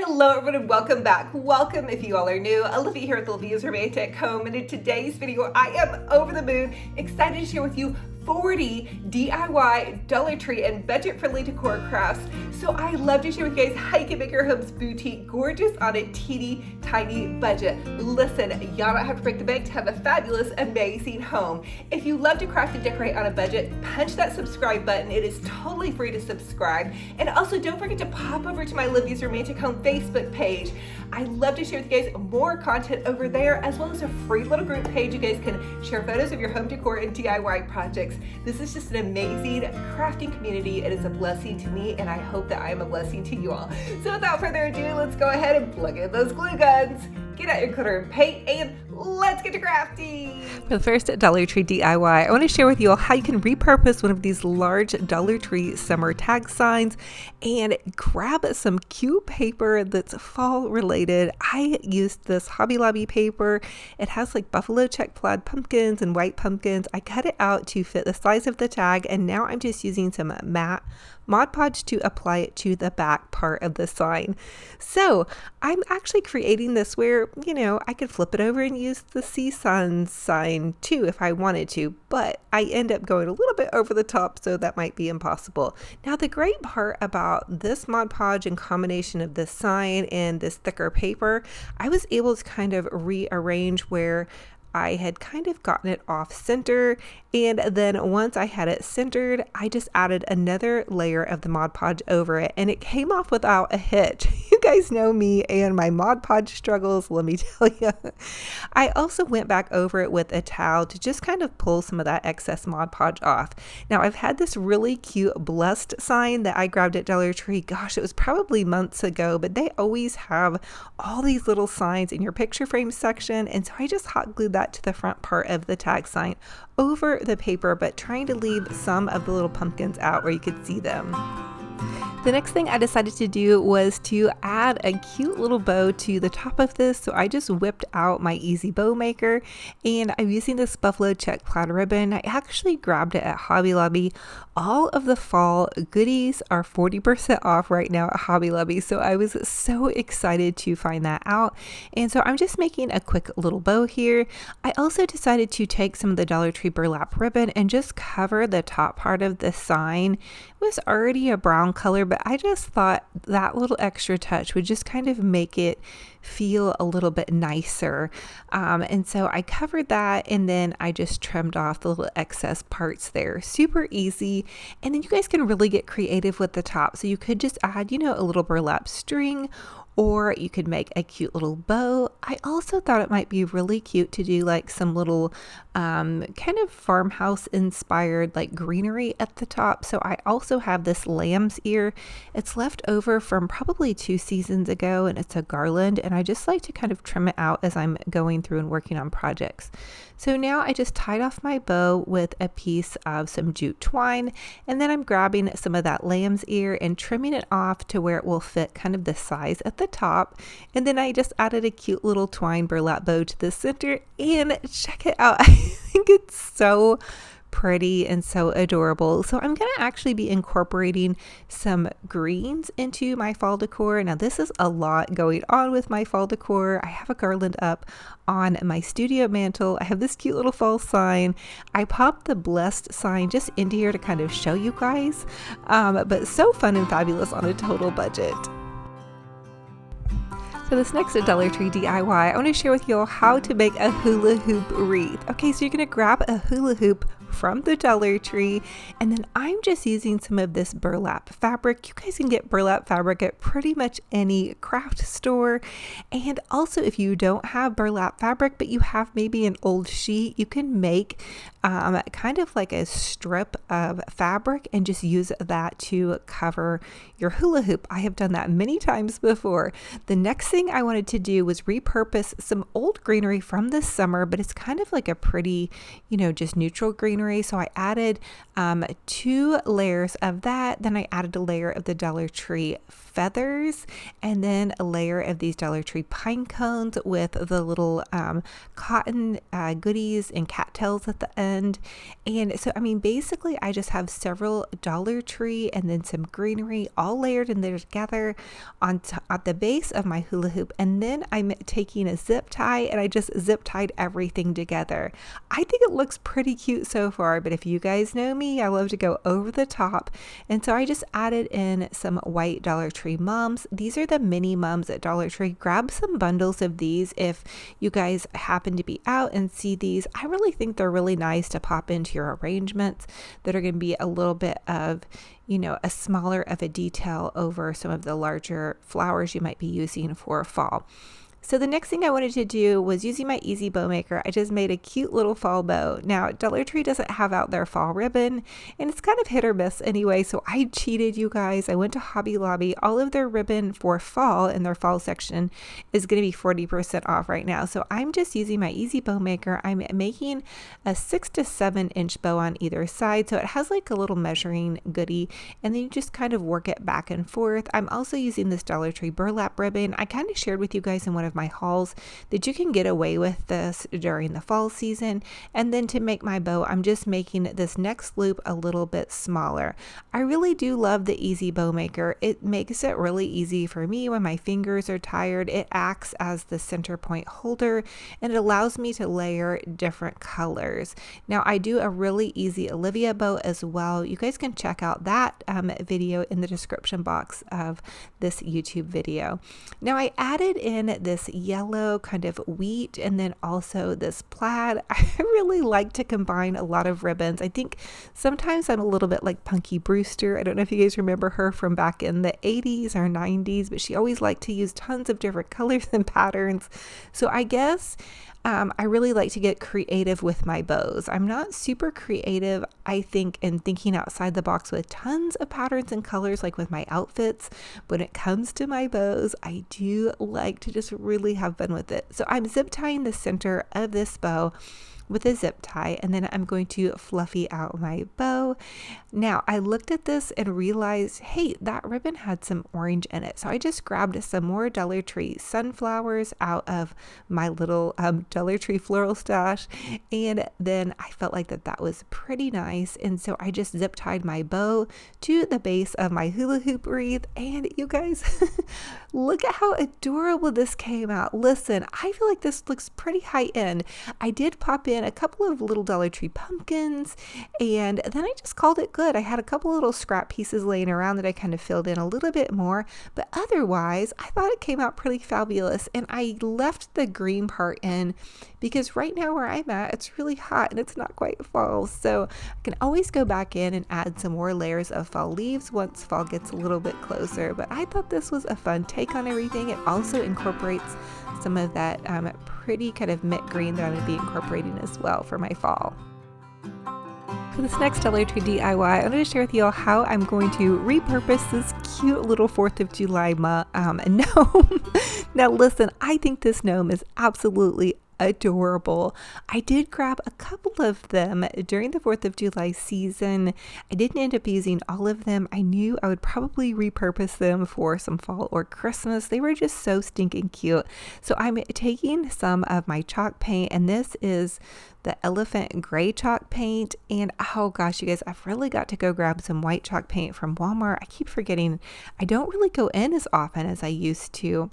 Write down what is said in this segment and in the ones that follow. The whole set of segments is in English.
Hello everyone and welcome back. Welcome if you all are new. Olivia here with Olivia's Romantic Home, and in today's video I am over the moon, excited to share with you 40 DIY, Dollar Tree, and budget-friendly decor crafts. So I love to share with you guys how you can make your homes boutique gorgeous on a teeny tiny budget. Listen, y'all don't have to break the bank to have a fabulous, amazing home. If you love to craft and decorate on a budget, punch that subscribe button. It is totally free to subscribe. And also don't forget to pop over to my Olivia's Romantic Home Facebook page. I love to share with you guys more content over there, as well as a free little group page. You guys can share photos of your home decor and DIY projects. This is just an amazing crafting community. It is a blessing to me, and I hope that I am a blessing to you all. So without further ado, let's go ahead and plug in those glue guns, get out your glitter and paint, and let's get to crafty. For the first Dollar Tree DIY, I want to share with you all how you can repurpose one of these large Dollar Tree summer tag signs and grab some cute paper that's fall related. I used this Hobby Lobby paper. It has like buffalo check plaid pumpkins and white pumpkins. I cut it out to fit the size of the tag, and now I'm just using some matte Mod Podge to apply it to the back part of the sign. So I'm actually creating this where, I could flip it over and use the Sea Sun sign too if I wanted to, but I end up going a little bit over the top, so that might be impossible. Now the great part about this Mod Podge in combination of this sign and this thicker paper, I was able to kind of rearrange where I had kind of gotten it off center, and then once I had it centered, I just added another layer of the Mod Podge over it, and it came off without a hitch. You guys know me and my Mod Podge struggles, let me tell you. I also went back over it with a towel to just kind of pull some of that excess Mod Podge off. Now I've had this really cute blessed sign that I grabbed at Dollar Tree. Gosh, it was probably months ago, but they always have all these little signs in your picture frame section, and so I just hot glued that to the front part of the tag sign over the paper, but trying to leave some of the little pumpkins out where you could see them. The next thing I decided to do was to add a cute little bow to the top of this, so I just whipped out my Easy Bow Maker, and I'm using this buffalo check plaid ribbon. I actually grabbed it at Hobby Lobby. All of the fall goodies are 40% off right now at Hobby Lobby, so I was so excited to find that out, and so I'm just making a quick little bow here. I also decided to take some of the Dollar Tree burlap ribbon and just cover the top part of the sign. It was already a brown color, but I just thought that little extra touch would just kind of make it feel a little bit nicer. And so I covered that, and then I just trimmed off the little excess parts there. Super easy. And then you guys can really get creative with the top. So you could just add, a little burlap string, or you could make a cute little bow. I also thought it might be really cute to do like some little kind of farmhouse inspired like greenery at the top. So I also have this lamb's ear. It's left over from probably 2 seasons ago, and it's a garland, and I just like to kind of trim it out as I'm going through and working on projects. So now I just tied off my bow with a piece of some jute twine, and then I'm grabbing some of that lamb's ear and trimming it off to where it will fit kind of the size at the top. And then I just added a cute little twine burlap bow to the center, and check it out. I think it's so pretty and so adorable. So I'm going to actually be incorporating some greens into my fall decor. Now this is a lot going on with my fall decor. I have a garland up on my studio mantle. I have this cute little fall sign. I popped the blessed sign just into here to kind of show you guys, but so fun and fabulous on a total budget. So this next Dollar Tree DIY, I want to share with you all how to make a hula hoop wreath. Okay, so you're going to grab a hula hoop from the Dollar Tree, and then I'm just using some of this burlap fabric. You guys can get burlap fabric at pretty much any craft store, and also if you don't have burlap fabric but you have maybe an old sheet, you can make kind of like a strip of fabric and just use that to cover your hula hoop. I have done that many times before. The next thing I wanted to do was repurpose some old greenery from this summer, but it's kind of like a pretty, just neutral greenery greenery. So I added 2 layers of that. Then I added a layer of the Dollar Tree feathers, and then a layer of these Dollar Tree pine cones with the little cotton goodies and cattails at the end. And so, I mean, basically I just have several Dollar Tree and then some greenery all layered in there together at the base of my hula hoop. And then I'm taking a zip tie and I just zip tied everything together. I think it looks pretty cute so far, but if you guys know me, I love to go over the top. And so I just added in some white Dollar Tree mums. These are the mini mums at Dollar Tree. Grab some bundles of these if you guys happen to be out and see these. I really think they're really nice to pop into your arrangements that are going to be a little bit of, you know, a smaller of a detail over some of the larger flowers you might be using for fall. So the next thing I wanted to do was using my Easy Bow Maker. I just made a cute little fall bow. Now, Dollar Tree doesn't have out their fall ribbon, and it's kind of hit or miss anyway, so I cheated, you guys. I went to Hobby Lobby. All of their ribbon for fall in their fall section is going to be 40% off right now. So I'm just using my Easy Bow Maker. I'm making a 6 to 7 inch bow on either side, so it has like a little measuring goodie, and then you just kind of work it back and forth. I'm also using this Dollar Tree burlap ribbon. I kind of shared with you guys in one of my hauls that you can get away with this during the fall season. And then to make my bow, I'm just making this next loop a little bit smaller. I really do love the Easy Bow Maker. It makes it really easy for me when my fingers are tired. It acts as the center point holder, and it allows me to layer different colors. Now I do a really easy Olivia bow as well. You guys can check out that video in the description box of this YouTube video. Now I added in this yellow kind of wheat and then also this plaid. I really like to combine a lot of ribbons. I think sometimes I'm a little bit like Punky Brewster. I don't know if you guys remember her from back in the 80s or 90s, but she always liked to use tons of different colors and patterns. So I guess I really like to get creative with my bows. I'm not super creative, I think, in thinking outside the box with tons of patterns and colors like with my outfits. When it comes to my bows, I do like to just really have fun with it. So I'm zip tying the center of this bow with a zip tie, and then I'm going to fluffy out my bow. Now I looked at this and realized, hey, that ribbon had some orange in it. So I just grabbed some more Dollar Tree sunflowers out of my little Dollar Tree floral stash, and then I felt like that was pretty nice, and so I just zip tied my bow to the base of my hula hoop wreath. And you guys, look at how adorable this came out. Listen, I feel like this looks pretty high end. I did pop in a couple of little Dollar Tree pumpkins, and then I just called it good. I had a couple little scrap pieces laying around that I kind of filled in a little bit more, but otherwise I thought it came out pretty fabulous. And I left the green part in because right now where I'm at, it's really hot and it's not quite fall, so I can always go back in and add some more layers of fall leaves once fall gets a little bit closer. But I thought this was a fun take on everything. It also incorporates some of that pretty kind of mint green that I'm going to be incorporating as well for my fall. For this next Dollar Tree DIY, I'm going to share with you all how I'm going to repurpose this cute little 4th of July gnome. Now listen, I think this gnome is absolutely adorable. I did grab a couple of them during the 4th of July season. I didn't end up using all of them. I knew I would probably repurpose them for some fall or Christmas. They were just so stinking cute. So I'm taking some of my chalk paint, and this is the elephant gray chalk paint. And oh gosh, you guys, I've really got to go grab some white chalk paint from Walmart. I keep forgetting I don't really go in as often as I used to.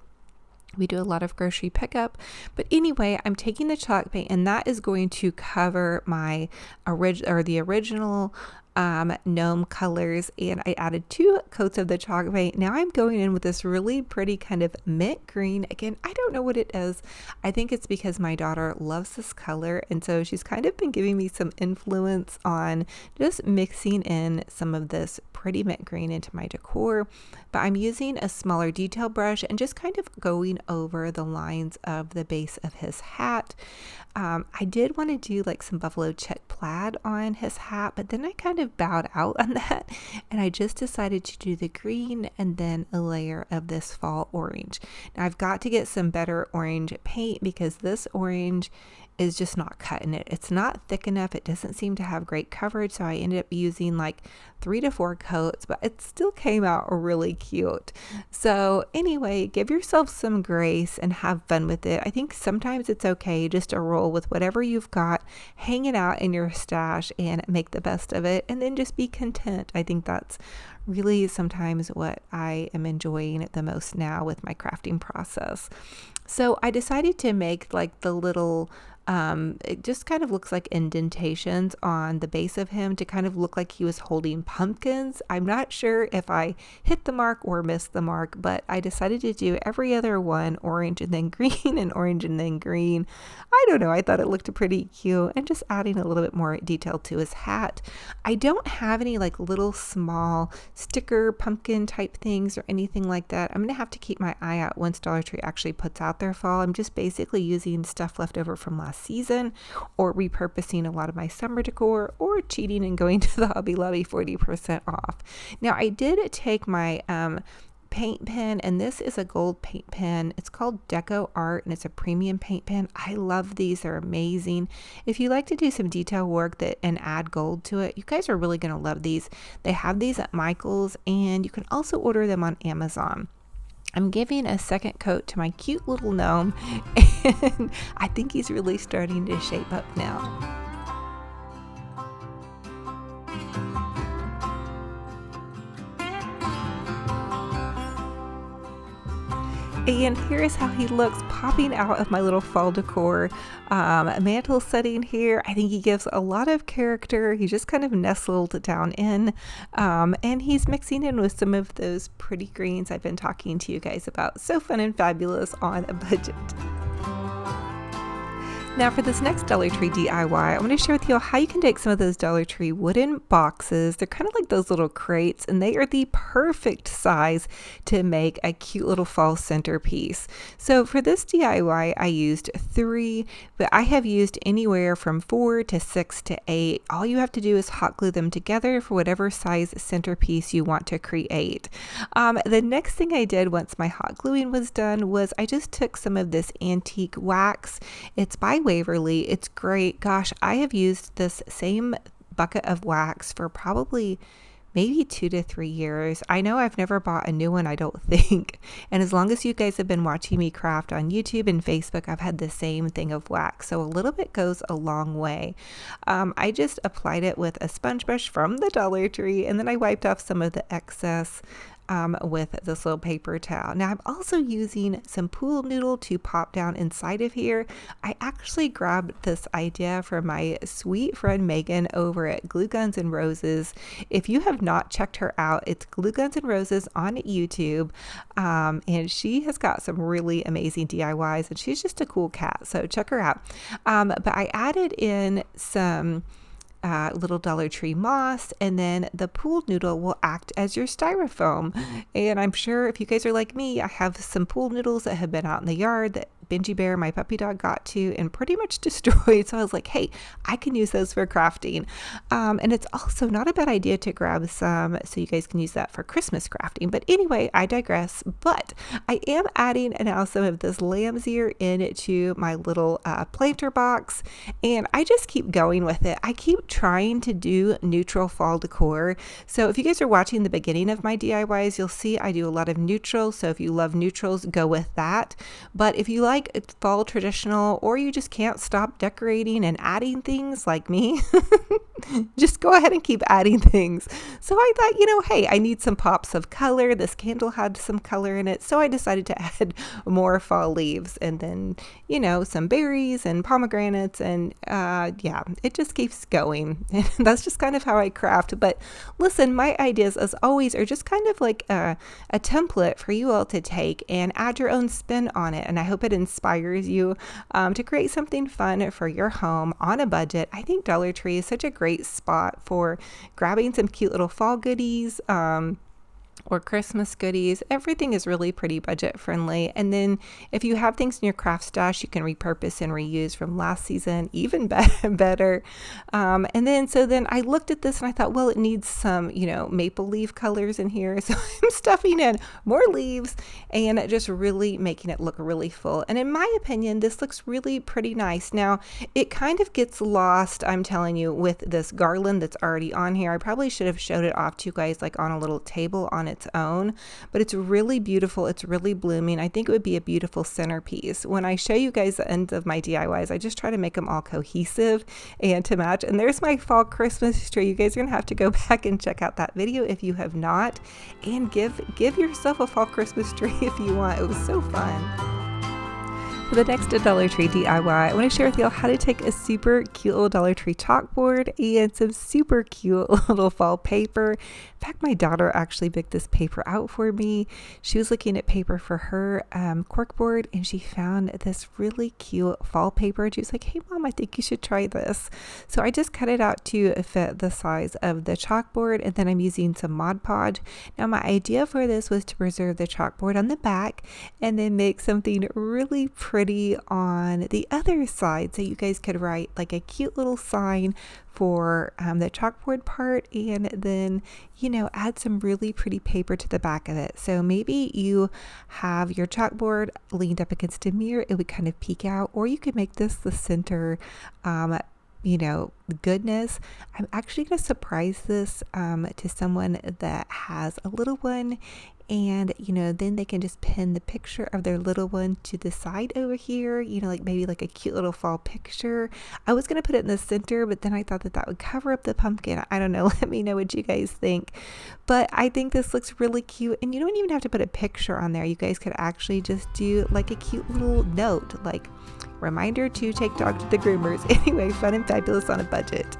We do a lot of grocery pickup, but anyway, I'm taking the chalk paint, and that is going to cover my the original gnome colors, and I added 2 coats of the chalk paint. Now I'm going in with this really pretty kind of mint green. Again, I don't know what it is. I think it's because my daughter loves this color, and so she's kind of been giving me some influence on just mixing in some of this pretty mint green into my decor. But I'm using a smaller detail brush and just kind of going over the lines of the base of his hat. I did want to do like some buffalo check plaid on his hat, but then I kind of bowed out on that, and I just decided to do the green and then a layer of this fall orange. Now I've got to get some better orange paint because this orange is just not cutting it. It's not thick enough. It doesn't seem to have great coverage. So I ended up using like 3 to 4 coats, but it still came out really cute. So anyway, give yourself some grace and have fun with it. I think sometimes it's okay just to roll with whatever you've got hanging out in your stash and make the best of it, and then just be content. I think that's really sometimes what I am enjoying the most now with my crafting process. So I decided to make like the little it just kind of looks like indentations on the base of him to kind of look like he was holding pumpkins. I'm not sure if I hit the mark or missed the mark, but I decided to do every other one orange and then green and orange and then green. I don't know. I thought it looked pretty cute, and just adding a little bit more detail to his hat. I don't have any like little small sticker pumpkin type things or anything like that. I'm going to have to keep my eye out once Dollar Tree actually puts out their fall. I'm just basically using stuff left over from last season, or repurposing a lot of my summer decor, or cheating and going to the Hobby Lobby 40% off. Now I did take my paint pen, and this is a gold paint pen. It's called DECOR, and it's a premium paint pen. I love these. They're amazing. If you like to do some detail work and add gold to it, you guys are really going to love these. They have these at Michael's, and you can also order them on Amazon. I'm giving a second coat to my cute little gnome, and I think he's really starting to shape up now. And here is how he looks popping out of my little fall decor mantle setting here. I think he gives a lot of character. He's just kind of nestled down in, and he's mixing in with some of those pretty greens I've been talking to you guys about. So fun and fabulous on a budget. Now for this next Dollar Tree DIY, I want to share with you how you can take some of those Dollar Tree wooden boxes. They're kind of like those little crates, and they are the perfect size to make a cute little fall centerpiece. So for this DIY, I used 3, but I have used anywhere from 4 to 6 to 8. All you have to do is hot glue them together for whatever size centerpiece you want to create. The next thing I did once my hot gluing was done was I just took some of this antique wax. It's by Waverly. It's great. Gosh, I have used this same bucket of wax for probably maybe 2 to 3 years. I know I've never bought a new one, I don't think. And as long as you guys have been watching me craft on YouTube and Facebook, I've had the same thing of wax. So a little bit goes a long way. I just applied it with a sponge brush from the Dollar Tree, and then I wiped off some of the excess with this little paper towel. Now I'm also using some pool noodle to pop down inside of here. I actually grabbed this idea from my sweet friend Megan over at Glue Guns and Roses. If you have not checked her out, it's Glue Guns and Roses on YouTube, and she has got some really amazing DIYs, and she's just a cool cat, so check her out. But I added in some little Dollar Tree moss, and then the pool noodle will act as your styrofoam. And I'm sure if you guys are like me, I have some pool noodles that have been out in the yard that Benji Bear, my puppy dog, got to and pretty much destroyed. So I was like, hey, I can use those for crafting. And it's also not a bad idea to grab some so you guys can use that for Christmas crafting. But anyway, I digress. But I am adding now some of this lamb's ear into my little planter box, and I just keep going with it. I keep trying to do neutral fall decor. So if you guys are watching the beginning of my DIYs, you'll see I do a lot of neutrals. So if you love neutrals, go with that. But if you like fall traditional, or you just can't stop decorating and adding things like me, just go ahead and keep adding things. So I thought, hey, I need some pops of color. This candle had some color in it, so I decided to add more fall leaves, and then some berries and pomegranates, and yeah, it just keeps going. And that's just kind of how I craft. But listen, my ideas as always are just kind of like a template for you all to take and add your own spin on it, and I hope it inspires you to create something fun for your home on a budget. I think Dollar Tree is such a great spot for grabbing some cute little fall goodies. or Christmas goodies. Everything is really pretty budget friendly. And then if you have things in your craft stash, you can repurpose and reuse from last season, even better. So then I looked at this and I thought, well, it needs some, maple leaf colors in here. So I'm stuffing in more leaves and just really making it look really full. And in my opinion, this looks really pretty nice. Now, it kind of gets lost, I'm telling you, with this garland that's already on here. I probably should have showed it off to you guys like on a little table on its own, but it's really beautiful. It's really blooming. I think it would be a beautiful centerpiece. When I show you guys the ends of my DIYs, I just try to make them all cohesive and to match. And there's my fall Christmas tree. You guys are gonna have to go back and check out that video if you have not, and give yourself a fall Christmas tree if you want. It was so fun. For the next Dollar Tree DIY, I want to share with y'all how to take a super cute little Dollar Tree chalkboard and some super cute little fall paper. In fact, my daughter actually picked this paper out for me. She was looking at paper for her corkboard, and she found this really cute fall paper. She was like, "Hey Mom, I think you should try this." So I just cut it out to fit the size of the chalkboard, and then I'm using some Mod Podge. Now my idea for this was to preserve the chalkboard on the back and then make something really pretty on the other side, so you guys could write like a cute little sign for the chalkboard part, and then add some really pretty paper to the back of it. So maybe you have your chalkboard leaned up against a mirror, it would kind of peek out, or you could make this the center goodness. I'm actually going to surprise this to someone that has a little one, and then they can just pin the picture of their little one to the side over here, like maybe like a cute little fall picture. I was going to put it in the center, but then I thought that would cover up the pumpkin. I don't know. Let me know what you guys think. But I think this looks really cute, and you don't even have to put a picture on there. You guys could actually just do like a cute little note, like reminder to take dog to the groomers. Anyway, fun and fabulous on a budget.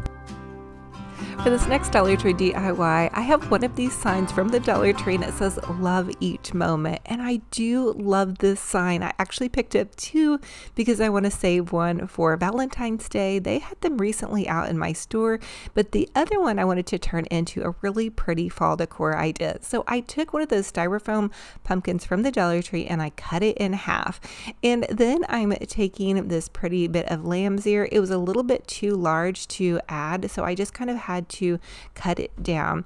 For this next Dollar Tree DIY, I have one of these signs from the Dollar Tree, and it says "Love Each Moment." And I do love this sign. I actually picked up two because I want to save one for Valentine's Day. They had them recently out in my store, but the other one I wanted to turn into a really pretty fall decor idea. So I took one of those styrofoam pumpkins from the Dollar Tree and I cut it in half. And then I'm taking this pretty bit of lamb's ear. It was a little bit too large to add, so I just kind of had to cut it down.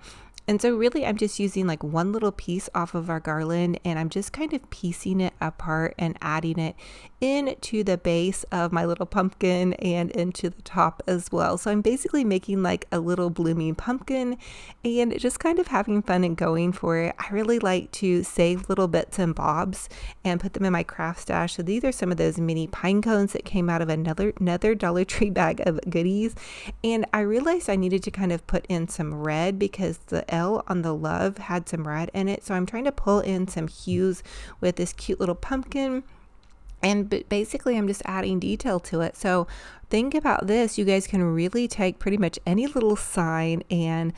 And so really I'm just using like one little piece off of our garland, and I'm just kind of piecing it apart and adding it into the base of my little pumpkin and into the top as well. So I'm basically making like a little blooming pumpkin and just kind of having fun and going for it. I really like to save little bits and bobs and put them in my craft stash. So these are some of those mini pine cones that came out of another Dollar Tree bag of goodies. And I realized I needed to kind of put in some red because the L on the love had some red in it. So I'm trying to pull in some hues with this cute little pumpkin. And basically I'm just adding detail to it. So think about this. You guys can really take pretty much any little sign and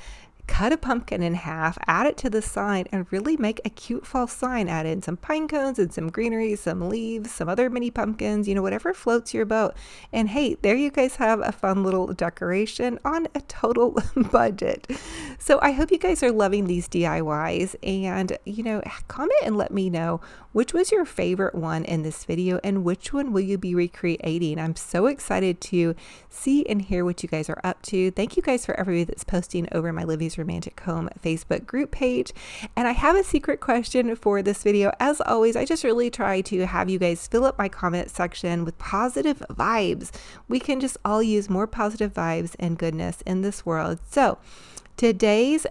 cut a pumpkin in half, add it to the sign, and really make a cute fall sign. Add in some pine cones and some greenery, some leaves, some other mini pumpkins, whatever floats your boat. And hey, there you guys have a fun little decoration on a total budget. So I hope you guys are loving these DIYs, and comment and let me know which was your favorite one in this video and which one will you be recreating. I'm so excited to see and hear what you guys are up to. Thank you guys for everybody that's posting over my Livy's Romantic Home Facebook group page. And I have a secret question for this video. As always, I just really try to have you guys fill up my comment section with positive vibes. We can just all use more positive vibes and goodness in this world. So today's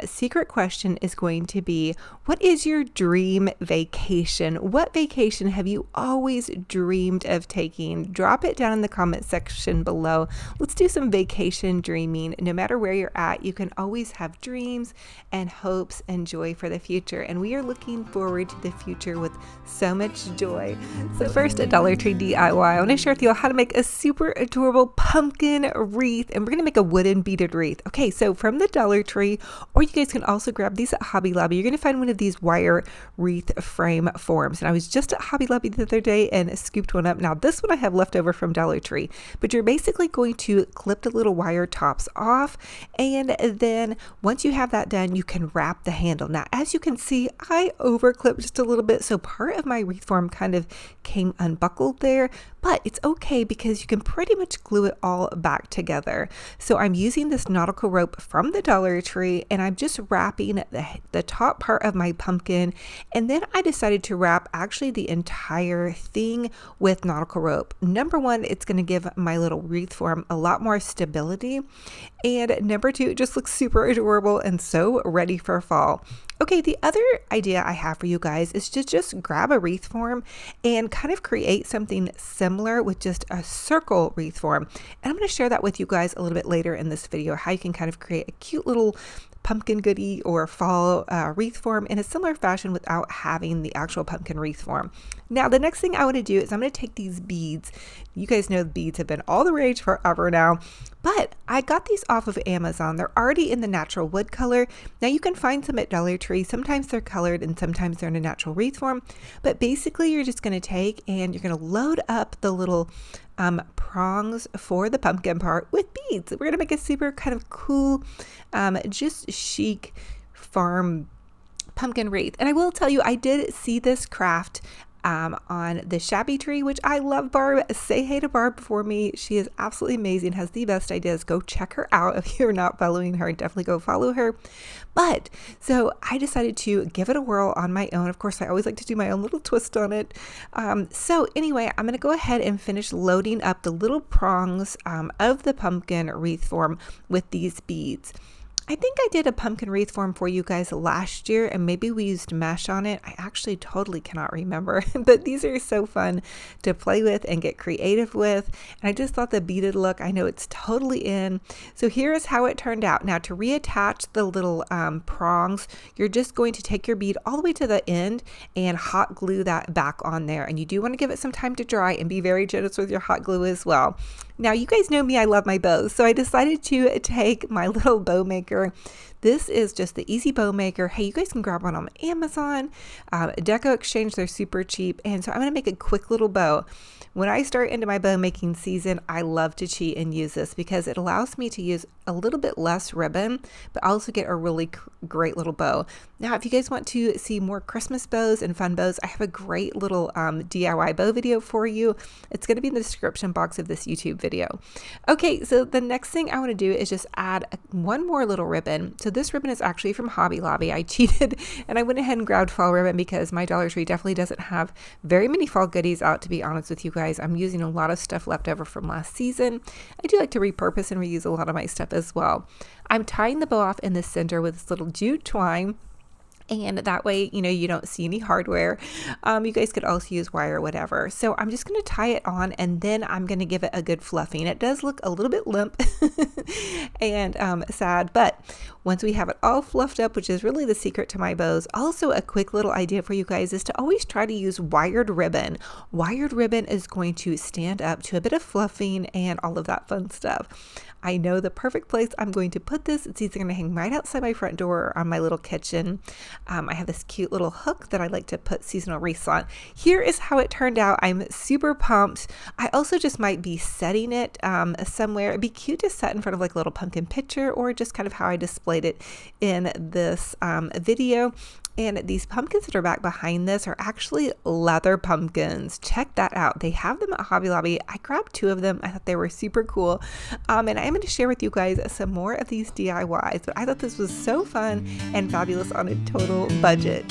secret question is going to be, what is your dream vacation? What vacation have you always dreamed of taking? Drop it down in the comment section below. Let's do some vacation dreaming. No matter where you're at, you can always have dreams and hopes and joy for the future. And we are looking forward to the future with so much joy. So first, at Dollar Tree DIY, I want to share with you how to make a super adorable pumpkin wreath. And we're going to make a wooden beaded wreath. Okay, so from the Dollar Tree, or you guys can also grab these at Hobby Lobby. You're going to find one of these wire wreath frame forms. And I was just at Hobby Lobby the other day and scooped one up. Now this one I have left over from Dollar Tree, but you're basically going to clip the little wire tops off, and then once you have that done, you can wrap the handle. Now as you can see, I over clipped just a little bit, so part of my wreath form kind of came unbuckled there, but it's okay because you can pretty much glue it all back together. So I'm using this nautical rope from the Dollar Tree, and I'm just wrapping the top part of my pumpkin, and then I decided to wrap actually the entire thing with nautical rope. Number one, it's going to give my little wreath form a lot more stability, and number two, it just looks super adorable and so ready for fall. Okay, the other idea I have for you guys is to just grab a wreath form and kind of create something similar with just a circle wreath form. And I'm going to share that with you guys a little bit later in this video, how you can kind of create a cute little pumpkin goodie or fall wreath form in a similar fashion without having the actual pumpkin wreath form. Now the next thing I want to do is I'm going to take these beads. You guys know the beads have been all the rage forever now, but I got these off of Amazon. They're already in the natural wood color. Now you can find some at Dollar Tree. Sometimes they're colored and sometimes they're in a natural wreath form, but basically you're just going to take and you're going to load up the little prongs for the pumpkin part with beads. We're going to make a super kind of cool, just chic farm pumpkin wreath. And I will tell you, I did see this craft on the Shabby Tree, which I love. Barb, say hey to Barb for me. She is absolutely amazing, has the best ideas. Go check her out. If you're not following her, definitely go follow her. But so I decided to give it a whirl on my own. Of course, I always like to do my own little twist on it. So anyway, I'm going to go ahead and finish loading up the little prongs of the pumpkin wreath form with these beads. I think I did a pumpkin wreath form for you guys last year, and maybe we used mesh on it. I actually totally cannot remember, but these are so fun to play with and get creative with. And I just thought the beaded look, I know it's totally in. So here is how it turned out. Now to reattach the little prongs, you're just going to take your bead all the way to the end and hot glue that back on there. And you do want to give it some time to dry and be very generous with your hot glue as well. Now you guys know me, I love my bows. So I decided to take my little bow maker. This is just the Easy Bow Maker. Hey, you guys can grab one on Amazon, Deco Exchange, they're super cheap. And so I'm going to make a quick little bow. When I start into my bow making season, I love to cheat and use this because it allows me to use a little bit less ribbon, but also get a really great little bow. Now, if you guys want to see more Christmas bows and fun bows, I have a great little DIY bow video for you. It's going to be in the description box of this YouTube video. Okay, so the next thing I want to do is just add one more little ribbon. So this ribbon is actually from Hobby Lobby. I cheated and I went ahead and grabbed fall ribbon because my Dollar Tree definitely doesn't have very many fall goodies out, to be honest with you guys. I'm using a lot of stuff left over from last season. I do like to repurpose and reuse a lot of my stuff as well. I'm tying the bow off in the center with this little jute twine. And that way, you know, you don't see any hardware. You guys could also use wire or whatever. So I'm just going to tie it on and then I'm going to give it a good fluffing. It does look a little bit limp and sad, but once we have it all fluffed up, which is really the secret to my bows, also a quick little idea for you guys is to always try to use wired ribbon. Wired ribbon is going to stand up to a bit of fluffing and all of that fun stuff. I know the perfect place I'm going to put this. It's either going to hang right outside my front door or on my little kitchen. I have this cute little hook that I like to put seasonal wreaths on. Here is how it turned out. I'm super pumped. I also just might be setting it somewhere. It'd be cute to set in front of like a little pumpkin picture or just kind of how I displayed it in this video. And these pumpkins that are back behind this are actually leather pumpkins. Check that out. They have them at Hobby Lobby. I grabbed 2 of them. I thought they were super cool. And I am going to share with you guys some more of these DIYs. But I thought this was so fun and fabulous on a total budget.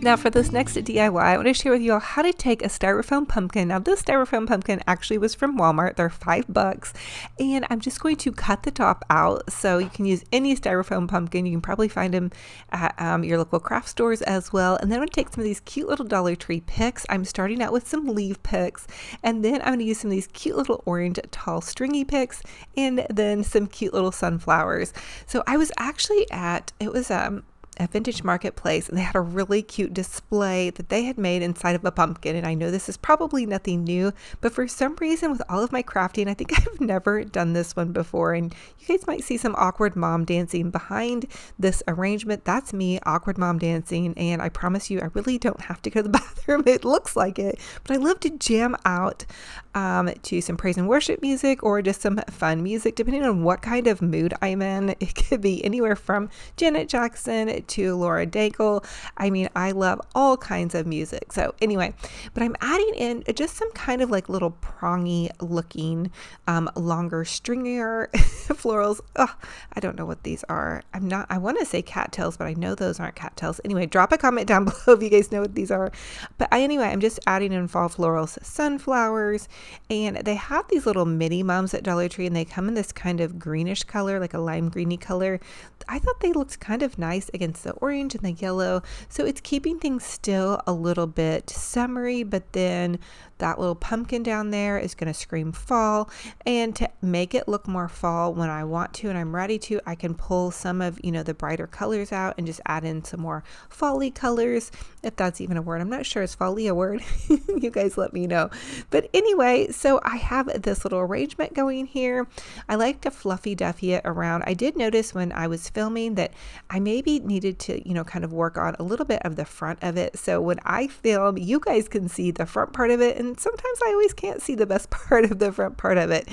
Now for this next DIY, I want to share with you all how to take a styrofoam pumpkin. Now this styrofoam pumpkin actually was from Walmart. They're $5 and I'm just going to cut the top out. So you can use any styrofoam pumpkin. You can probably find them at your local craft stores as well. And then I'm going to take some of these cute little Dollar Tree picks. I'm starting out with some leaf picks and then I'm going to use some of these cute little orange tall stringy picks and then some cute little sunflowers. So I was actually at, it was a vintage marketplace, and they had a really cute display that they had made inside of a pumpkin. And I know this is probably nothing new, but for some reason with all of my crafting, I think I've never done this one before. And you guys might see some awkward mom dancing behind this arrangement. That's me, awkward mom dancing. And I promise you, I really don't have to go to the bathroom. It looks like it, but I love to jam out to some praise and worship music or just some fun music, depending on what kind of mood I'm in. It could be anywhere from Janet Jackson to Laura Daigle. I mean, I love all kinds of music. So anyway, but I'm adding in just some kind of like little prongy looking, longer, stringier florals. Oh, I don't know what these are. I want to say cattails, but I know those aren't cattails. Anyway, drop a comment down below if you guys know what these are. But anyway, I'm just adding in fall florals, sunflowers, and they have these little mini mums at Dollar Tree, and they come in this kind of greenish color, like a lime greeny color. I thought they looked kind of nice against the orange and the yellow. So it's keeping things still a little bit summery, but then that little pumpkin down there is going to scream fall. And to make it look more fall when I want to and I'm ready to, I can pull some of, the brighter colors out and just add in some more fall-y colors, if that's even a word. I'm not sure. Is fall-y a word? You guys let me know. But anyway, so I have this little arrangement going here. I like to fluffy duffy it around. I did notice when I was filming that I maybe needed to, kind of work on a little bit of the front of it. So when I film, you guys can see the front part of it, and sometimes I always can't see the best part of the front part of it.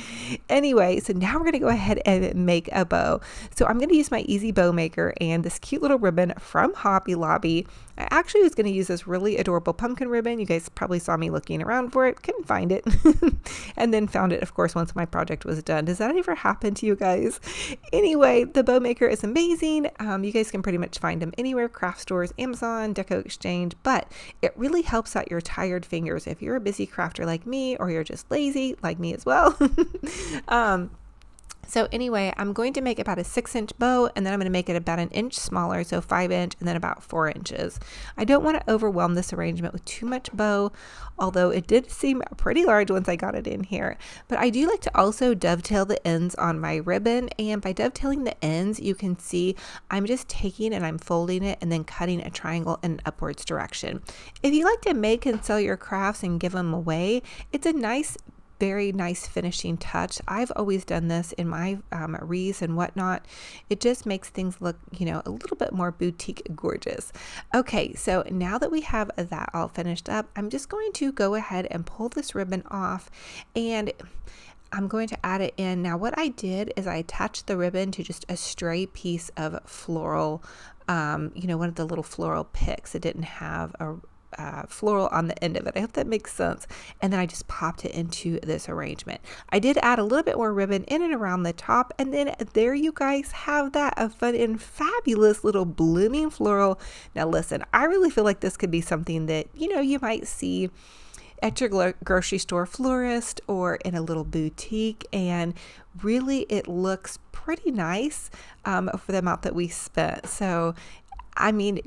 Anyway, so now we're going to go ahead and make a bow. So I'm going to use my Easy Bow Maker and this cute little ribbon from Hobby Lobby. I actually was going to use this really adorable pumpkin ribbon. You guys probably saw me looking around for it, couldn't find it, and then found it, of course, once my project was done. Does that ever happen to you guys? Anyway, the Bow Maker is amazing. You guys can pretty much find them anywhere, craft stores, Amazon, Deco Exchange, but it really helps out your tired fingers if you're a busy crafter like me, or you're just lazy like me as well. So anyway, I'm going to make about a 6-inch bow, and then I'm going to make it about an inch smaller, so 5-inch, and then about 4 inches. I don't want to overwhelm this arrangement with too much bow, although it did seem pretty large once I got it in here. But I do like to also dovetail the ends on my ribbon, and by dovetailing the ends, you can see I'm just taking and I'm folding it and then cutting a triangle in an upwards direction. If you like to make and sell your crafts and give them away, it's a very nice finishing touch. I've always done this in my wreaths and whatnot. It just makes things look, a little bit more boutique gorgeous. Okay, so now that we have that all finished up, I'm just going to go ahead and pull this ribbon off, and I'm going to add it in. Now what I did is I attached the ribbon to just a stray piece of floral, one of the little floral picks. It didn't have a floral on the end of it. I hope that makes sense. And then I just popped it into this arrangement. I did add a little bit more ribbon in and around the top, and then there you guys have that, a fun and fabulous little blooming floral. Now listen, I really feel like this could be something that you might see at your grocery store florist or in a little boutique, and really it looks pretty nice for the amount that we spent. So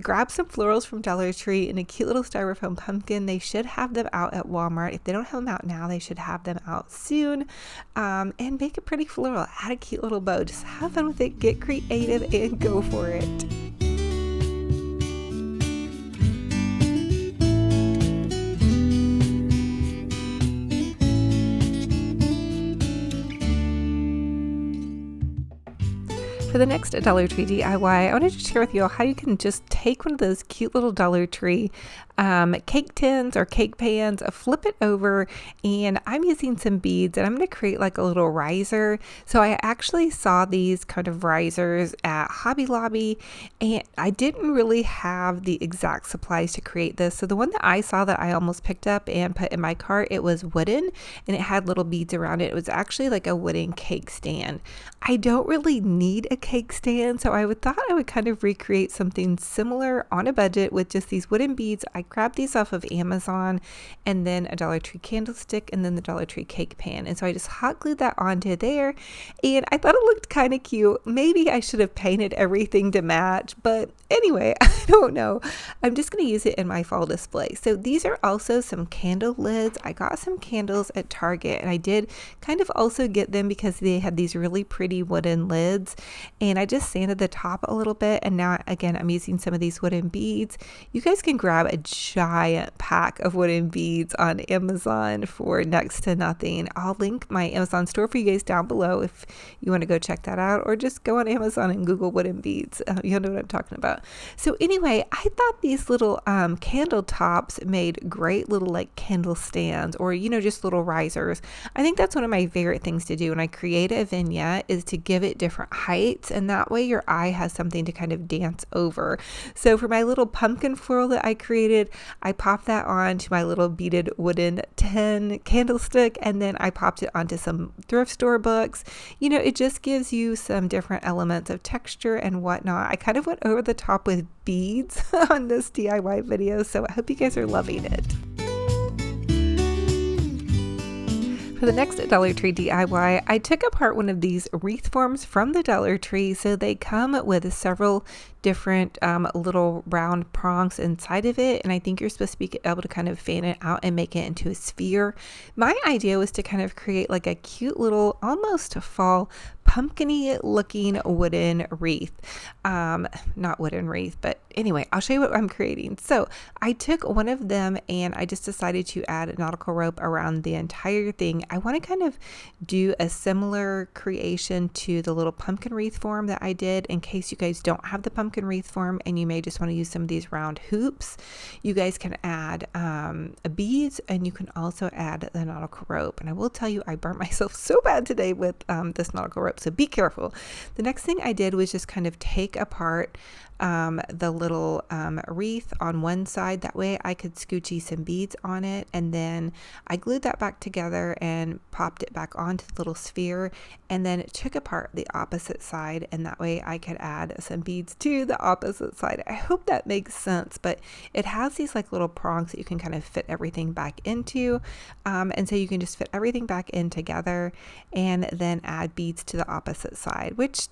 grab some florals from Dollar Tree and a cute little styrofoam pumpkin. They should have them out at Walmart. If they don't have them out now, they should have them out soon. And make a pretty floral. Add a cute little bow. Just have fun with it. Get creative and go for it. For the next Dollar Tree DIY, I wanted to share with you all how you can just take one of those cute little Dollar Tree cake tins or cake pans, flip it over, and I'm using some beads, and I'm going to create like a little riser. So I actually saw these kind of risers at Hobby Lobby, and I didn't really have the exact supplies to create this. So the one that I saw that I almost picked up and put in my cart, it was wooden, and it had little beads around it. It was actually like a wooden cake stand. I don't really need a cake stand, so thought I would kind of recreate something similar on a budget with just these wooden beads. I grabbed these off of Amazon, and then a Dollar Tree candlestick, and then the Dollar Tree cake pan. And so I just hot glued that onto there, and I thought it looked kind of cute. Maybe I should have painted everything to match, but anyway, I don't know. I'm just going to use it in my fall display. So these are also some candle lids. I got some candles at Target, and I did kind of also get them because they had these really pretty wooden lids, and I just sanded the top a little bit, and now again I'm using some of these wooden beads. You guys can grab a giant pack of wooden beads on Amazon for next to nothing. I'll link my Amazon store for you guys down below if you want to go check that out, or just go on Amazon and Google wooden beads. You'll know what I'm talking about. So anyway, I thought these little candle tops made great little like candle stands, or just little risers. I think that's one of my favorite things to do when I create a vignette, is to give it different heights, and that way your eye has something to kind of dance over. So for my little pumpkin floral that I created, I popped that onto my little beaded wooden tin candlestick, and then I popped it onto some thrift store books. It just gives you some different elements of texture and whatnot. I kind of went over the top with beads on this DIY video, so I hope you guys are loving it. For the next Dollar Tree DIY, I took apart one of these wreath forms from the Dollar Tree. So they come with several different little round prongs inside of it, and I think you're supposed to be able to kind of fan it out and make it into a sphere. My idea was to kind of create like a cute little almost fall pumpkin-y looking wooden wreath. Not wooden wreath, but anyway, I'll show you what I'm creating. So I took one of them and I just decided to add a nautical rope around the entire thing. I want to kind of do a similar creation to the little pumpkin wreath form that I did, in case you guys don't have the pumpkin wreath form and you may just want to use some of these round hoops. You guys can add beads, and you can also add the nautical rope. And I will tell you, I burnt myself so bad today with this nautical rope, so be careful. The next thing I did was just kind of take apart the little wreath on one side. That way I could scoochy some beads on it, and then I glued that back together and popped it back onto the little sphere, and then took apart the opposite side, and that way I could add some beads to the opposite side. I hope that makes sense, but it has these like little prongs that you can kind of fit everything back into, and so you can just fit everything back in together and then add beads to the opposite side, which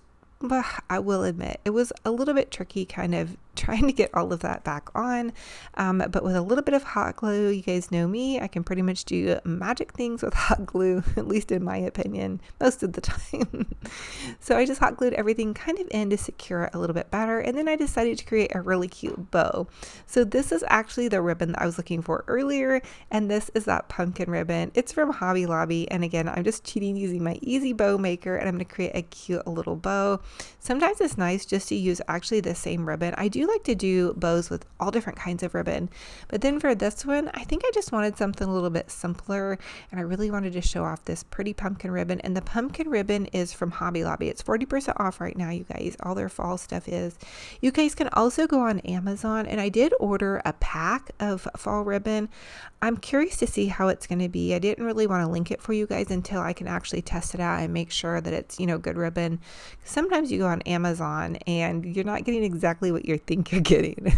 I will admit it was a little bit tricky kind of trying to get all of that back on, but with a little bit of hot glue, you guys know me, I can pretty much do magic things with hot glue, at least in my opinion, most of the time. So I just hot glued everything kind of in to secure it a little bit better, and then I decided to create a really cute bow. So this is actually the ribbon that I was looking for earlier, and this is that pumpkin ribbon. It's from Hobby Lobby, and again, I'm just cheating using my easy bow maker, and I'm going to create a cute little bow. Sometimes it's nice just to use actually the same ribbon. I do like to do bows with all different kinds of ribbon, but then for this one, I think I just wanted something a little bit simpler, and I really wanted to show off this pretty pumpkin ribbon. And the pumpkin ribbon is from Hobby Lobby. It's 40% off right now, you guys. All their fall stuff is. You guys can also go on Amazon, and I did order a pack of fall ribbon. I'm curious to see how it's going to be. I didn't really want to link it for you guys until I can actually test it out and make sure that it's, good ribbon. Sometimes you go on Amazon and you're not getting exactly what you think you're getting.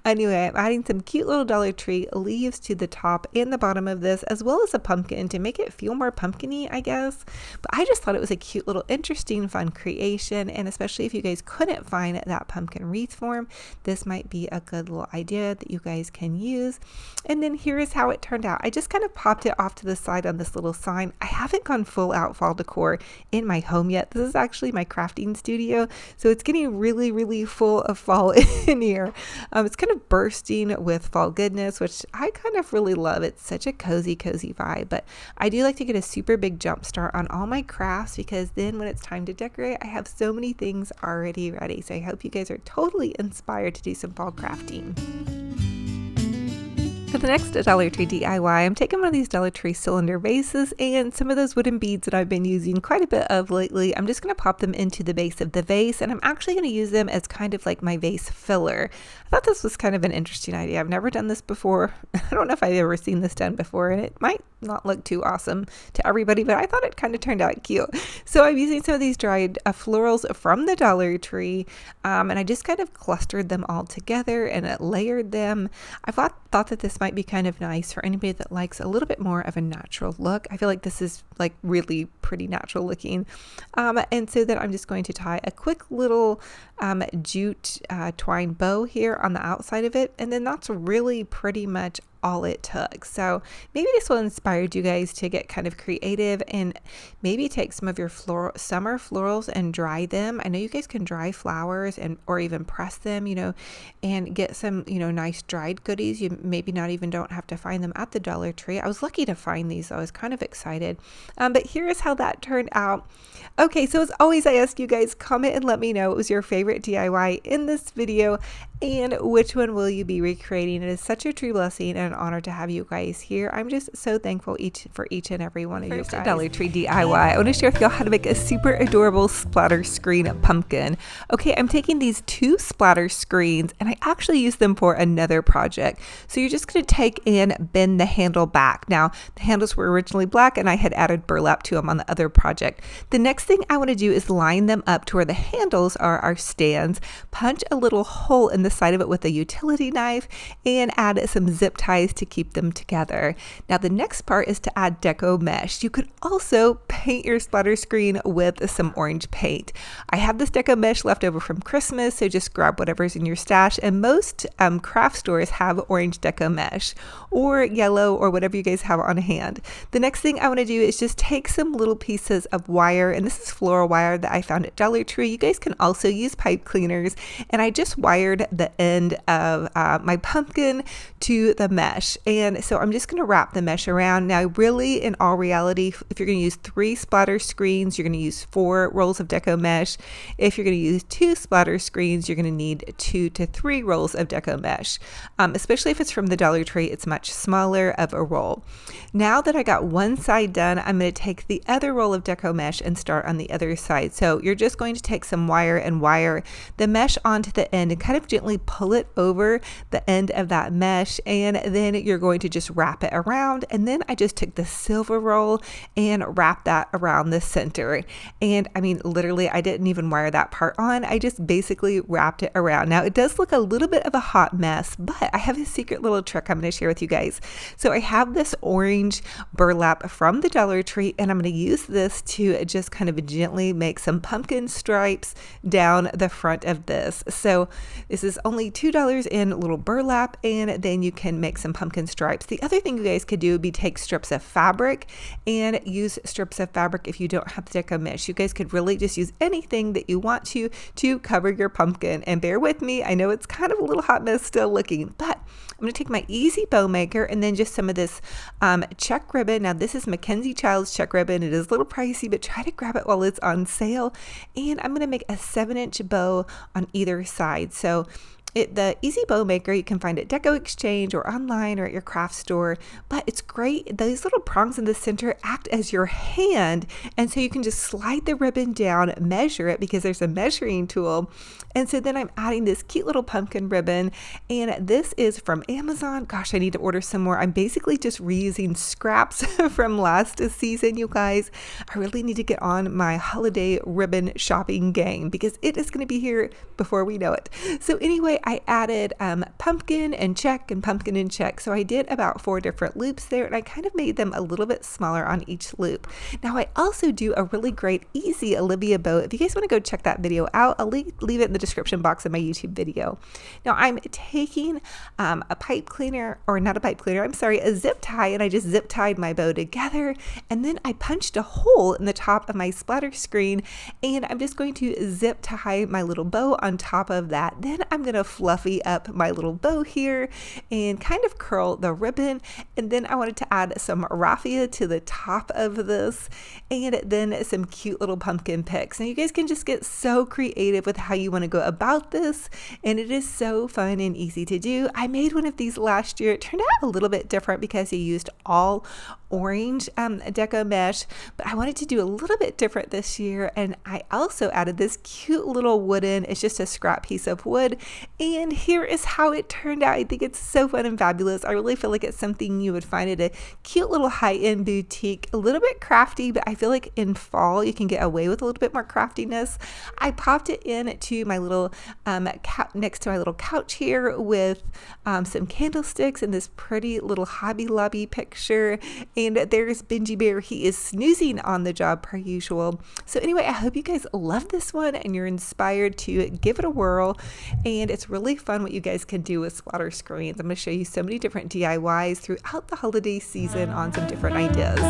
Anyway, I'm adding some cute little Dollar Tree leaves to the top and the bottom of this, as well as a pumpkin to make it feel more pumpkin-y, I guess. But I just thought it was a cute little interesting fun creation, and especially if you guys couldn't find that pumpkin wreath form, this might be a good little idea that you guys can use. And then here is how it turned out. I just kind of popped it off to the side on this little sign. I haven't gone full out fall decor in my home yet. This is actually my crafting studio, so it's getting really, really full of fall in here. It's kind of bursting with fall goodness, which I kind of really love. It's such a cozy vibe, but I do like to get a super big jump start on all my crafts, because then when it's time to decorate, I have so many things already ready. So I hope you guys are totally inspired to do some fall crafting. For the next Dollar Tree DIY, I'm taking one of these Dollar Tree cylinder vases and some of those wooden beads that I've been using quite a bit of lately. I'm just going to pop them into the base of the vase, and I'm actually going to use them as kind of like my vase filler. I thought this was kind of an interesting idea. I've never done this before. I don't know if I've ever seen this done before, and it might not look too awesome to everybody, but I thought it kind of turned out cute. So I'm using some of these dried florals from the Dollar Tree, and I just kind of clustered them all together and layered them. I thought that this might be kind of nice for anybody that likes a little bit more of a natural look. I feel like this is like really pretty natural looking. And so then I'm just going to tie a quick little jute twine bow here on the outside of it. And then that's really pretty much all it took. So maybe this will inspire you guys to get kind of creative and maybe take some of your summer florals and dry them. I know you guys can dry flowers or even press them, and get some, nice dried goodies. You maybe not even don't have to find them at the Dollar Tree. I was lucky to find these, so I was kind of excited. But here's how that turned out. Okay, so as always, I ask you guys, comment and let me know what was your favorite DIY in this video and which one will you be recreating. It is such a true blessing and an honor to have you guys here. I'm just so thankful for each and every one of you guys. Dollar Tree DIY. I want to share with y'all how to make a super adorable splatter screen pumpkin. Okay, I'm taking these two splatter screens and I actually use them for another project. So you're just going to take and bend the handle back. Now, the handles were originally black and I had added burlap to them on the other project. The next thing I want to do is line them up to where the handles are our stands, punch a little hole in the side of it with a utility knife, and add some zip ties to keep them together. Now the next part is to add deco mesh. You could also paint your splatter screen with some orange paint. I have this deco mesh left over from Christmas, so just grab whatever's in your stash, and most craft stores have orange deco mesh or yellow or whatever you guys have on hand. The next thing I want to do is just take some little pieces of wire, and this is floral wire that I found at Dollar Tree. You guys can also use pipe cleaners, and I just wired the end of my pumpkin to the mesh, and so I'm just going to wrap the mesh around. Now really, in all reality, if you're going to use 3 splatter screens, you're going to use 4 rolls of deco mesh. If you're going to use 2 splatter screens, you're going to need 2 to 3 rolls of deco mesh. Especially if it's from the Dollar Tree, it's much smaller of a roll. Now that I got one side done, I'm going to take the other roll of deco mesh and start on the other side. So you're just going to take some wire and wire the mesh onto the end and kind of gently pull it over the end of that mesh, and then you're going to just wrap it around. And then I just took the silver roll and wrapped that around the center. And I mean, literally, I didn't even wire that part on. I just basically wrapped it around. Now it does look a little bit of a hot mess, but I have a secret little trick I'm going to share with you guys. So I have this orange burlap from the Dollar Tree, and I'm going to use this to just kind of gently make some pumpkin stripes down the front of this. So this is only $2 in little burlap, and then you can make some pumpkin stripes. The other thing you guys could do would be take strips of fabric and use strips of fabric if you don't have the deco mesh. You guys could really just use anything that you want to cover your pumpkin. And bear with me, I know it's kind of a little hot mess still looking, but I'm going to take my easy bow maker and then just some of this check ribbon. Now this is Mackenzie Child's check ribbon. It is a little pricey, but try to grab it while it's on sale. And I'm going to make a 7-inch bow on either side. So the Easy Bow Maker, you can find at Deco Exchange or online or at your craft store, but it's great. Those little prongs in the center act as your hand, and so you can just slide the ribbon down, measure it because there's a measuring tool. And so then I'm adding this cute little pumpkin ribbon, and this is from Amazon. Gosh, I need to order some more. I'm basically just reusing scraps from last season, you guys. I really need to get on my holiday ribbon shopping game because it is going to be here before we know it. So anyway, I added pumpkin and check and pumpkin and check. So I did about 4 different loops there, and I kind of made them a little bit smaller on each loop. Now I also do a really great easy Olivia bow. If you guys want to go check that video out, I'll leave it in the description box of my YouTube video. Now I'm taking a pipe cleaner, or not a pipe cleaner, I'm sorry, a zip tie, and I just zip tied my bow together, and then I punched a hole in the top of my splatter screen, and I'm just going to zip tie my little bow on top of that. Then I'm going to fluffy up my little bow here and kind of curl the ribbon. And then I wanted to add some raffia to the top of this, and then some cute little pumpkin picks. Now you guys can just get so creative with how you want to go about this, and it is so fun and easy to do. I made one of these last year. It turned out a little bit different because you used all orange deco mesh, but I wanted to do a little bit different this year, and I also added this cute little wooden, it's just a scrap piece of wood, and here is how it turned out. I think it's so fun and fabulous. I really feel like it's something you would find at a cute little high-end boutique, a little bit crafty, but I feel like in fall you can get away with a little bit more craftiness. I popped it in to my little next to my little couch here with some candlesticks and this pretty little Hobby Lobby picture. And there's Benji Bear. He is snoozing on the job per usual. So anyway, I hope you guys love this one and you're inspired to give it a whirl. And it's really fun what you guys can do with splatter screens. I'm going to show you so many different DIYs throughout the holiday season on some different ideas.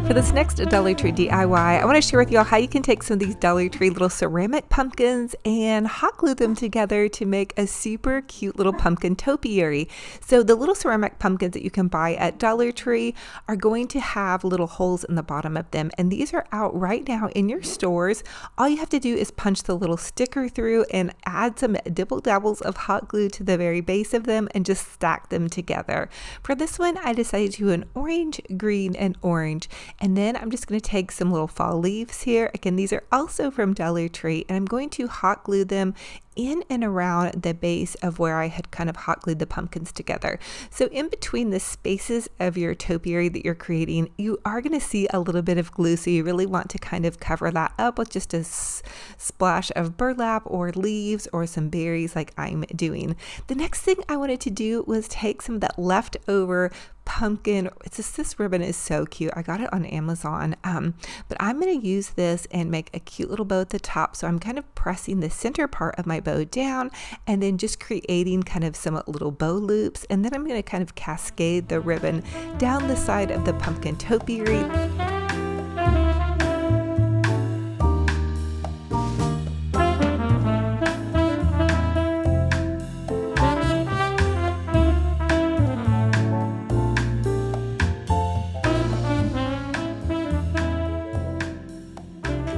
For this next Dollar Tree DIY, I want to share with you all how you can take some of these Dollar Tree little ceramic pumpkins and hot glue them together to make a super cute little pumpkin topiary. So the little ceramic pumpkins that you can buy at Dollar Tree are going to have little holes in the bottom of them, and these are out right now in your stores. All you have to do is punch the little sticker through and add some dibble dabbles of hot glue to the very base of them and just stack them together. For this one, I decided to do an orange, green, and orange. And then I'm just going to take some little fall leaves here. Again, these are also from Dollar Tree, and I'm going to hot glue them in and around the base of where I had kind of hot glued the pumpkins together. So in between the spaces of your topiary that you're creating, you are going to see a little bit of glue. So you really want to kind of cover that up with just a splash of burlap or leaves or some berries like I'm doing. The next thing I wanted to do was take some of that leftover pumpkin. It's just, this ribbon is so cute. I got it on Amazon, but I'm going to use this and make a cute little bow at the top. So I'm kind of pressing the center part of my bow down and then just creating kind of some little bow loops, and then I'm going to kind of cascade the ribbon down the side of the pumpkin topiary.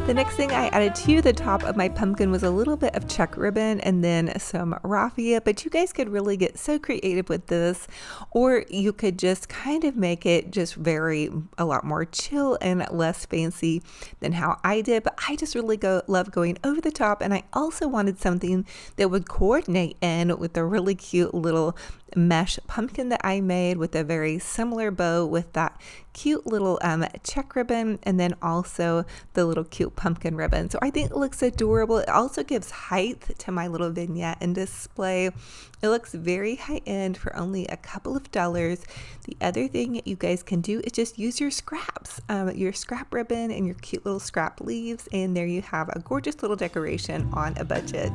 The next thing I added to the top of my pumpkin was a little bit of check ribbon and then some raffia, but you guys could really get so creative with this, or you could just kind of make it just a lot more chill and less fancy than how I did. But I just really love going over the top, and I also wanted something that would coordinate in with the really cute little mesh pumpkin that I made with a very similar bow with that cute little check ribbon, and then also the little cute pumpkin ribbon. So I think it looks adorable. It also gives height to my little vignette and display. It looks very high end for only a couple of dollars. The other thing you guys can do is just use your scraps, your scrap ribbon and your cute little scrap leaves, and there you have a gorgeous little decoration on a budget.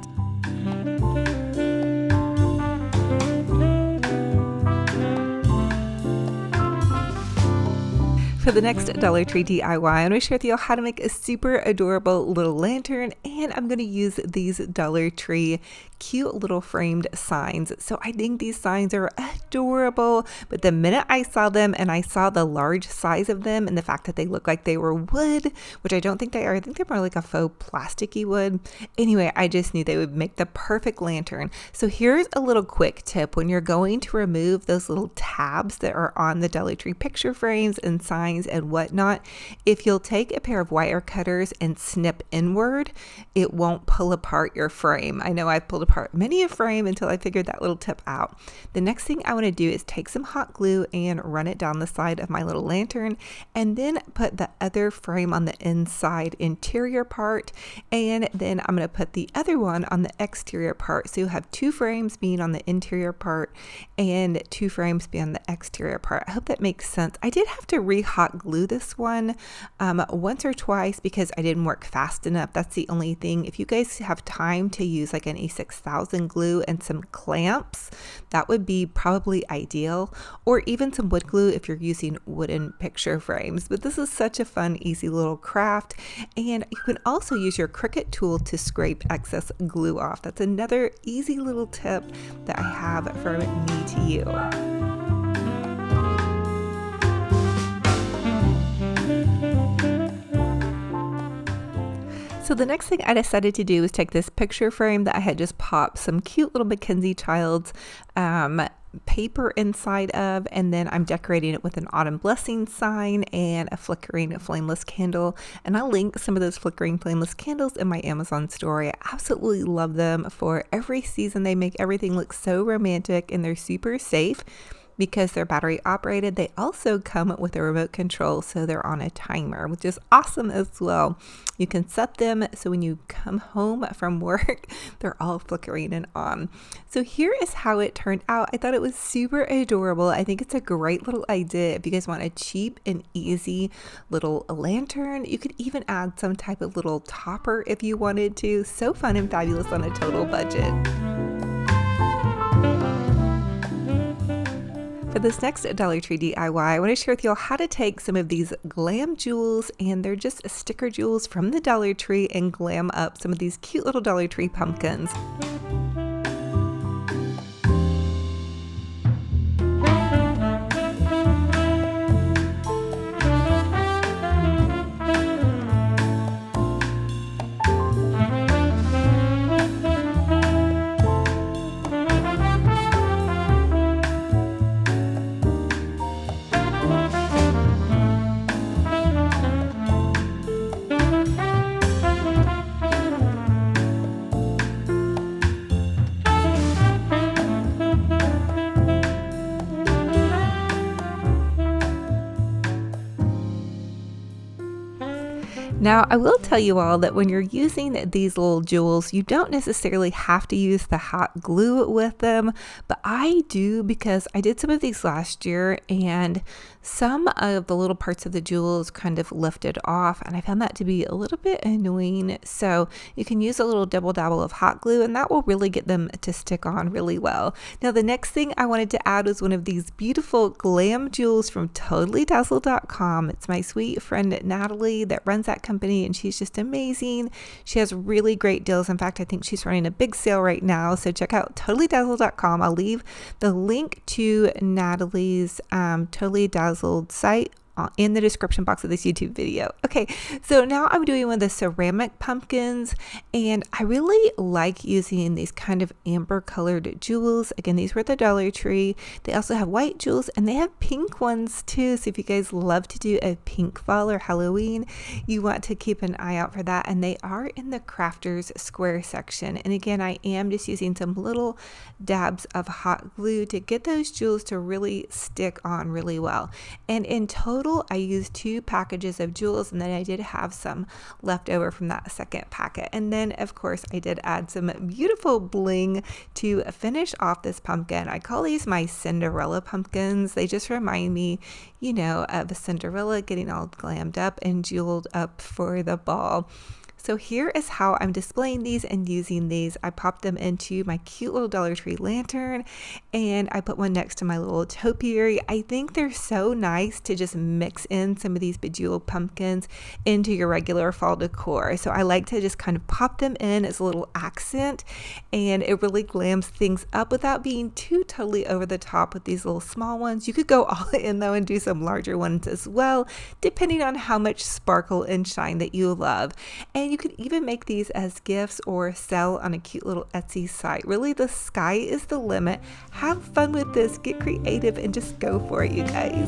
For the next Dollar Tree DIY, I'm going to share with you how to make a super adorable little lantern, and I'm going to use these Dollar Tree cute little framed signs. So I think these signs are adorable, but the minute I saw them and I saw the large size of them and the fact that they look like they were wood, which I don't think they are, I think they're more like a faux plasticky wood. Anyway, I just knew they would make the perfect lantern. So here's a little quick tip. When you're going to remove those little tabs that are on the Dollar Tree picture frames and signs and whatnot, if you'll take a pair of wire cutters and snip inward, it won't pull apart your frame. I know I've pulled apart many a frame until I figured that little tip out. The next thing I want to do is take some hot glue and run it down the side of my little lantern, and then put the other frame on the inside interior part, and then I'm going to put the other one on the exterior part. So you'll have two frames being on the interior part and two frames being on the exterior part. I hope that makes sense. I did have to re-hot glue this one once or twice because I didn't work fast enough. That's the only thing. If you guys have time to use like an E6 6,000 glue and some clamps, that would be probably ideal, or even some wood glue if you're using wooden picture frames. But this is such a fun, easy little craft. And you can also use your Cricut tool to scrape excess glue off. That's another easy little tip that I have from me to you. So the next thing I decided to do was take this picture frame that I had just popped some cute little Mackenzie Childs paper inside of, and then I'm decorating it with an autumn blessing sign and a flickering flameless candle. And I'll link some of those flickering flameless candles in my Amazon store. I absolutely love them for every season. They make everything look so romantic, and they're super safe because they're battery operated. They also come with a remote control, so they're on a timer, which is awesome as well. You can set them so when you come home from work, they're all flickering and on. So here is how it turned out. I thought it was super adorable. I think it's a great little idea if you guys want a cheap and easy little lantern. You could even add some type of little topper if you wanted to. So fun and fabulous on a total budget. For this next Dollar Tree DIY, I want to share with y'all how to take some of these glam jewels, and they're just sticker jewels from the Dollar Tree, and glam up some of these cute little Dollar Tree pumpkins. Now, I will tell you all that when you're using these little jewels, you don't necessarily have to use the hot glue with them, but I do because I did some of these last year, and some of the little parts of the jewels kind of lifted off, and I found that to be a little bit annoying. So you can use a little double dabble of hot glue, and that will really get them to stick on really well. Now, the next thing I wanted to add was one of these beautiful glam jewels from totallydazzled.com. It's my sweet friend Natalie that runs that company, and she's just amazing. She has really great deals. In fact, I think she's running a big sale right now, so check out totallydazzled.com. I'll leave the link to Natalie's Totally Dazzled site in the description box of this YouTube video. Okay, so now I'm doing one of the ceramic pumpkins, and I really like using these kind of amber colored jewels. Again, these were at the Dollar Tree. They also have white jewels, and they have pink ones too. So if you guys love to do a pink fall or Halloween, you want to keep an eye out for that. And they are in the crafters square section. And again, I am just using some little dabs of hot glue to get those jewels to really stick on really well. And in total, I used 2 packages of jewels, and then I did have some left over from that second packet. And then, of course, I did add some beautiful bling to finish off this pumpkin. I call these my Cinderella pumpkins. They just remind me, you know, of Cinderella getting all glammed up and jeweled up for the ball. So here is how I'm displaying these and using these. I popped them into my cute little Dollar Tree lantern, and I put one next to my little topiary. I think they're so nice to just mix in some of these bejeweled pumpkins into your regular fall decor. So I like to just kind of pop them in as a little accent, and it really glams things up without being too totally over the top with these little small ones. You could go all in though and do some larger ones as well, depending on how much sparkle and shine that you love. And you could even make these as gifts or sell on a cute little Etsy site. Really, the sky is the limit. Have fun with this, get creative, and just go for it, you guys.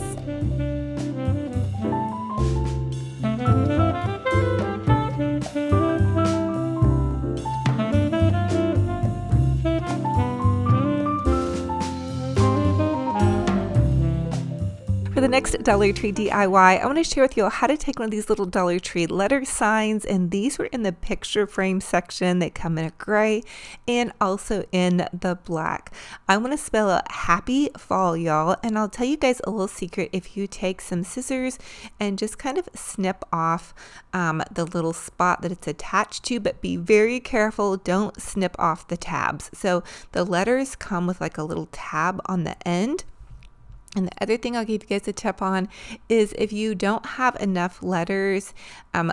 For the next Dollar Tree DIY, I want to share with you how to take one of these little Dollar Tree letter signs, and these were in the picture frame section. They come in a gray and also in the black. I want to spell out happy fall, y'all, and I'll tell you guys a little secret. If you take some scissors and just kind of snip off the little spot that it's attached to, but be very careful, don't snip off the tabs. So the letters come with like a little tab on the end. And the other thing I'll give you guys a tip on is if you don't have enough letters,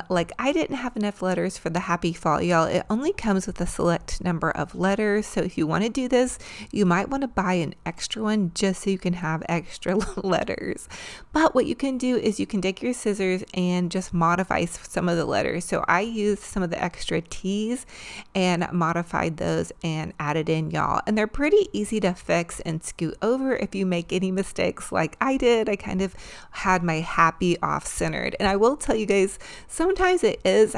like I didn't have enough letters for the happy fall, y'all. It only comes with a select number of letters. So if you want to do this, you might want to buy an extra one just so you can have extra letters. But what you can do is you can take your scissors and just modify some of the letters. So I used some of the extra T's and modified those and added in, y'all. And they're pretty easy to fix and scoot over if you make any mistakes like I did. I kind of had my happy off-centered. And I will tell you guys, sometimes it is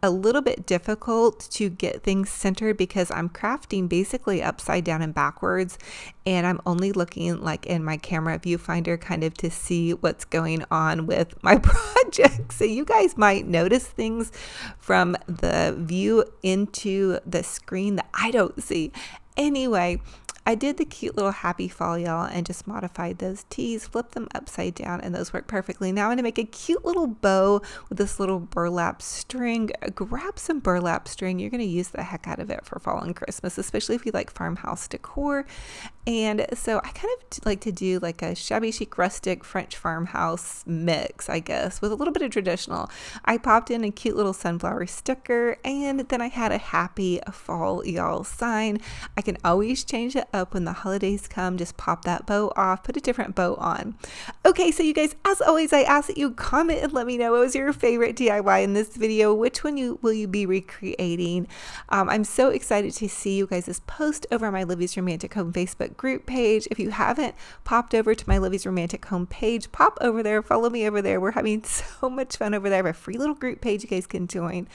a little bit difficult to get things centered because I'm crafting basically upside down and backwards, and I'm only looking like in my camera viewfinder kind of to see what's going on with my project. So you guys might notice things from the view into the screen that I don't see. Anyway, I did the cute little happy fall, y'all, and just modified those T's, flipped them upside down, and those work perfectly. Now I'm going to make a cute little bow with this little burlap string. Grab some burlap string. You're going to use the heck out of it for fall and Christmas, especially if you like farmhouse decor. And so I kind of like to do like a shabby chic rustic French farmhouse mix, I guess, with a little bit of traditional. I popped in a cute little sunflower sticker, and then I had a happy fall, y'all sign. I can always change it up when the holidays come. Just pop that bow off, put a different bow on. Okay, so you guys, as always, I ask that you comment and let me know what was your favorite DIY in this video. Which one will you be recreating? I'm so excited to see you guys' post over on my Livy's Romantic Home Facebook group page. If you haven't popped over to my Livy's Romantic Home page, pop over there, follow me over there. We're having so much fun over there. I have a free little group page you guys can join.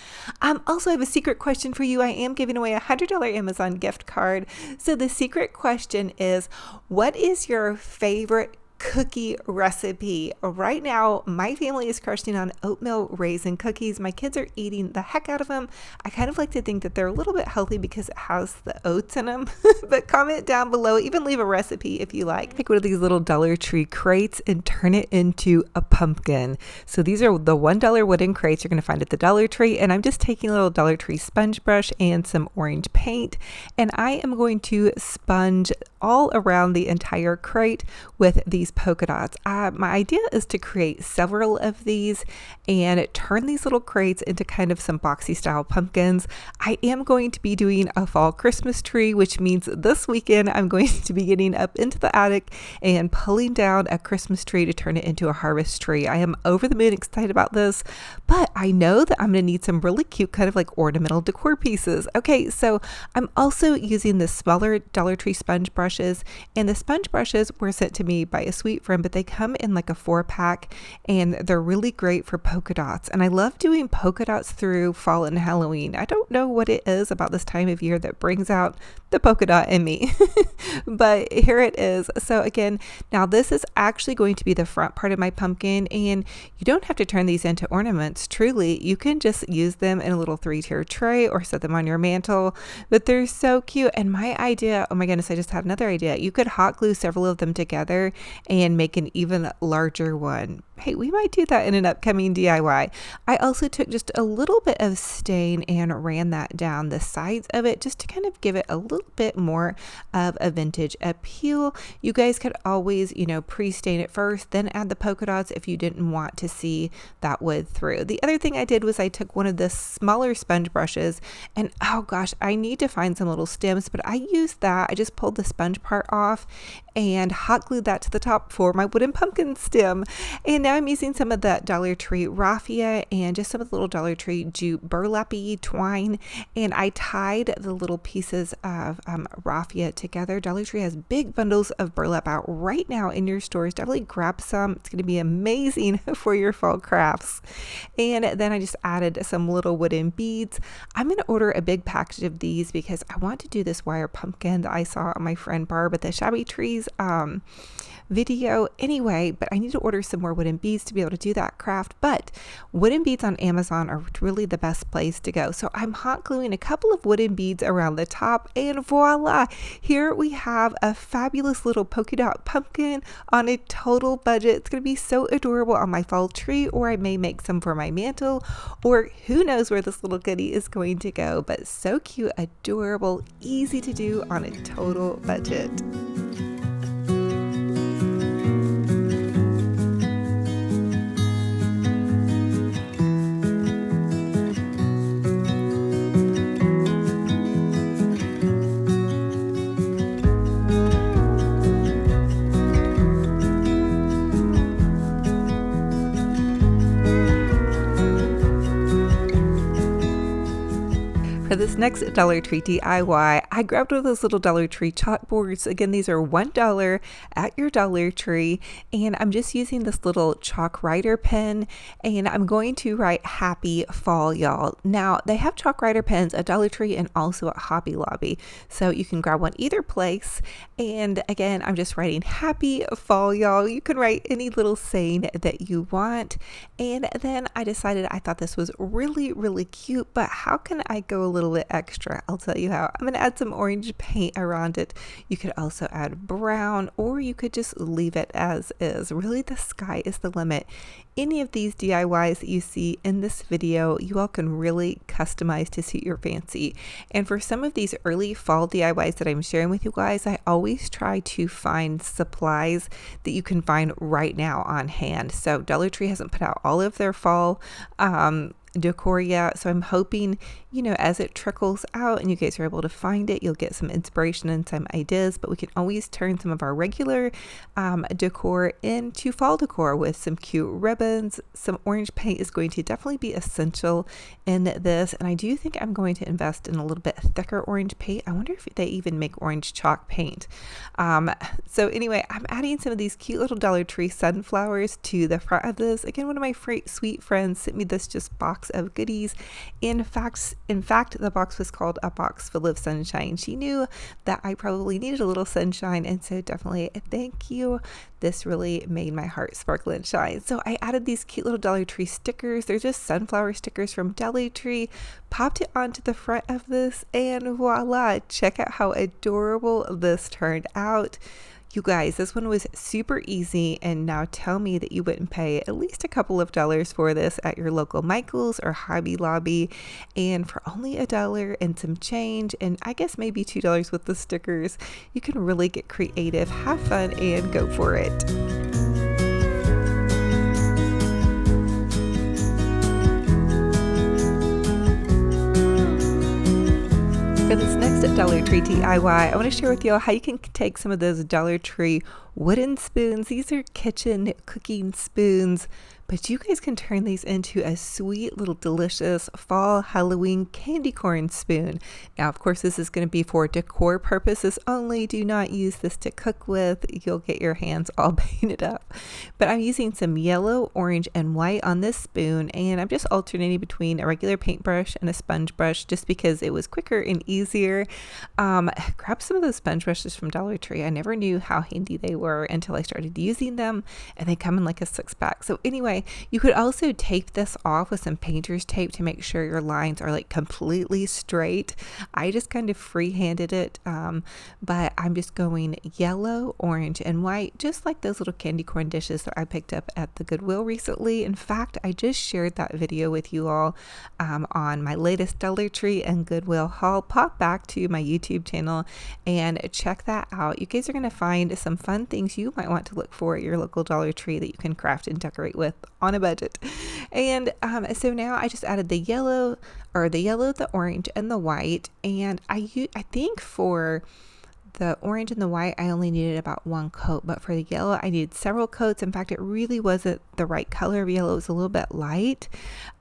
Also, I have a secret question for you. I am giving away a $100 Amazon gift card. So the secret question is, what is your favorite cookie recipe? Right now, my family is crushing on oatmeal raisin cookies. My kids are eating the heck out of them. I kind of like to think that they're a little bit healthy because it has the oats in them. But comment down below, even leave a recipe if you like. Take one of these little Dollar Tree crates and turn it into a pumpkin. So these are the $1 wooden crates you're going to find at the Dollar Tree, and I'm just taking a little Dollar Tree sponge brush and some orange paint, and I am going to sponge all around the entire crate with these polka dots. My idea is to create several of these and turn these little crates into kind of some boxy style pumpkins. I am going to be doing a fall Christmas tree, which means this weekend I'm going to be getting up into the attic and pulling down a Christmas tree to turn it into a harvest tree. I am over the moon excited about this, but I know that I'm going to need some really cute kind of like ornamental decor pieces. Okay, so I'm also using the smaller Dollar Tree sponge brushes, and the sponge brushes were sent to me by a sweet friend, but they come in like a 4-pack, and they're really great for polka dots. And I love doing polka dots through fall and Halloween. I don't know what it is about this time of year that brings out the polka dot in me, but here it is. So again, now this is actually going to be the front part of my pumpkin, and you don't have to turn these into ornaments. Truly, you can just use them in a little 3-tier tray or set them on your mantle, but they're so cute. And my idea, oh my goodness, I just had another idea. You could hot glue several of them together and make an even larger one. Hey, we might do that in an upcoming DIY. I also took just a little bit of stain and ran that down the sides of it just to kind of give it a little bit more of a vintage appeal. You guys could always, pre-stain it first, then add the polka dots if you didn't want to see that wood through. The other thing I did was I took one of the smaller sponge brushes, and oh gosh, I need to find some little stems, but I used that. I just pulled the sponge part off and hot glued that to the top for my wooden pumpkin stem. And now I'm using some of the Dollar Tree raffia and just some of the little Dollar Tree jute burlappy twine, and I tied the little pieces of raffia together. Dollar Tree has big bundles of burlap out right now in your stores. Definitely grab some. It's going to be amazing for your fall crafts. And then I just added some little wooden beads. I'm going to order a big package of these because I want to do this wire pumpkin that I saw on my friend Barb at the Shabby Trees video anyway, but I need to order some more wooden beads to be able to do that craft. But wooden beads on Amazon are really the best place to go. So I'm hot gluing a couple of wooden beads around the top, and voila, here we have a fabulous little polka dot pumpkin on a total budget. It's going to be so adorable on my fall tree, or I may make some for my mantle, or who knows where this little goodie is going to go. But so cute, adorable, easy to do on a total budget. For this next Dollar Tree DIY, I grabbed one of those little Dollar Tree chalkboards. Again, these are $1 at your Dollar Tree, and I'm just using this little chalk writer pen, and I'm going to write Happy Fall, y'all. Now, they have chalk writer pens at Dollar Tree and also at Hobby Lobby, so you can grab one either place. And again, I'm just writing Happy Fall, y'all. You can write any little saying that you want. And then I decided I thought this was really, really cute, but how can I go a little bit extra? I'll tell you how. I'm going to add some orange paint around it. You could also add brown, or you could just leave it as is. Really, the sky is the limit. Any of these DIYs that you see in this video, you all can really customize to suit your fancy. And for some of these early fall DIYs that I'm sharing with you guys, I always try to find supplies that you can find right now on hand. So Dollar Tree hasn't put out all of their fall decor yet, so I'm hoping, you know, as it trickles out and you guys are able to find it, you'll get some inspiration and some ideas. But we can always turn some of our regular decor into fall decor with some cute ribbons. Some orange paint is going to definitely be essential in this, and I do think I'm going to invest in a little bit thicker orange paint. I wonder if they even make orange chalk paint. So anyway, I'm adding some of these cute little Dollar Tree sunflowers to the front of this. Again, one of my sweet friends sent me this just box of goodies. In fact, the box was called A Box Full of Sunshine. She knew that I probably needed a little sunshine, and so definitely thank you. This really made my heart sparkle and shine. So I added these cute little Dollar Tree stickers. They're just sunflower stickers from Dollar Tree. Popped it onto the front of this, and voila, check out how adorable this turned out. You guys, this one was super easy, and now tell me that you wouldn't pay at least a couple of dollars for this at your local Michael's or Hobby Lobby. And for only $1 and some change, and I guess maybe $2 with the stickers, you can really get creative, have fun, and go for it. For this next Dollar Tree DIY, I want to share with you all how you can take some of those Dollar Tree wooden spoons. These are kitchen cooking spoons, but you guys can turn these into a sweet little delicious fall Halloween candy corn spoon. Now, of course, this is going to be for decor purposes only. Do not use this to cook with. You'll get your hands all painted up. But I'm using some yellow, orange, and white on this spoon, and I'm just alternating between a regular paintbrush and a sponge brush just because it was quicker and easier. Grab some of those sponge brushes from Dollar Tree. I never knew how handy they were until I started using them, and they come in like a 6-pack. So anyway, you could also tape this off with some painter's tape to make sure your lines are like completely straight. I just kind of free-handed it, but I'm just going yellow, orange, and white, just like those little candy corn dishes that I picked up at the Goodwill recently. In fact, I just shared that video with you all on my latest Dollar Tree and Goodwill haul. Pop back to my YouTube channel and check that out. You guys are going to find some fun things you might want to look for at your local Dollar Tree that you can craft and decorate with on a budget. And so now I just added the yellow, the orange, and the white. And I think for the orange and the white, I only needed about one coat, but for the yellow, I needed several coats. In fact, it really wasn't the right color of yellow. It was a little bit light.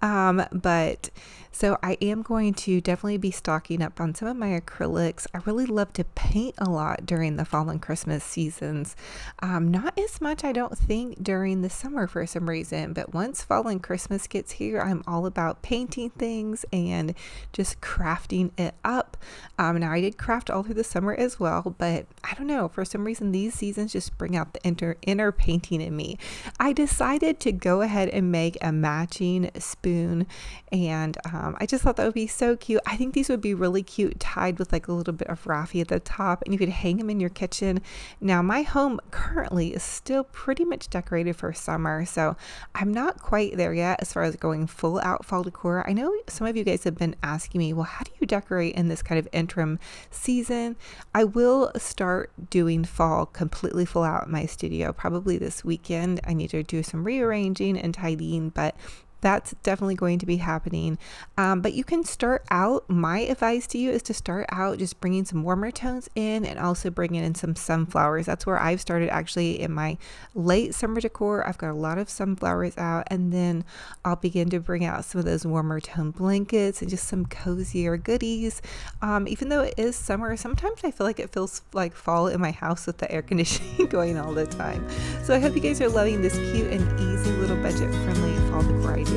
But so I am going to definitely be stocking up on some of my acrylics. I really love to paint a lot during the fall and Christmas seasons. Not as much, I don't think, during the summer for some reason, but once fall and Christmas gets here, I'm all about painting things and just crafting it up. Now I did craft all through the summer as well, but I don't know, for some reason these seasons just bring out the inner painting in me. I decided to go ahead and make a matching spoon, and I just thought that would be so cute. I think these would be really cute tied with like a little bit of raffia at the top, and you could hang them in your kitchen. Now my home currently is still pretty much decorated for summer, so I'm not quite there yet as far as going full out fall decor. I know some of you guys have been asking me, well, how do you decorate in this kind of interim season? I will start doing fall completely full out in my studio probably this weekend. I need to do some rearranging and tidying, but that's definitely going to be happening. But you can start out, my advice to you is to start out just bringing some warmer tones in and also bringing in some sunflowers. That's where I've started actually in my late summer decor. I've got a lot of sunflowers out, and then I'll begin to bring out some of those warmer tone blankets and just some cozier goodies. Even though it is summer, sometimes I feel like it feels like fall in my house with the air conditioning going all the time. So I hope you guys are loving this cute and easy little budget friendly fall decor idea.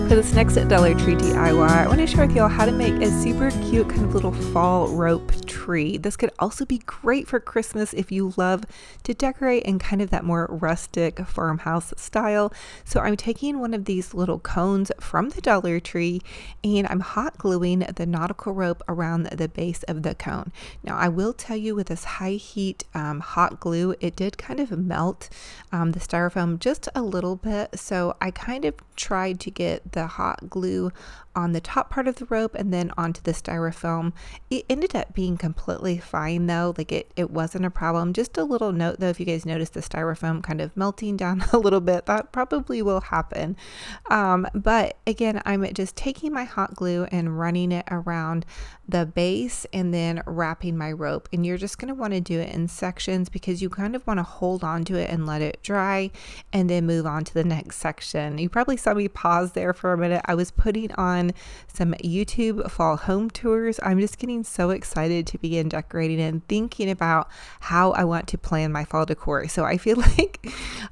For this next Dollar Tree DIY, I want to share with y'all how to make a super cute kind of little fall rope tree. This could also be great for Christmas if you love to decorate in kind of that more rustic farmhouse style. So I'm taking one of these little cones from the Dollar Tree and I'm hot gluing the nautical rope around the base of the cone. Now I will tell you, with this high heat hot glue, it did kind of melt the styrofoam just a little bit. So I kind of tried to get the hot glue on the top part of the rope and then onto the styrofoam. It ended up being completely fine though, like it wasn't a problem. Just a little note though, if you guys notice the styrofoam kind of melting down a little bit, that probably will happen. But again, I'm just taking my hot glue and running it around the base and then wrapping my rope. And you're just going to want to do it in sections because you kind of want to hold on to it and let it dry and then move on to the next section. You probably saw me pause there for a minute. I was putting on some YouTube fall home tours. I'm just getting so excited to begin decorating and thinking about how I want to plan my fall decor. So I feel like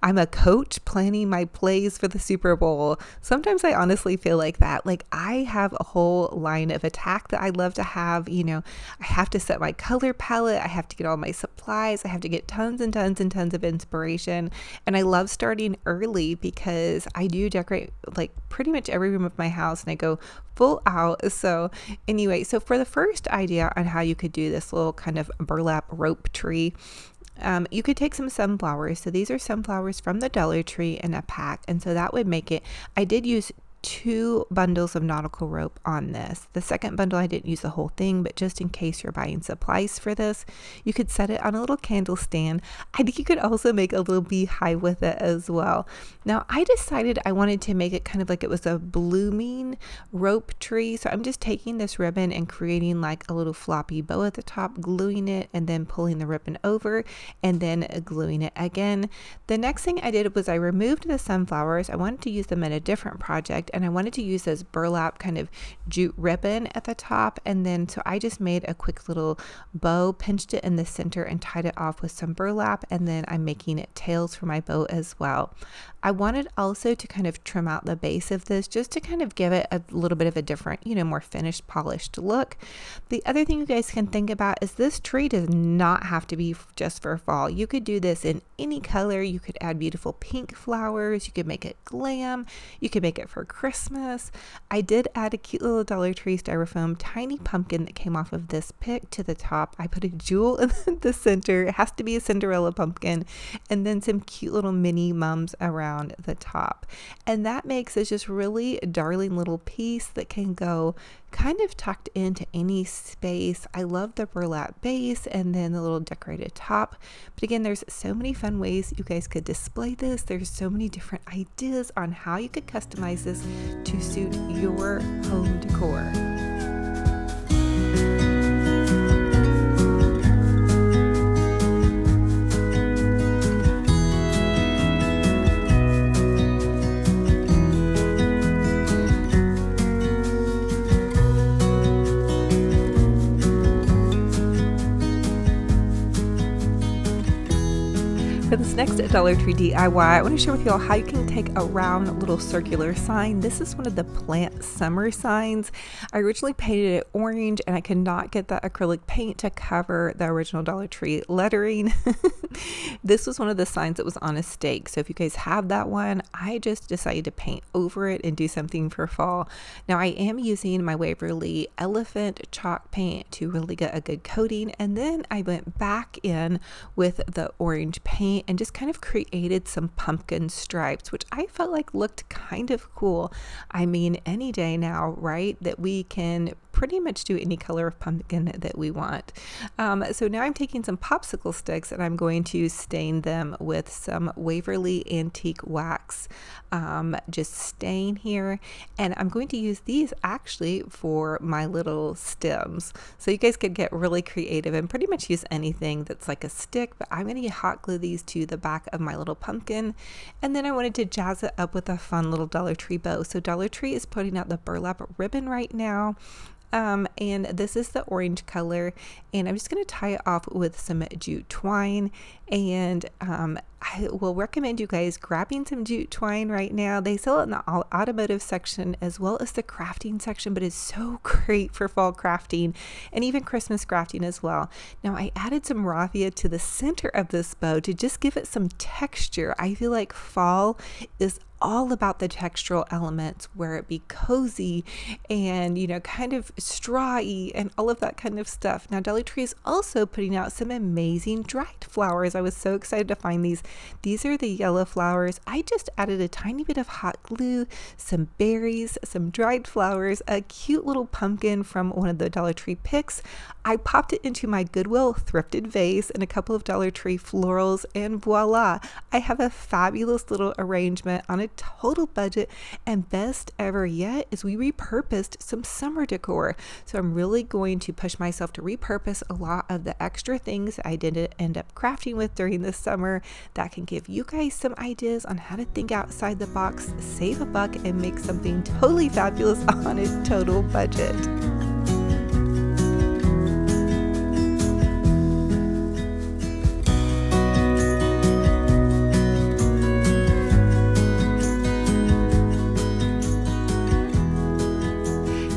I'm a coach planning my plays for the Super Bowl. Sometimes I honestly feel like that. Like I have a whole line of attack that I love to have. You know, I have to set my color palette. I have to get all my supplies. I have to get tons and tons and tons of inspiration. And I love starting early because I do decorate like pretty much every room of my house and I go full out. So anyway, so for the first idea on how you could do this little kind of burlap rope tree, you could take some sunflowers. So these are sunflowers from the Dollar Tree in a pack. And so that would make it, I did use 2 bundles of nautical rope on this. The second bundle I didn't use the whole thing, but just in case you're buying supplies for this, you could set it on a little candle stand. I think you could also make a little beehive with it as well. Now I decided I wanted to make it kind of like it was a blooming rope tree, so I'm just taking this ribbon and creating like a little floppy bow at the top, gluing it and then pulling the ribbon over and then gluing it again. The next thing I did was I removed the sunflowers. I wanted to use them in a different project, and I wanted to use this burlap kind of jute ribbon at the top. And then so I just made a quick little bow, pinched it in the center and tied it off with some burlap, and then I'm making it tails for my bow as well. I wanted also to kind of trim out the base of this just to kind of give it a little bit of a different, you know, more finished, polished look. The other thing you guys can think about is this tree does not have to be just for fall. You could do this in any color. You could add beautiful pink flowers. You could make it glam. You could make it for Christmas. I did add a cute little Dollar Tree styrofoam tiny pumpkin that came off of this pick to the top. I put a jewel in the center. It has to be a Cinderella pumpkin, and then some cute little mini mums around the top. And that makes it just really darling little piece that can go kind of tucked into any space. I love the burlap base and then the little decorated top. But again, there's so many fun ways you guys could display this. There's so many different ideas on how you could customize this to suit your home decor. For this next Dollar Tree DIY, I want to share with you all how you can take a round little circular sign. This is one of the plant summer signs. I originally painted it orange and I could not get that acrylic paint to cover the original Dollar Tree lettering. This was one of the signs that was on a stake. So if you guys have that one, I just decided to paint over it and do something for fall. Now I am using my Waverly Elephant chalk paint to really get a good coating. And then I went back in with the orange paint and just kind of created some pumpkin stripes, which I felt like looked kind of cool. I mean, any day now, right, that we can pretty much do any color of pumpkin that we want. So now I'm taking some popsicle sticks and I'm going to stain them with some Waverly Antique Wax, just stain here. And I'm going to use these actually for my little stems. So you guys could get really creative and pretty much use anything that's like a stick, but I'm going to hot glue these to the back of my little pumpkin. And then I wanted to jazz it up with a fun little Dollar Tree bow. So Dollar Tree is putting out the burlap ribbon right now. And this is the orange color, and I'm just going to tie it off with some jute twine. And I will recommend you guys grabbing some jute twine right now. They sell it in the automotive section as well as the crafting section, but it's so great for fall crafting and even Christmas crafting as well. Now I added some raffia to the center of this bow to just give it some texture. I feel like fall is all about the textural elements, where it be cozy and, you know, kind of strawy and all of that kind of stuff. Now Dollar Tree is also putting out some amazing dried flowers. I was so excited to find these. These are the yellow flowers. I just added a tiny bit of hot glue, some berries, some dried flowers, a cute little pumpkin from one of the Dollar Tree picks. I popped it into my Goodwill thrifted vase and a couple of Dollar Tree florals, and voila, I have a fabulous little arrangement on a total budget. And best ever yet is we repurposed some summer decor. So I'm really going to push myself to repurpose a lot of the extra things I didn't end up crafting with during the summer that can give you guys some ideas on how to think outside the box, save a buck, and make something totally fabulous on a total budget.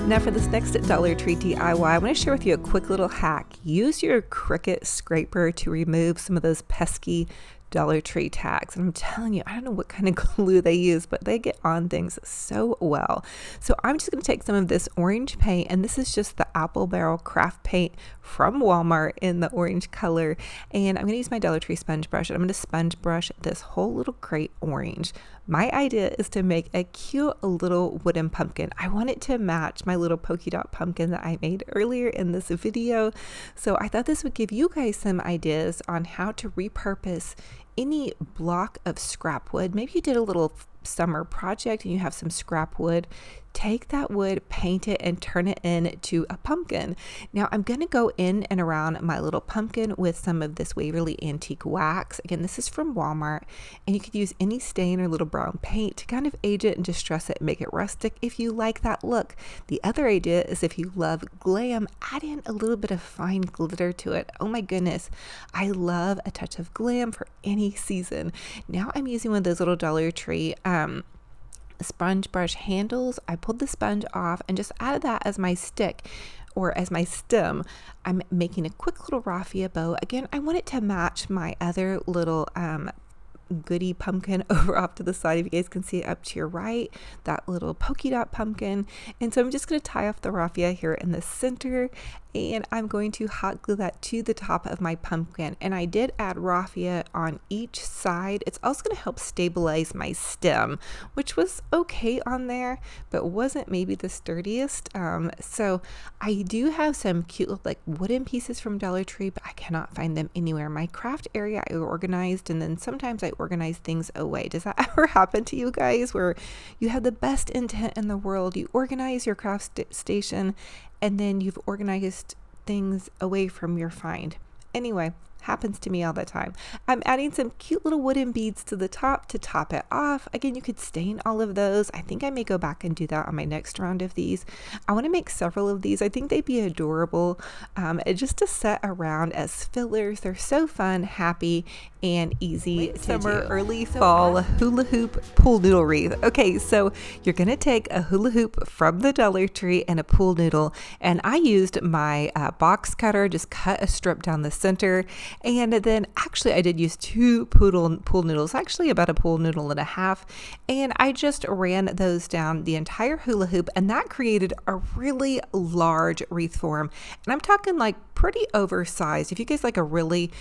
Now for this next Dollar Tree DIY, I want to share with you a quick little hack. Use your Cricut scraper to remove some of those pesky Dollar Tree tags. And I'm telling you, I don't know what kind of glue they use, but they get on things so well. So I'm just going to take some of this orange paint, and this is just the Apple Barrel craft paint from Walmart in the orange color. And I'm going to use my Dollar Tree sponge brush, and I'm going to sponge brush this whole little crate orange. My idea is to make a cute little wooden pumpkin. I want it to match my little polka dot pumpkin that I made earlier in this video. So I thought this would give you guys some ideas on how to repurpose any block of scrap wood. Maybe you did a little summer project and you have some scrap wood. Take that wood, paint it, and turn it into a pumpkin. Now I'm going to go in and around my little pumpkin with some of this Waverly Antique Wax. Again, this is from Walmart, and you could use any stain or little brown paint to kind of age it and distress it and make it rustic if you like that look. The other idea is if you love glam, add in a little bit of fine glitter to it. Oh my goodness, I love a touch of glam for any season. Now I'm using one of those little Dollar Tree sponge brush handles. I pulled the sponge off and just added that as my stick or as my stem. I'm making a quick little raffia bow. Again, I want it to match my other little goodie pumpkin over off to the side. If you guys can see it up to your right, that little polka dot pumpkin. And so I'm just going to tie off the raffia here in the center, and I'm going to hot glue that to the top of my pumpkin. And I did add raffia on each side. It's also going to help stabilize my stem, which was okay on there, but wasn't maybe the sturdiest. So I do have some cute like wooden pieces from Dollar Tree, but I cannot find them anywhere. My craft area I organized, and then sometimes I organize things away. Does that ever happen to you guys where you have the best intent in the world? You organize your craft station and then you've organized things away from your find. Anyway, Happens to me all the time. I'm adding some cute little wooden beads to the top to top it off. Again, you could stain all of those. I think I may go back and do that on my next round of these. I want to make several of these. I think they'd be adorable just to set around as fillers. They're so fun, happy, and easy to summer, do. Early fall hula hoop pool noodle wreath. Okay, so you're going to take a hula hoop from the Dollar Tree and a pool noodle, and I used my box cutter, just cut a strip down the center. And then actually I did use two pool noodles, actually about a pool noodle and a half. And I just ran those down the entire hula hoop, and that created a really large wreath form. And I'm talking like pretty oversized. If you guys like a really,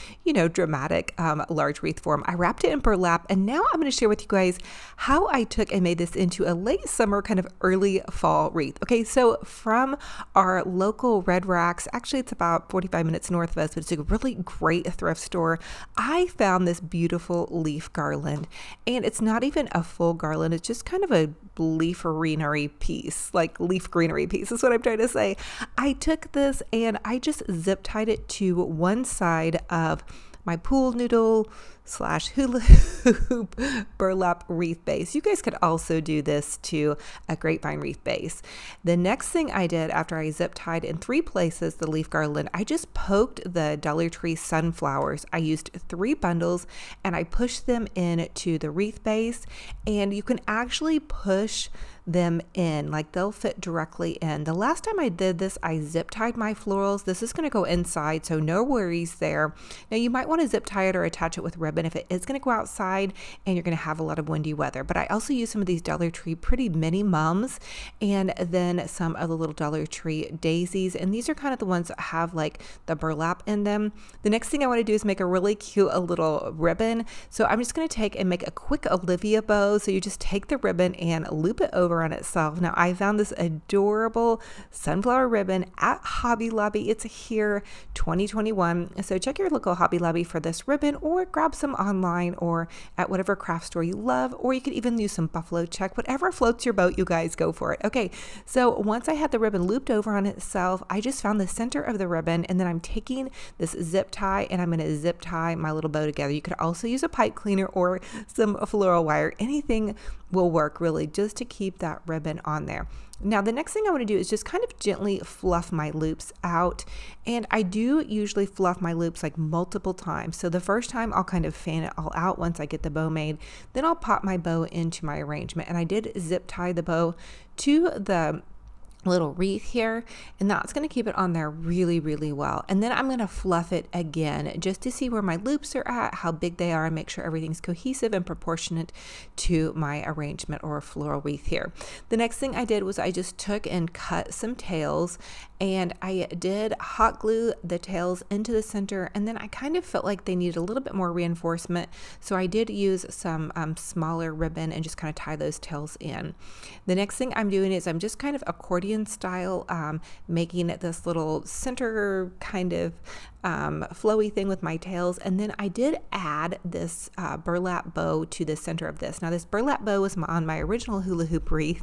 dramatic, large wreath form, I wrapped it in burlap. And now I'm going to share with you guys how I took and made this into a late summer, kind of early fall wreath. Okay, so from our local Red Racks, actually it's about 45 minutes north of us, but it's a really great thrift store. I found this beautiful leaf garland, and it's not even a full garland. It's just kind of a leaf greenery piece, like leaf greenery piece is what I'm trying to say. I took this and I just zip tied it to one side of my pool noodle / hula hoop burlap wreath base. You guys could also do this to a grapevine wreath base. The next thing I did after I zip tied in 3 places the leaf garland, I just poked the Dollar Tree sunflowers. I used 3 bundles and I pushed them into the wreath base, and you can actually push them in, like they'll fit directly in. The last time I did this, I zip tied my florals. This is going to go inside, so no worries there. Now you might want to zip tie it or attach it with ribbon if it is going to go outside and you're going to have a lot of windy weather. But I also use some of these Dollar Tree pretty mini mums, and then some of the little Dollar Tree daisies, and these are kind of the ones that have like the burlap in them. The next thing I want to do is make a really cute little ribbon. So I'm just going to take and make a quick Olivia bow. So you just take the ribbon and loop it over on itself. Now I found this adorable sunflower ribbon at Hobby Lobby. It's here 2021. So check your local Hobby Lobby for this ribbon, or grab some online or at whatever craft store you love, or you could even use some buffalo check, whatever floats your boat, you guys go for it. Okay, so once I had the ribbon looped over on itself, I just found the center of the ribbon, and then I'm taking this zip tie and I'm going to zip tie my little bow together. You could also use a pipe cleaner or some floral wire. Anything will work really, just to keep that ribbon on there. Now the next thing I want to do is just kind of gently fluff my loops out, and I do usually fluff my loops like multiple times. So the first time I'll kind of fan it all out once I get the bow made, then I'll pop my bow into my arrangement, and I did zip tie the bow to the little wreath here, and that's going to keep it on there really, really well. And then I'm going to fluff it again just to see where my loops are at, how big they are, and make sure everything's cohesive and proportionate to my arrangement or floral wreath here. The next thing I did was I just took and cut some tails, and I did hot glue the tails into the center, and then I kind of felt like they needed a little bit more reinforcement, so I did use some smaller ribbon and just kind of tie those tails in. The next thing I'm doing is I'm just kind of accordion style, making it this little center kind of flowy thing with my tails. And then I did add this burlap bow to the center of this. Now this burlap bow was on my original hula hoop wreath.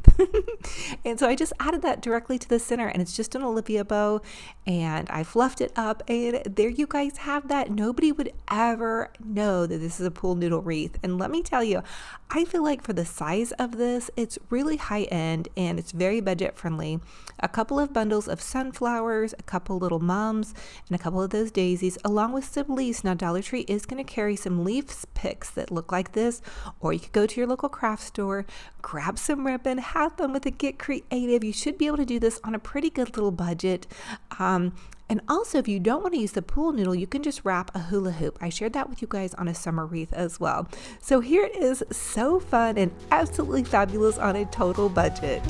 And so I just added that directly to the center, and it's just an Olivia bow, and I fluffed it up, and there you guys have that. Nobody would ever know that this is a pool noodle wreath. And let me tell you, I feel like for the size of this, it's really high end and it's very budget friendly. A couple of bundles of sunflowers, a couple little mums, and a couple of those daisies, along with some leaves. Now Dollar Tree is going to carry some leaf picks that look like this, or you could go to your local craft store, grab some ribbon, have fun with it, get creative. You should be able to do this on a pretty good little budget. And also, if you don't want to use the pool noodle, you can just wrap a hula hoop. I shared that with you guys on a summer wreath as well. So here it is, so fun and absolutely fabulous on a total budget.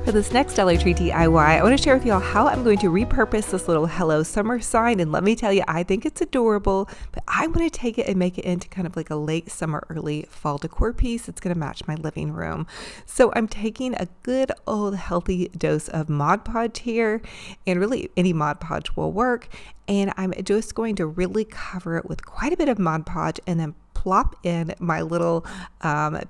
For this next Dollar Tree DIY, I want to share with y'all how I'm going to repurpose this little Hello Summer sign. And let me tell you, I think it's adorable, but I want to take it and make it into kind of like a late summer, early fall decor piece. It's going to match my living room. So I'm taking a good old healthy dose of Mod Podge here, and really any Mod Podge will work. And I'm just going to really cover it with quite a bit of Mod Podge, and then plop in my little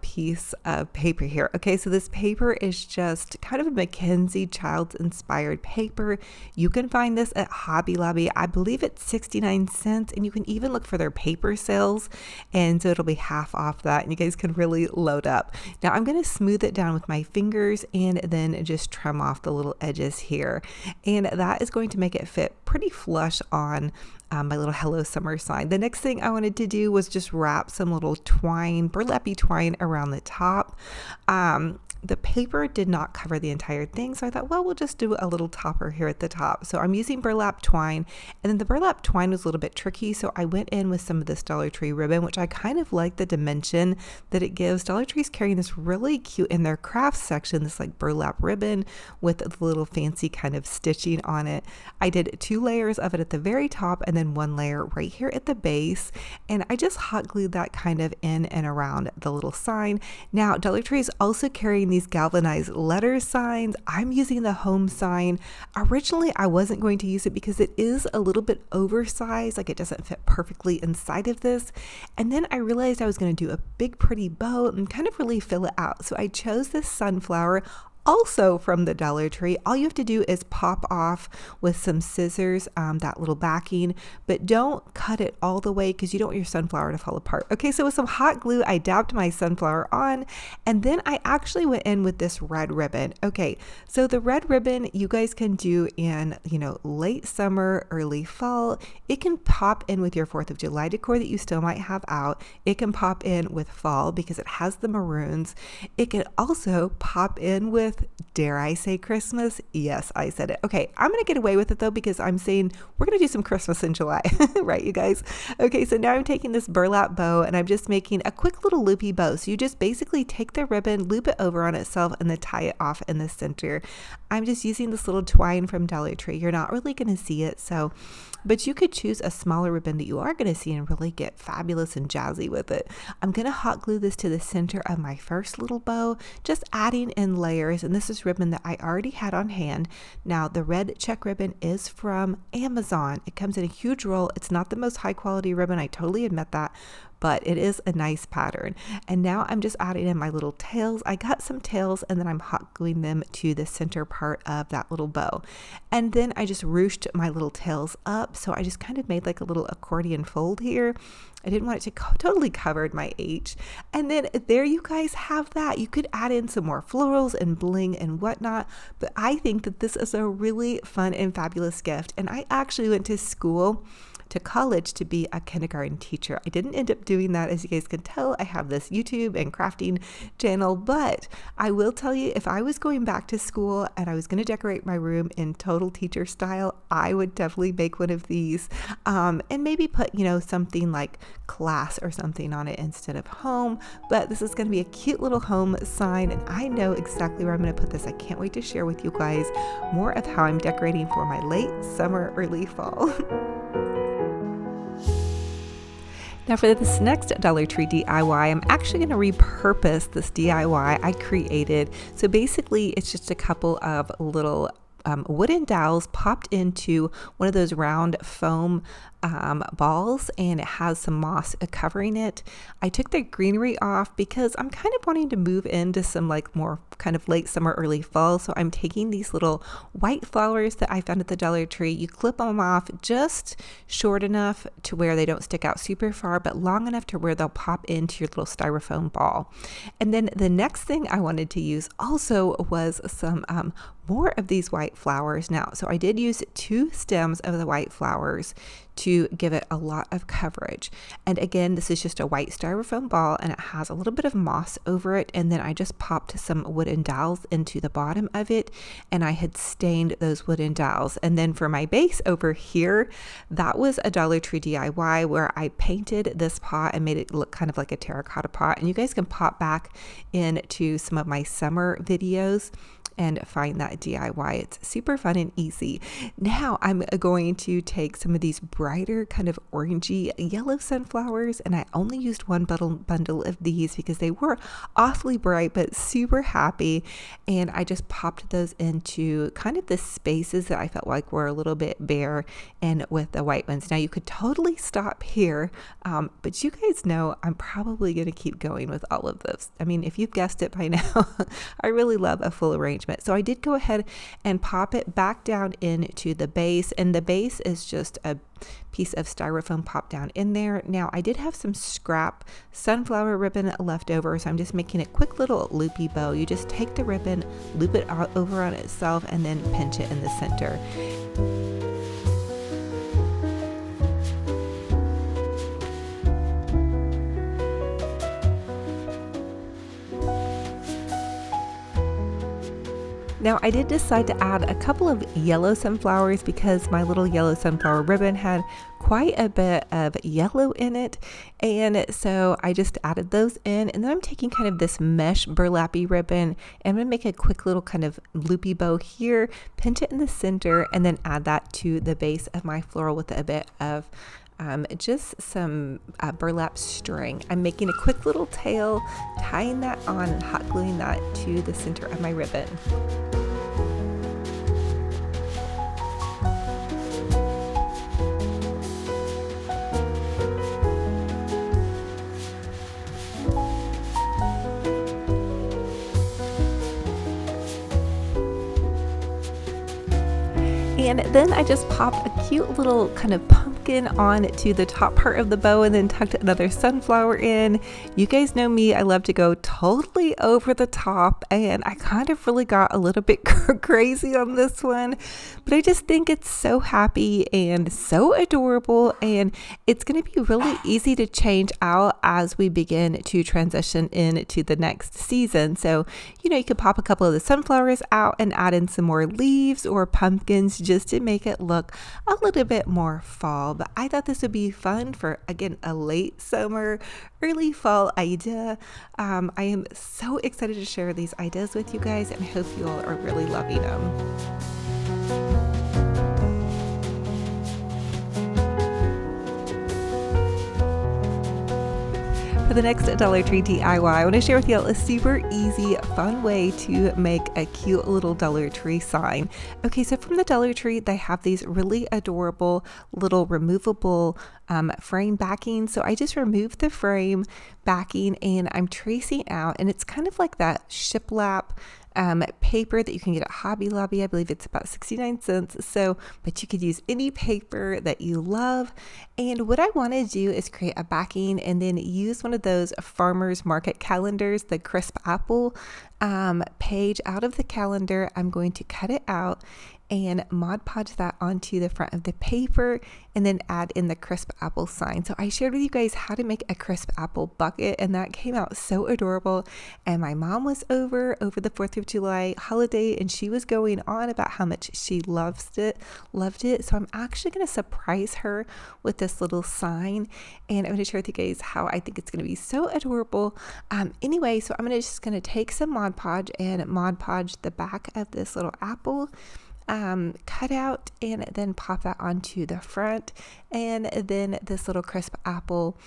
piece of paper here. Okay, so this paper is just kind of a Mackenzie Childs inspired paper. You can find this at Hobby Lobby. I believe it's 69 cents, and you can even look for their paper sales, and so it'll be half off that, and you guys can really load up. Now I'm going to smooth it down with my fingers and then just trim off the little edges here, and that is going to make it fit pretty flush on my little Hello Summer sign. The next thing I wanted to do was just wrap some little twine, burlappy twine around the top. The paper did not cover the entire thing, so I thought, well, we'll just do a little topper here at the top. So I'm using burlap twine, and then the burlap twine was a little bit tricky, so I went in with some of this Dollar Tree ribbon, which I kind of like the dimension that it gives. Dollar Tree's carrying this really cute in their crafts section, this like burlap ribbon with the little fancy kind of stitching on it. I did 2 layers of it at the very top and then 1 layer right here at the base, and I just hot glued that kind of in and around the little sign. Now Dollar Tree is also carrying these galvanized letter signs. I'm using the home sign. Originally I wasn't going to use it because it is a little bit oversized, like it doesn't fit perfectly inside of this, and then I realized I was going to do a big pretty bow and kind of really fill it out, so I chose this sunflower, also from the Dollar Tree. All you have to do is pop off with some scissors that little backing, but don't cut it all the way because you don't want your sunflower to fall apart. Okay, so with some hot glue, I dabbed my sunflower on, and then I actually went in with this red ribbon. Okay, so the red ribbon you guys can do in, late summer, early fall. It can pop in with your 4th of July decor that you still might have out. It can pop in with fall because it has the maroons. It can also pop in with, dare I say, Christmas? Yes, I said it. Okay, I'm going to get away with it though because I'm saying we're going to do some Christmas in July, right, you guys? Okay, so now I'm taking this burlap bow and I'm just making a quick little loopy bow. So you just basically take the ribbon, loop it over on itself, and then tie it off in the center. I'm just using this little twine from Dollar Tree. You're not really going to see it, but you could choose a smaller ribbon that you are going to see and really get fabulous and jazzy with it. I'm going to hot glue this to the center of my first little bow, just adding in layers, and this is ribbon that I already had on hand. Now the red check ribbon is from Amazon. It comes in a huge roll. It's not the most high quality ribbon, I totally admit that, but it is a nice pattern. And now I'm just adding in my little tails. I got some tails and then I'm hot gluing them to the center part of that little bow. And then I just ruched my little tails up. So I just kind of made like a little accordion fold here. I didn't want it to totally cover my H. And then there you guys have that. You could add in some more florals and bling and whatnot, but I think that this is a really fun and fabulous gift. And I actually went to college to be a kindergarten teacher. I didn't end up doing that. As you guys can tell, I have this YouTube and crafting channel, but I will tell you, if I was going back to school and I was going to decorate my room in total teacher style, I would definitely make one of these and maybe put, something like class or something on it instead of home. But this is going to be a cute little home sign, and I know exactly where I'm going to put this. I can't wait to share with you guys more of how I'm decorating for my late summer, early fall. Now for this next Dollar Tree DIY, I'm actually going to repurpose this DIY I created. So basically it's just a couple of little wooden dowels popped into one of those round foam balls, and it has some moss covering it. I took the greenery off because I'm kind of wanting to move into some like more kind of late summer, early fall. So I'm taking these little white flowers that I found at the Dollar Tree. You clip them off just short enough to where they don't stick out super far, but long enough to where they'll pop into your little styrofoam ball. And then the next thing I wanted to use also was some more of these white flowers. Now, so I did use 2 stems of the white flowers to give it a lot of coverage. And again, this is just a white styrofoam ball and it has a little bit of moss over it. And then I just popped some wooden dowels into the bottom of it, and I had stained those wooden dowels. And then for my base over here, that was a Dollar Tree DIY where I painted this pot and made it look kind of like a terracotta pot. And you guys can pop back into some of my summer videos and find that DIY. It's super fun and easy. Now I'm going to take some of these brighter kind of orangey yellow sunflowers, and I only used one bundle of these because they were awfully bright but super happy, and I just popped those into kind of the spaces that I felt like were a little bit bare and with the white ones. Now you could totally stop here, but you guys know I'm probably going to keep going with all of this. I mean, if you've guessed it by now, I really love a full arrangement. So I did go ahead and pop it back down into the base, and the base is just a piece of styrofoam popped down in there. Now I did have some scrap sunflower ribbon left over, so I'm just making a quick little loopy bow. You just take the ribbon, loop it out over on itself, and then pinch it in the center. Now I did decide to add a couple of yellow sunflowers because my little yellow sunflower ribbon had quite a bit of yellow in it, and so I just added those in, and then I'm taking kind of this mesh burlappy ribbon and I'm going to make a quick little kind of loopy bow here, pinch it in the center, and then add that to the base of my floral with a bit of just some burlap string. I'm making a quick little tail, tying that on and hot gluing that to the center of my ribbon. And then I just popped a cute little kind of pumpkin on to the top part of the bow and then tucked another sunflower in. You guys know me, I love to go totally over the top, and I kind of really got a little bit crazy on this one, but I just think it's so happy and so adorable, and it's going to be really easy to change out as we begin to transition into the next season. So, you know, you could pop a couple of the sunflowers out and add in some more leaves or pumpkins just to make it look a little bit more fall. But I thought this would be fun for, again, a late summer, early fall idea. I am so excited to share these ideas with you guys, and I hope you all are really loving them. For the next Dollar Tree DIY, I want to share with you a super easy, fun way to make a cute little Dollar Tree sign. Okay, so from the Dollar Tree, they have these really adorable little removable frame backing. So I just removed the frame backing and I'm tracing out, and it's kind of like that shiplap paper that you can get at Hobby Lobby. I believe it's about 69 cents. So, but you could use any paper that you love. And what I want to do is create a backing and then use one of those farmers market calendars, the crisp apple page out of the calendar. I'm going to cut it out and Mod Podge that onto the front of the paper and then add in the crisp apple sign. So I shared with you guys how to make a crisp apple bucket, and that came out so adorable. And my mom was over the 4th of July holiday, and she was going on about how much she loved it. So I'm actually going to surprise her with this little sign, and I'm going to share with you guys how I think it's going to be so adorable. Anyway, so I'm just going to take some Mod Podge and Mod Podge the back of this little apple cut out, and then pop that onto the front, and then this little crisp apple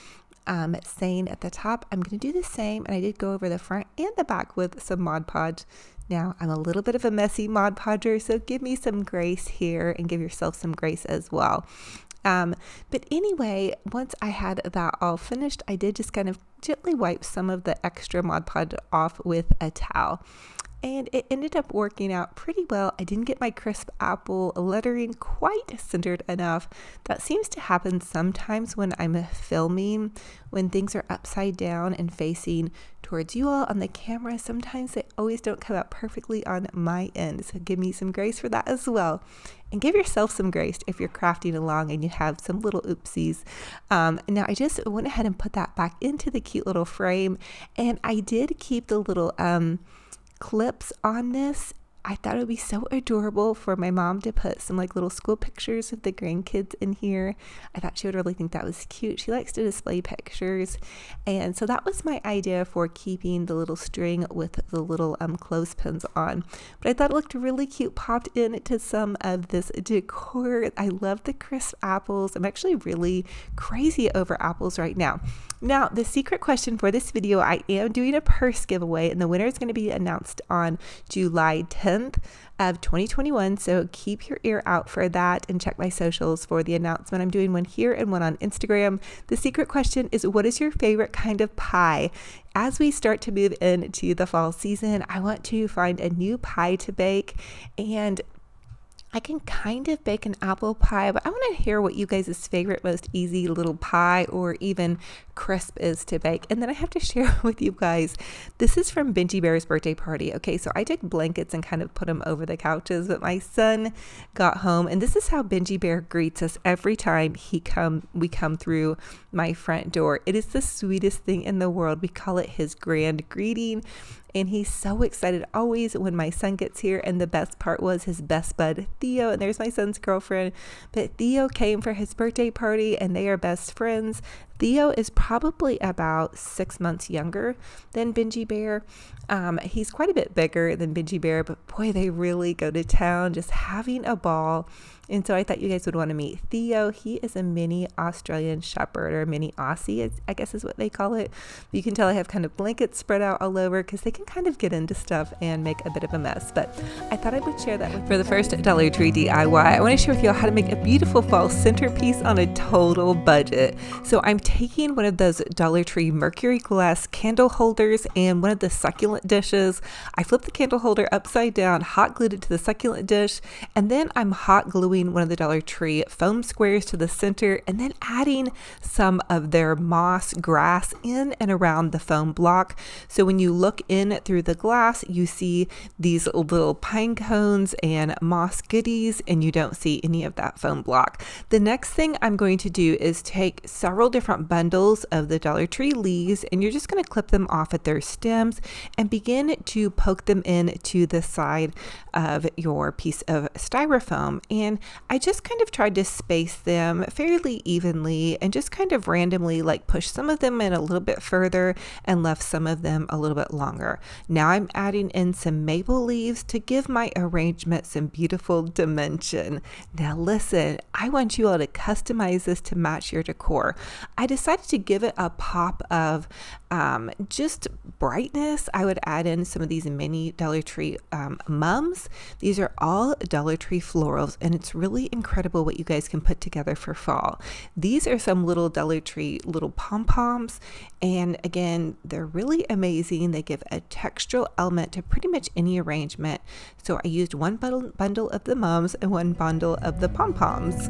saying at the top. I'm going to do the same, and I did go over the front and the back with some Mod Podge. Now I'm a little bit of a messy Mod Podger, so give me some grace here and give yourself some grace as well. But anyway, once I had that all finished, I did just kind of gently wipe some of the extra Mod Podge off with a towel. And it ended up working out pretty well. I didn't get my crisp apple lettering quite centered enough. That seems to happen sometimes when I'm filming, when things are upside down and facing towards you all on the camera. Sometimes they always don't come out perfectly on my end. So give me some grace for that as well. And give yourself some grace if you're crafting along and you have some little oopsies. Now I just went ahead and put that back into the cute little frame. And I did keep the little clips on this I thought it would be so adorable for my mom to put some like little school pictures of the grandkids in here. I thought she would really think that was cute. She likes to display pictures. And so that was my idea for keeping the little string with the little clothespins on. But I thought it looked really cute, popped into some of this decor. I love the crisp apples. I'm actually really crazy over apples right now. Now, the secret question for this video, I am doing a purse giveaway, and the winner is going to be announced on July 10th of 2021. So keep your ear out for that and check my socials for the announcement. I'm doing one here and one on Instagram. The secret question is, what is your favorite kind of pie? As we start to move into the fall season, I want to find a new pie to bake, and I can kind of bake an apple pie, but I want to hear what you guys' favorite, most easy little pie or even crisp is to bake. And then I have to share with you guys, this is from Bingy Bear's birthday party. Okay, so I took blankets and kind of put them over the couches, but my son got home, and this is how Bingy Bear greets us every time we come through my front door. It is the sweetest thing in the world. We call it his grand greeting. And he's so excited always when my son gets here. And the best part was his best bud, Theo. And there's my son's girlfriend. But Theo came for his birthday party, and they are best friends. Theo is probably about 6 months younger than Bingy Bear. He's quite a bit bigger than Bingy Bear, but boy, they really go to town, just having a ball. And so I thought you guys would want to meet Theo. He is a mini Australian Shepherd, or mini Aussie, I guess is what they call it. You can tell I have kind of blankets spread out all over because they can kind of get into stuff and make a bit of a mess. But I thought I would share that with you. For the first Dollar Tree DIY, I want to share with you all how to make a beautiful fall centerpiece on a total budget. So I'm taking one of those Dollar Tree mercury glass candle holders and one of the succulent dishes. I flipped the candle holder upside down, hot glued it to the succulent dish, and then I'm hot gluing one of the Dollar Tree foam squares to the center, and then adding some of their moss grass in and around the foam block. So when you look in through the glass, you see these little pine cones and moss goodies, and you don't see any of that foam block. The next thing I'm going to do is take several different bundles of the Dollar Tree leaves, and you're just going to clip them off at their stems and begin to poke them in to the side of your piece of styrofoam. And I just kind of tried to space them fairly evenly and just kind of randomly like push some of them in a little bit further and left some of them a little bit longer. Now I'm adding in some maple leaves to give my arrangement some beautiful dimension. Now listen, I want you all to customize this to match your decor. I decided to give it a pop of just brightness. I would add in some of these mini Dollar Tree mums. These are all Dollar Tree florals, and it's really incredible what you guys can put together for fall. These are some little Dollar Tree little pom-poms, and again, they're really amazing. They give a textural element to pretty much any arrangement. So I used one bundle of the mums and one bundle of the pom-poms.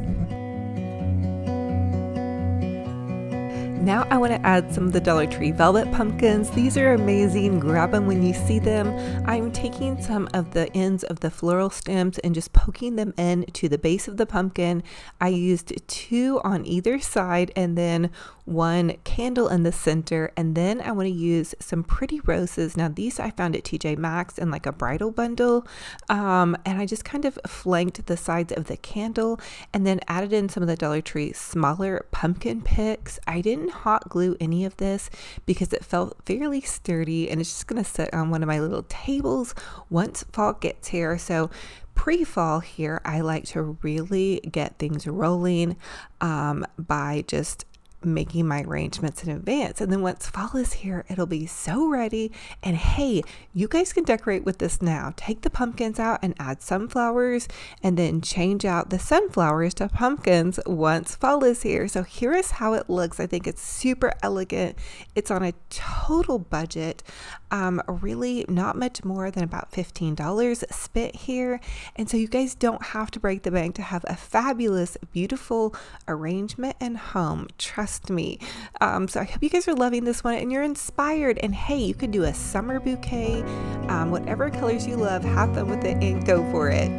Now I want to add some of the Dollar Tree velvet pumpkins. These are amazing. Grab them when you see them. I'm taking some of the ends of the floral stems and just poking them in to the base of the pumpkin. I used 2 on either side and then 1 candle in the center, and then I want to use some pretty roses. Now these I found at TJ Maxx in like a bridal bundle, and I just kind of flanked the sides of the candle and then added in some of the Dollar Tree smaller pumpkin picks. I didn't hot glue any of this because it felt fairly sturdy, and it's just going to sit on one of my little tables once fall gets here. So pre-fall here, I like to really get things rolling by just making my arrangements in advance. And then once fall is here, it'll be so ready. And hey, you guys can decorate with this now. Take the pumpkins out and add sunflowers, and then change out the sunflowers to pumpkins once fall is here. So here is how it looks. I think it's super elegant. It's on a total budget. Really not much more than about $15 spent here. And so you guys don't have to break the bank to have a fabulous, beautiful arrangement and home. Trust me. So I hope you guys are loving this one and you're inspired. And hey, you can do a summer bouquet, whatever colors you love, have fun with it and go for it.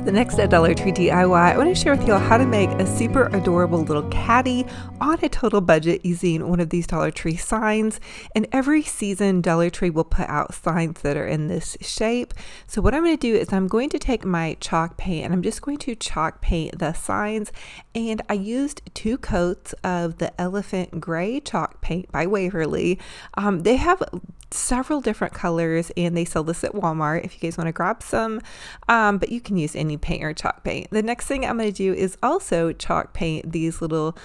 The next Dollar Tree DIY, I want to share with you all how to make a super adorable little caddy on a total budget using one of these Dollar Tree signs. And every season, Dollar Tree will put out signs that are in this shape. So what I'm going to do is I'm going to take my chalk paint and I'm just going to chalk paint the signs. And I used 2 coats of the Elephant Gray chalk paint by Waverly. They have several different colors and they sell this at Walmart if you guys want to grab some, but you can use any paint or chalk paint. The next thing I'm going to do is also chalk paint these little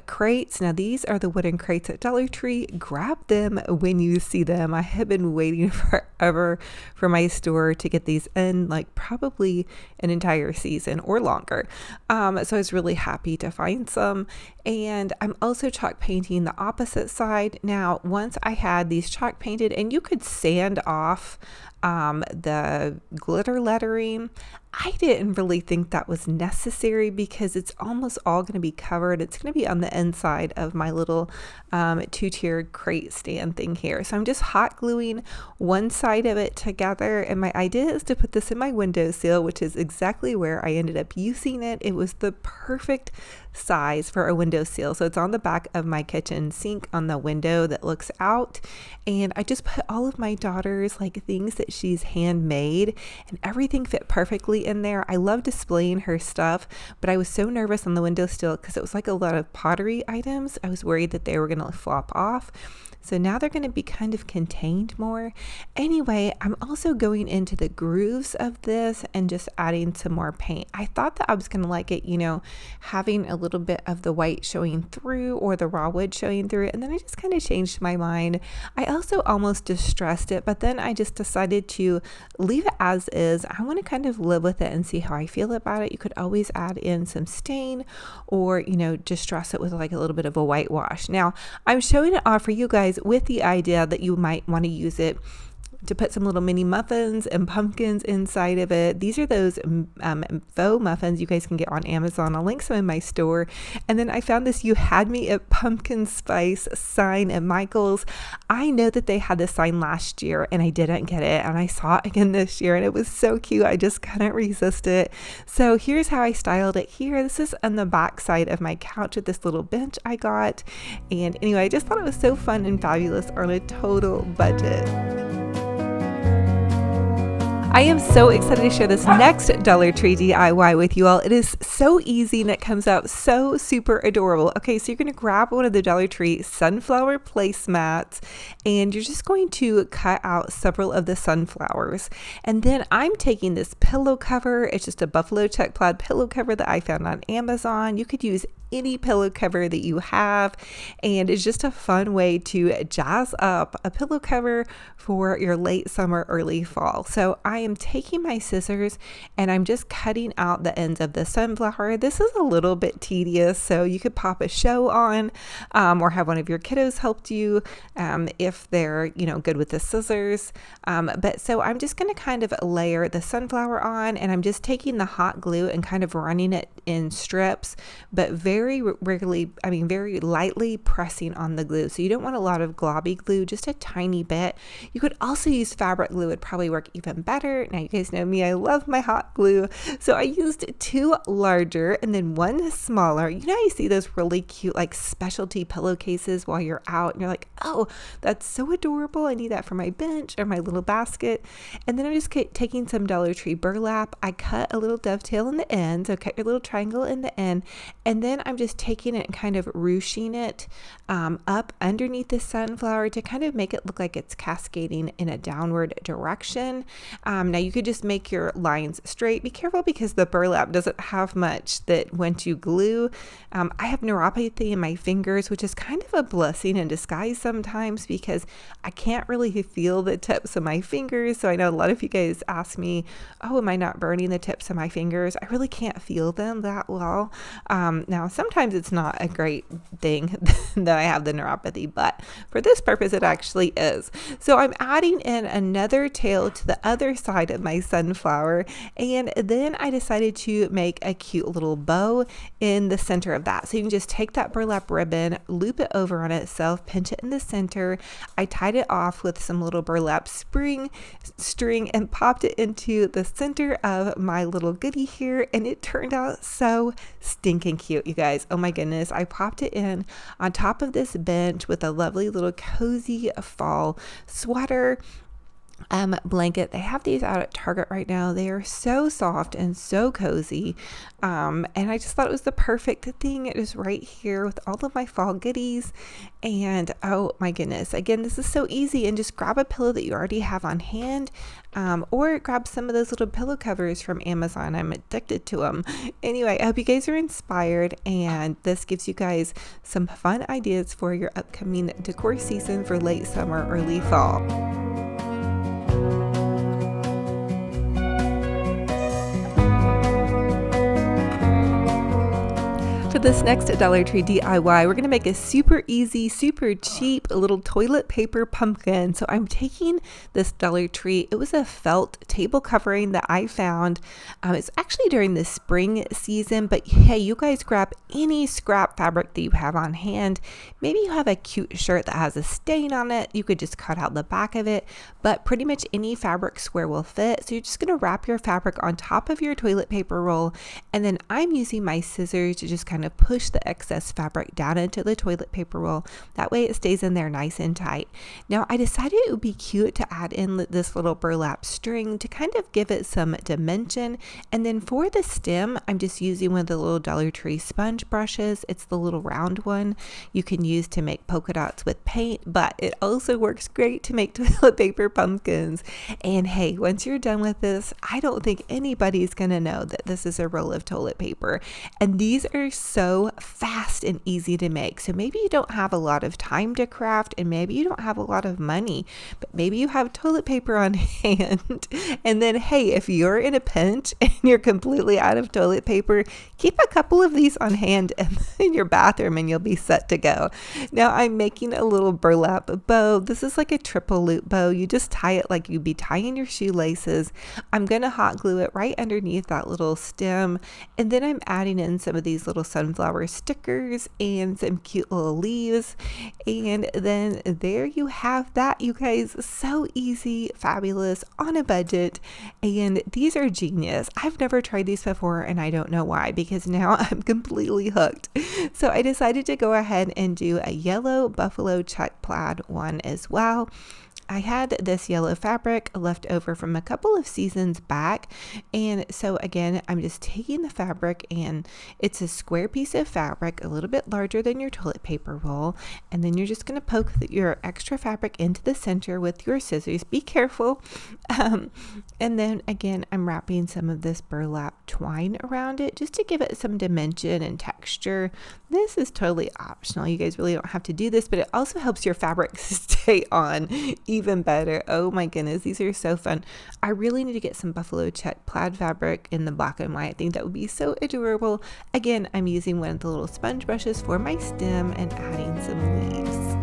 crates. Now these are the wooden crates at Dollar Tree. Grab them when you see them. I have been waiting forever for my store to get these in, like probably an entire season or longer. So I was really happy to find some. And I'm also chalk painting the opposite side. Now, once I had these chalk painted, and you could sand off the glitter lettering, I didn't really think that was necessary because it's almost all going to be covered. It's going to be on the inside of my little 2-tiered crate stand thing here. So I'm just hot gluing one side of it together. And my idea is to put this in my windowsill, which is exactly where I ended up using it. It was the perfect size for a windowsill. So it's on the back of my kitchen sink on the window that looks out. And I just put all of my daughter's like things that she's handmade and everything fit perfectly in there. I love displaying her stuff, but I was so nervous on the windowsill because it was like a lot of pottery items. I was worried that they were going to flop off. So now they're going to be kind of contained more. Anyway, I'm also going into the grooves of this and just adding some more paint. I thought that I was going to like it, you know, having a little bit of the white showing through or the raw wood showing through. And then I just kind of changed my mind. I also almost distressed it, but then I just decided to leave it as is. I want to kind of live with it and see how I feel about it. You could always add in some stain or, you know, distress it with like a little bit of a whitewash. Now, I'm showing it off for you guys with the idea that you might want to use it to put some little mini muffins and pumpkins inside of it. These are those faux muffins you guys can get on Amazon. I'll link some in my store. And then I found this You Had Me at Pumpkin Spice sign at Michael's. I know that they had this sign last year and I didn't get it. And I saw it again this year and it was so cute. I just couldn't resist it. So here's how I styled it here. This is on the back side of my couch with this little bench I got. And anyway, I just thought it was so fun and fabulous on a total budget. I am so excited to share this next Dollar Tree DIY with you all. It is so easy and it comes out so super adorable. Okay, so you're going to grab one of the Dollar Tree sunflower placemats and you're just going to cut out several of the sunflowers. And then I'm taking this pillow cover. It's just a buffalo check plaid pillow cover that I found on Amazon. You could use any pillow cover that you have, and it's just a fun way to jazz up a pillow cover for your late summer, early fall. So I am taking my scissors and I'm just cutting out the ends of the sunflower. This is a little bit tedious, so you could pop a show on or have one of your kiddos help you if they're, you know, good with the scissors. But so I'm just going to kind of layer the sunflower on, and I'm just taking the hot glue and kind of running it in strips, but very lightly pressing on the glue. So you don't want a lot of globby glue, just a tiny bit. You could also use fabric glue. It'd probably work even better. Now you guys know me, I love my hot glue. So I used 2 larger and then 1 smaller. You know, you see those really cute like specialty pillowcases while you're out and you're like, oh, that's so adorable. I need that for my bench or my little basket. And then I'm just taking some Dollar Tree burlap. I cut a little dovetail in the end. So cut your little triangle in the end. And then I'm just taking it and kind of ruching it up underneath the sunflower to kind of make it look like it's cascading in a downward direction. Now you could just make your lines straight. Be careful because the burlap doesn't have much that once you glue. I have neuropathy in my fingers, which is kind of a blessing in disguise sometimes because I can't really feel the tips of my fingers. So I know a lot of you guys ask me, oh, am I not burning the tips of my fingers? I really can't feel them that well. Now sometimes it's not a great thing that I have the neuropathy, but for this purpose it actually is. So I'm adding in another tail to the other side of my sunflower, and then I decided to make a cute little bow in the center of that. So you can just take that burlap ribbon, loop it over on itself, pinch it in the center. I tied it off with some little burlap string and popped it into the center of my little goodie here, and it turned out so stinking cute, you guys. Oh my goodness. I popped it in on top of this bench with a lovely little cozy fall sweater blanket. They have these out at Target right now. They are so soft and so cozy. And I just thought it was the perfect thing. It is right here with all of my fall goodies. And oh my goodness, again, this is so easy. And just grab a pillow that you already have on hand, or grab some of those little pillow covers from Amazon. I'm addicted to them. Anyway, I hope you guys are inspired, and this gives you guys some fun ideas for your upcoming decor season for late summer, early fall. For this next Dollar Tree DIY, we're going to make a super easy, super cheap little toilet paper pumpkin. So I'm taking this Dollar Tree. It was a felt table covering that I found. It's actually during the spring season, but hey, you guys grab any scrap fabric that you have on hand. Maybe you have a cute shirt that has a stain on it. You could just cut out the back of it, but pretty much any fabric square will fit. So you're just going to wrap your fabric on top of your toilet paper roll, and then I'm using my scissors to just kind of push the excess fabric down into the toilet paper roll. That way it stays in there nice and tight. Now I decided it would be cute to add in this little burlap string to kind of give it some dimension. And then for the stem, I'm just using one of the little Dollar Tree sponge brushes. It's the little round one you can use to make polka dots with paint, but it also works great to make toilet paper pumpkins. And hey, once you're done with this, I don't think anybody's gonna know that this is a roll of toilet paper. And these are so fast and easy to make. So maybe you don't have a lot of time to craft, and maybe you don't have a lot of money, but maybe you have toilet paper on hand. And then hey, if you're in a pinch and you're completely out of toilet paper, keep a couple of these on hand in your bathroom and you'll be set to go. Now I'm making a little burlap bow. This is like a triple loop bow. You just tie it like you'd be tying your shoelaces. I'm going to hot glue it right underneath that little stem, and then I'm adding in some of these little sunflower stickers and some cute little leaves. And then there you have that, you guys. So easy, fabulous, on a budget, and these are genius. I've never tried these before, and I don't know why, because now I'm completely hooked. So I decided to go ahead and do a yellow buffalo check plaid one as well. I had this yellow fabric left over from a couple of seasons back, and so again I'm just taking the fabric, and it's a square piece of fabric a little bit larger than your toilet paper roll, and then you're just going to poke your extra fabric into the center with your scissors. Be careful. And then again I'm wrapping some of this burlap twine around it just to give it some dimension and texture. This is totally optional. You guys really don't have to do this, but it also helps your fabric stay on even better. Oh my goodness, these are so fun. I really need to get some buffalo check plaid fabric in the black and white. I think that would be so adorable. Again, I'm using one of the little sponge brushes for my stem and adding some leaves.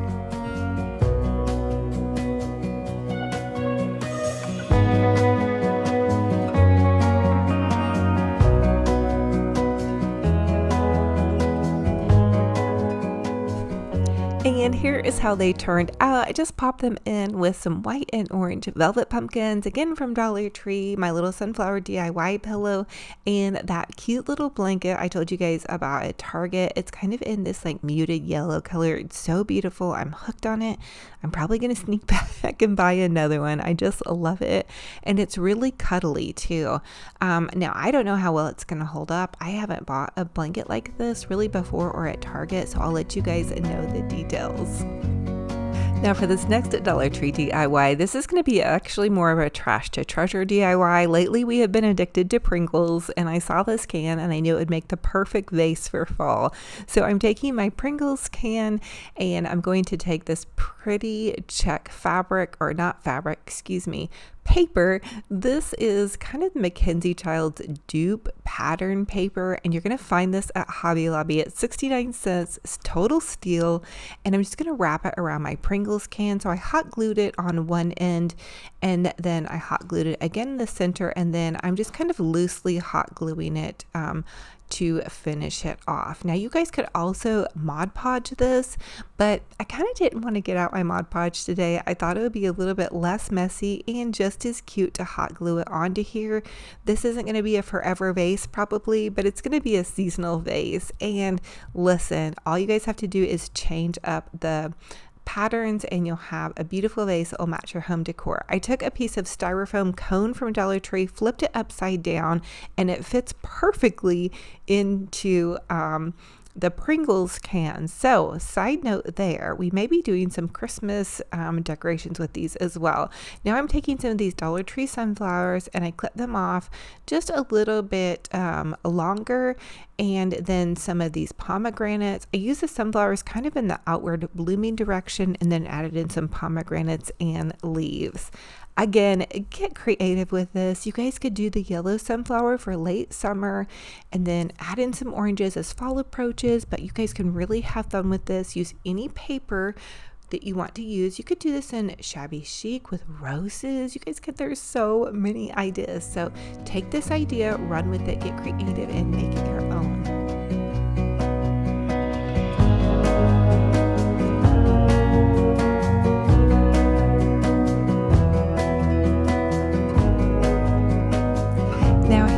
And here is how they turned out. I just popped them in with some white and orange velvet pumpkins, again from Dollar Tree, my little sunflower DIY pillow, and that cute little blanket I told you guys about at Target. It's kind of in this like muted yellow color. It's so beautiful. I'm hooked on it. I'm probably going to sneak back and buy another one. I just love it. And it's really cuddly too. Now, I don't know how well it's going to hold up. I haven't bought a blanket like this really before or at Target, so I'll let you guys know the details. Now for this next Dollar Tree DIY, this is going to be actually more of a trash to treasure DIY. Lately we have been addicted to Pringles, and I saw this can and I knew it would make the perfect vase for fall. So I'm taking my Pringles can and I'm going to take this pretty check fabric, or not fabric, excuse me, paper. This is kind of Mackenzie Child's dupe pattern paper, and you're going to find this at Hobby Lobby at 69 cents. It's total steal, and I'm just going to wrap it around my Pringles can. So I hot glued it on one end, and then I hot glued it again in the center, and then I'm just kind of loosely hot gluing it to finish it off. Now you guys could also Mod Podge this, but I kind of didn't want to get out my Mod Podge today. I thought it would be a little bit less messy and just as cute to hot glue it onto here. This isn't going to be a forever vase probably, but it's going to be a seasonal vase. And listen, all you guys have to do is change up the patterns and you'll have a beautiful vase that will match your home decor. I took a piece of styrofoam cone from Dollar Tree, flipped it upside down, and it fits perfectly into the Pringles can. So side note there, we may be doing some Christmas decorations with these as well. Now I'm taking some of these Dollar Tree sunflowers and I clip them off just a little bit longer, and then some of these pomegranates. I use the sunflowers kind of in the outward blooming direction and then added in some pomegranates and leaves. Again, get creative with this. You guys could do the yellow sunflower for late summer and then add in some oranges as fall approaches, but you guys can really have fun with this. Use any paper that you want to use. You could do this in shabby chic with roses. You guys could, there's so many ideas. So take this idea, run with it, get creative, and make it your own.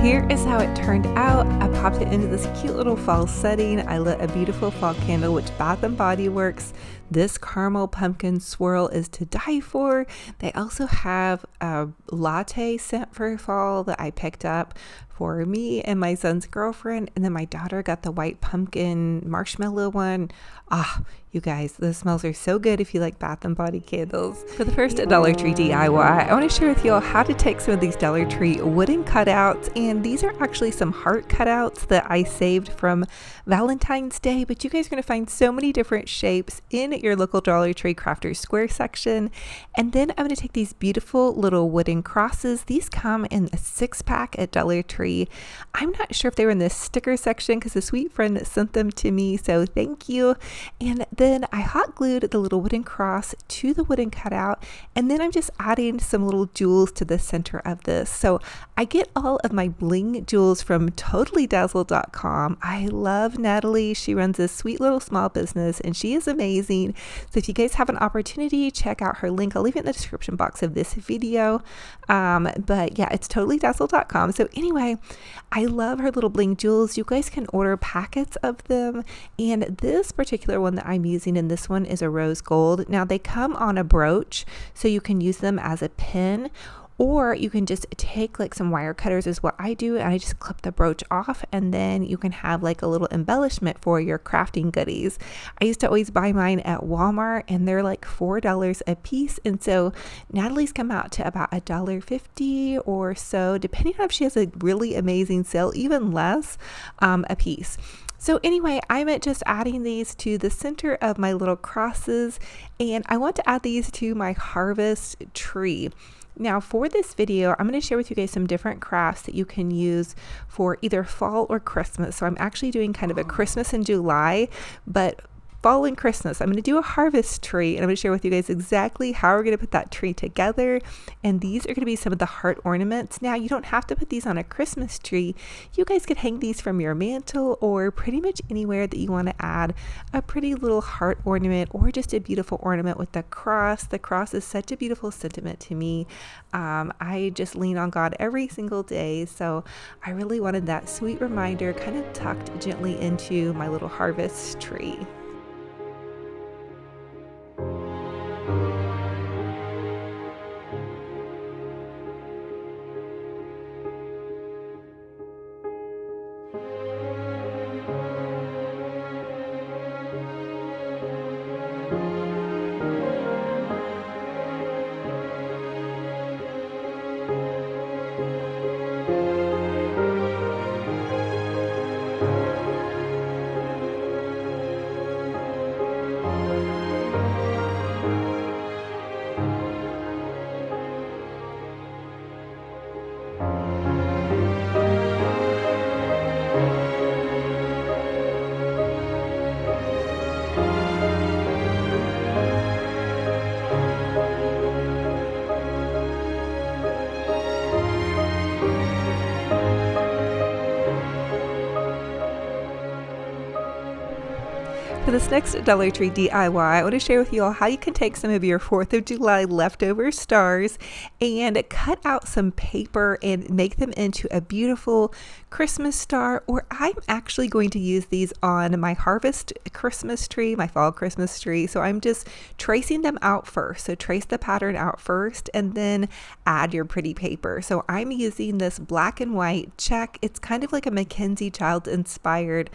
Here is how it turned out. I popped it into this cute little fall setting. I lit a beautiful fall candle, which Bath & Body Works. This caramel pumpkin swirl is to die for. They also have a latte scent for fall that I picked up for me and my son's girlfriend. And then my daughter got the white pumpkin marshmallow one. Ah, you guys, those smells are so good if you like Bath & Body candles. For the first Dollar Tree DIY, I want to share with you all how to take some of these Dollar Tree wooden cutouts. And these are actually some heart cutouts that I saved from Valentine's Day. But you guys are going to find so many different shapes in your local Dollar Tree Crafters Square section. And then I'm going to take these beautiful little wooden crosses. These come in a 6-pack at Dollar Tree. I'm not sure if they were in this sticker section because a sweet friend sent them to me, so thank you. And then I hot glued the little wooden cross to the wooden cutout, and then I'm just adding some little jewels to the center of this. So I get all of my bling jewels from totallydazzled.com. I love Natalie. She runs this sweet little small business and she is amazing. So if you guys have an opportunity, check out her link. I'll leave it in the description box of this video. But yeah, it's totallydazzled.com. So anyway, I love her little bling jewels. You guys can order packets of them. And this particular one that I'm using in this one is a rose gold. Now they come on a brooch, so you can use them as a pin, or you can just take like some wire cutters is what I do, and I just clip the brooch off, and then you can have like a little embellishment for your crafting goodies. I used to always buy mine at Walmart and they're like $4 a piece, and so Natalie's come out to about $1.50 or so, depending on if she has a really amazing sale, even less a piece. So anyway, I'm just adding these to the center of my little crosses, and I want to add these to my harvest tree. Now for this video, I'm going to share with you guys some different crafts that you can use for either fall or Christmas. So I'm actually doing kind of a Christmas in July, but fall and Christmas, I'm going to do a harvest tree, and I'm going to share with you guys exactly how we're going to put that tree together. And these are going to be some of the heart ornaments. Now you don't have to put these on a Christmas tree. You guys could hang these from your mantle or pretty much anywhere that you want to add a pretty little heart ornament or just a beautiful ornament with the cross. The cross is such a beautiful sentiment to me. I just lean on God every single day, so I really wanted that sweet reminder kind of tucked gently into my little harvest tree. For this next Dollar Tree DIY, I want to share with you all how you can take some of your 4th of July leftover stars and cut out some paper and make them into a beautiful Christmas star. Or I'm actually going to use these on my harvest Christmas tree, my fall Christmas tree. So I'm just tracing them out first. So trace the pattern out first and then add your pretty paper. So I'm using this black and white check. It's kind of like a Mackenzie Child inspired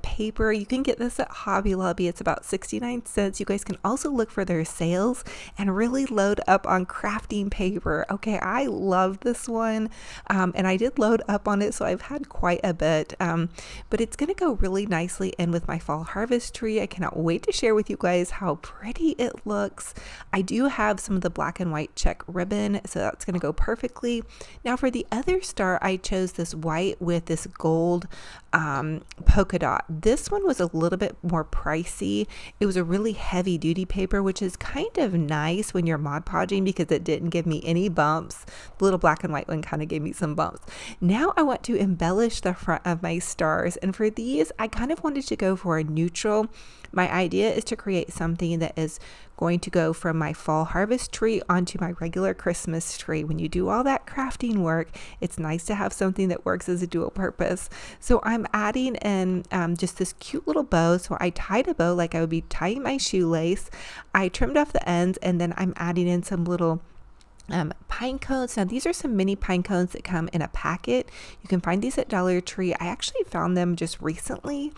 paper. You can get this at Hobby Lobby. It's about 69 cents. You guys can also look for their sales and really load up on crafting paper. Okay, I love this one, and I did load up on it, so I've had quite a bit, but it's going to go really nicely in with my fall harvest tree. I cannot wait to share with you guys how pretty it looks. I do have some of the black and white check ribbon, so that's going to go perfectly. Now for the other star, I chose this white with this gold polka dot. This one was a little bit more pricey. It was a really heavy duty paper, which is kind of nice when you're Mod Podging because it didn't give me any bumps. The little black and white one kind of gave me some bumps. Now I want to embellish the front of my stars, and for these I kind of wanted to go for a neutral. My idea is to create something that is going to go from my fall harvest tree onto my regular Christmas tree. When you do all that crafting work, it's nice to have something that works as a dual purpose. So I'm adding in just this cute little bow. So I tied a bow like I would be tying my shoelace. I trimmed off the ends, and then I'm adding in some little pine cones. Now these are some mini pine cones that come in a packet. You can find these at Dollar Tree. I actually found them just recently,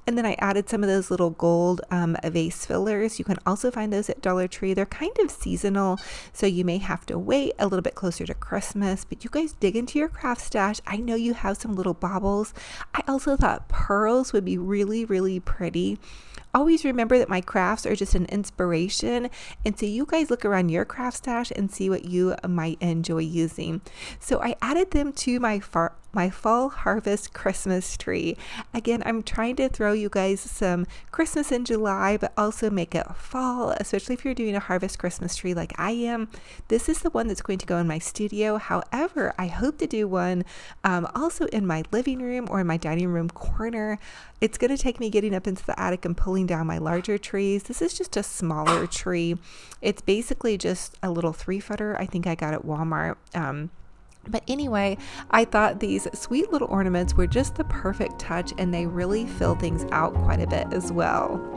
and then I added some of those little gold vase fillers. You can also find those at Dollar Tree. They're kind of seasonal, so you may have to wait a little bit closer to Christmas, but you guys dig into your craft stash. I know you have some little baubles. I also thought pearls would be really, really pretty. Always remember that my crafts are just an inspiration, and so you guys look around your craft stash and see what you might enjoy using. So I added them to my fall harvest Christmas tree. Again, I'm trying to throw you guys some Christmas in July, but also make it fall, especially if you're doing a harvest Christmas tree like I am. This is the one that's going to go in my studio. However, I hope to do one also in my living room or in my dining room corner. It's going to take me getting up into the attic and pulling down my larger trees. This is just a smaller tree. It's basically just a little 3-footer. I think I got at Walmart. But anyway, I thought these sweet little ornaments were just the perfect touch, and they really fill things out quite a bit as well.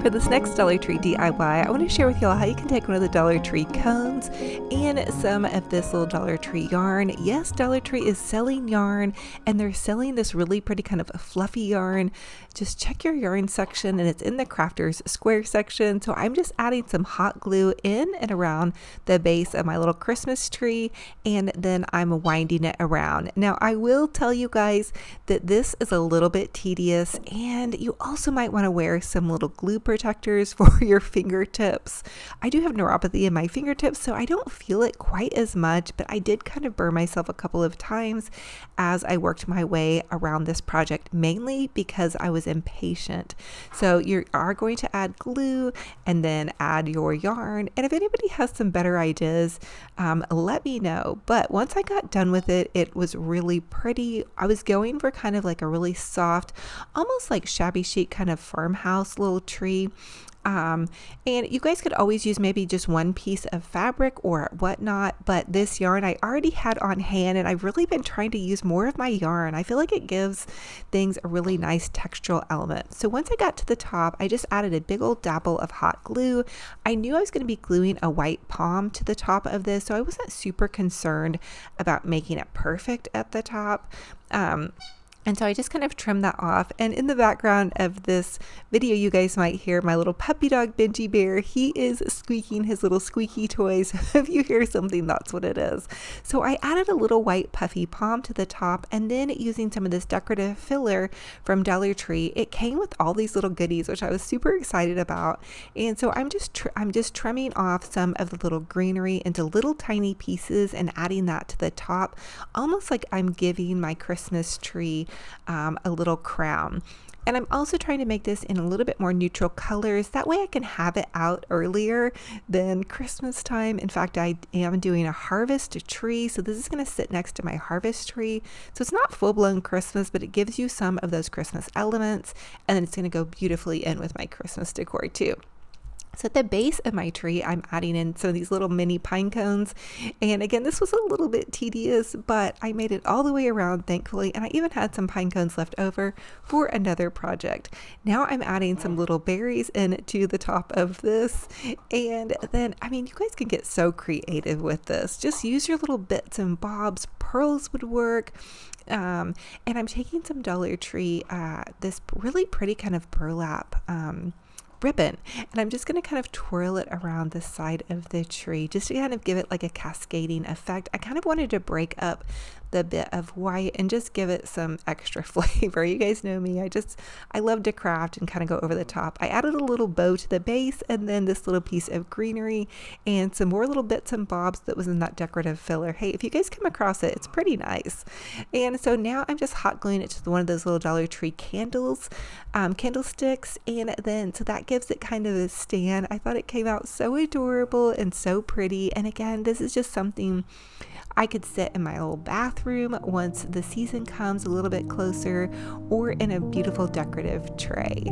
For this next Dollar Tree DIY, I want to share with y'all how you can take one of the Dollar Tree cones and some of this little Dollar Tree yarn. Yes, Dollar Tree is selling yarn, and they're selling this really pretty kind of fluffy yarn. Just check your yarn section, and it's in the Crafters Square section. So I'm just adding some hot glue in and around the base of my little Christmas tree, and then I'm winding it around. Now, I will tell you guys that this is a little bit tedious, and you also might want to wear some little glue protectors for your fingertips. I do have neuropathy in my fingertips, so I don't feel it quite as much, but I did kind of burn myself a couple of times as I worked my way around this project, mainly because I was impatient. So you are going to add glue and then add your yarn, and if anybody has some better ideas, let me know. But once I got done with it, it was really pretty. I was going for kind of like a really soft, almost like shabby chic kind of farmhouse little tree. And you guys could always use maybe just one piece of fabric or whatnot, but this yarn I already had on hand, and I've really been trying to use more of my yarn. I feel like it gives things a really nice textural element. So once I got to the top, I just added a big old dabble of hot glue. I knew I was going to be gluing a white palm to the top of this, so I wasn't super concerned about making it perfect at the top. And so I just kind of trimmed that off. And in the background of this video, you guys might hear my little puppy dog, Benji Bear. He is squeaking his little squeaky toys. If you hear something, that's what it is. So I added a little white puffy palm to the top, and then using some of this decorative filler from Dollar Tree, it came with all these little goodies, which I was super excited about. And so I'm just trimming off some of the little greenery into little tiny pieces and adding that to the top, almost like I'm giving my Christmas tree a little crown. And I'm also trying to make this in a little bit more neutral colors. That way I can have it out earlier than Christmas time. In fact, I am doing a harvest tree. So this is going to sit next to my harvest tree. So it's not full-blown Christmas, but it gives you some of those Christmas elements. And then it's going to go beautifully in with my Christmas decor too. So at the base of my tree, I'm adding in some of these little mini pine cones. And again, this was a little bit tedious, but I made it all the way around, thankfully. And I even had some pine cones left over for another project. Now I'm adding some little berries into the top of this. And then, I mean, you guys can get so creative with this. Just use your little bits and bobs. Pearls would work. And I'm taking some Dollar Tree, this really pretty kind of burlap, ribbon, and I'm just going to kind of twirl it around the side of the tree just to kind of give it like a cascading effect. I kind of wanted to break up the bit of white and just give it some extra flavor. You guys know me. I love to craft and kind of go over the top. I added a little bow to the base and then this little piece of greenery and some more little bits and bobs that was in that decorative filler. Hey, if you guys come across it, it's pretty nice. And so now I'm just hot gluing it to one of those little Dollar Tree candlesticks. And then, so that gives it kind of a stand. I thought it came out so adorable and so pretty. And again, this is just something I could sit in my old bathroom once the season comes a little bit closer, or in a beautiful decorative tray.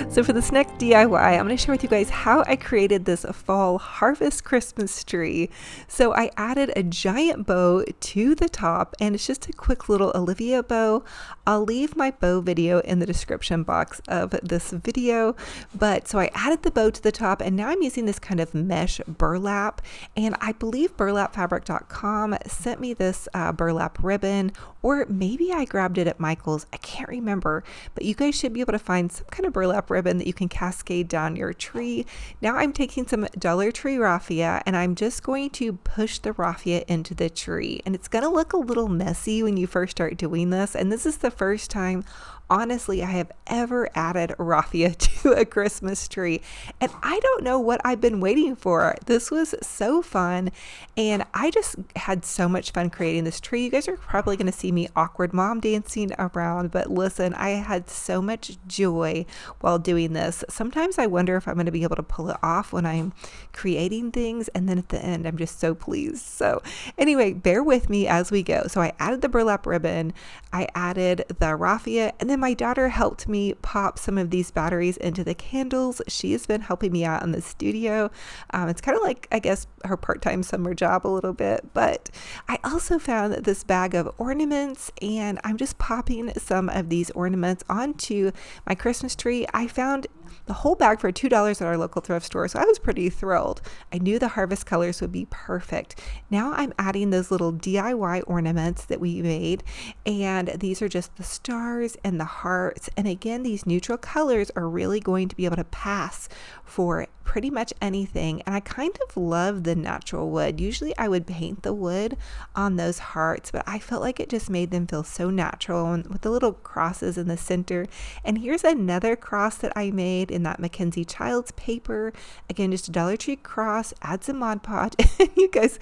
So for this next DIY, I'm going to share with you guys how I created this fall harvest Christmas tree. So I added a giant bow to the top, and it's just a quick little Olivia bow. I'll leave my bow video in the description box of this video. But so I added the bow to the top, and now I'm using this kind of mesh burlap. And I believe burlapfabric.com sent me this burlap ribbon, or maybe I grabbed it at Michael's. I can't remember, but you guys should be able to find some kind of burlap ribbon that you can cascade down your tree. Now I'm taking some Dollar Tree raffia, and I'm just going to push the raffia into the tree. And it's going to look a little messy when you first start doing this. And this is the first time, honestly, I have ever added raffia to a Christmas tree, and I don't know what I've been waiting for. This was so fun, and I just had so much fun creating this tree. You guys are probably going to see me awkward mom dancing around, but listen, I had so much joy while doing this. Sometimes I wonder if I'm going to be able to pull it off when I'm creating things, and then at the end, I'm just so pleased. So anyway, bear with me as we go. So I added the burlap ribbon, I added the raffia, and then my daughter helped me pop some of these batteries into the candles. She has been helping me out in the studio. It's kind of like, I guess, her part-time summer job a little bit, but I also found this bag of ornaments, and I'm just popping some of these ornaments onto my Christmas tree. I found the whole bag for $2 at our local thrift store, so I was pretty thrilled. I knew the harvest colors would be perfect. Now I'm adding those little DIY ornaments that we made, and these are just the stars and the hearts. And again, these neutral colors are really going to be able to pass for pretty much anything. And I kind of love the natural wood. Usually I would paint the wood on those hearts, but I felt like it just made them feel so natural, and with the little crosses in the center. And here's another cross that I made in that Mackenzie Childs paper. Again, just a Dollar Tree cross, add some Mod Podge. You guys,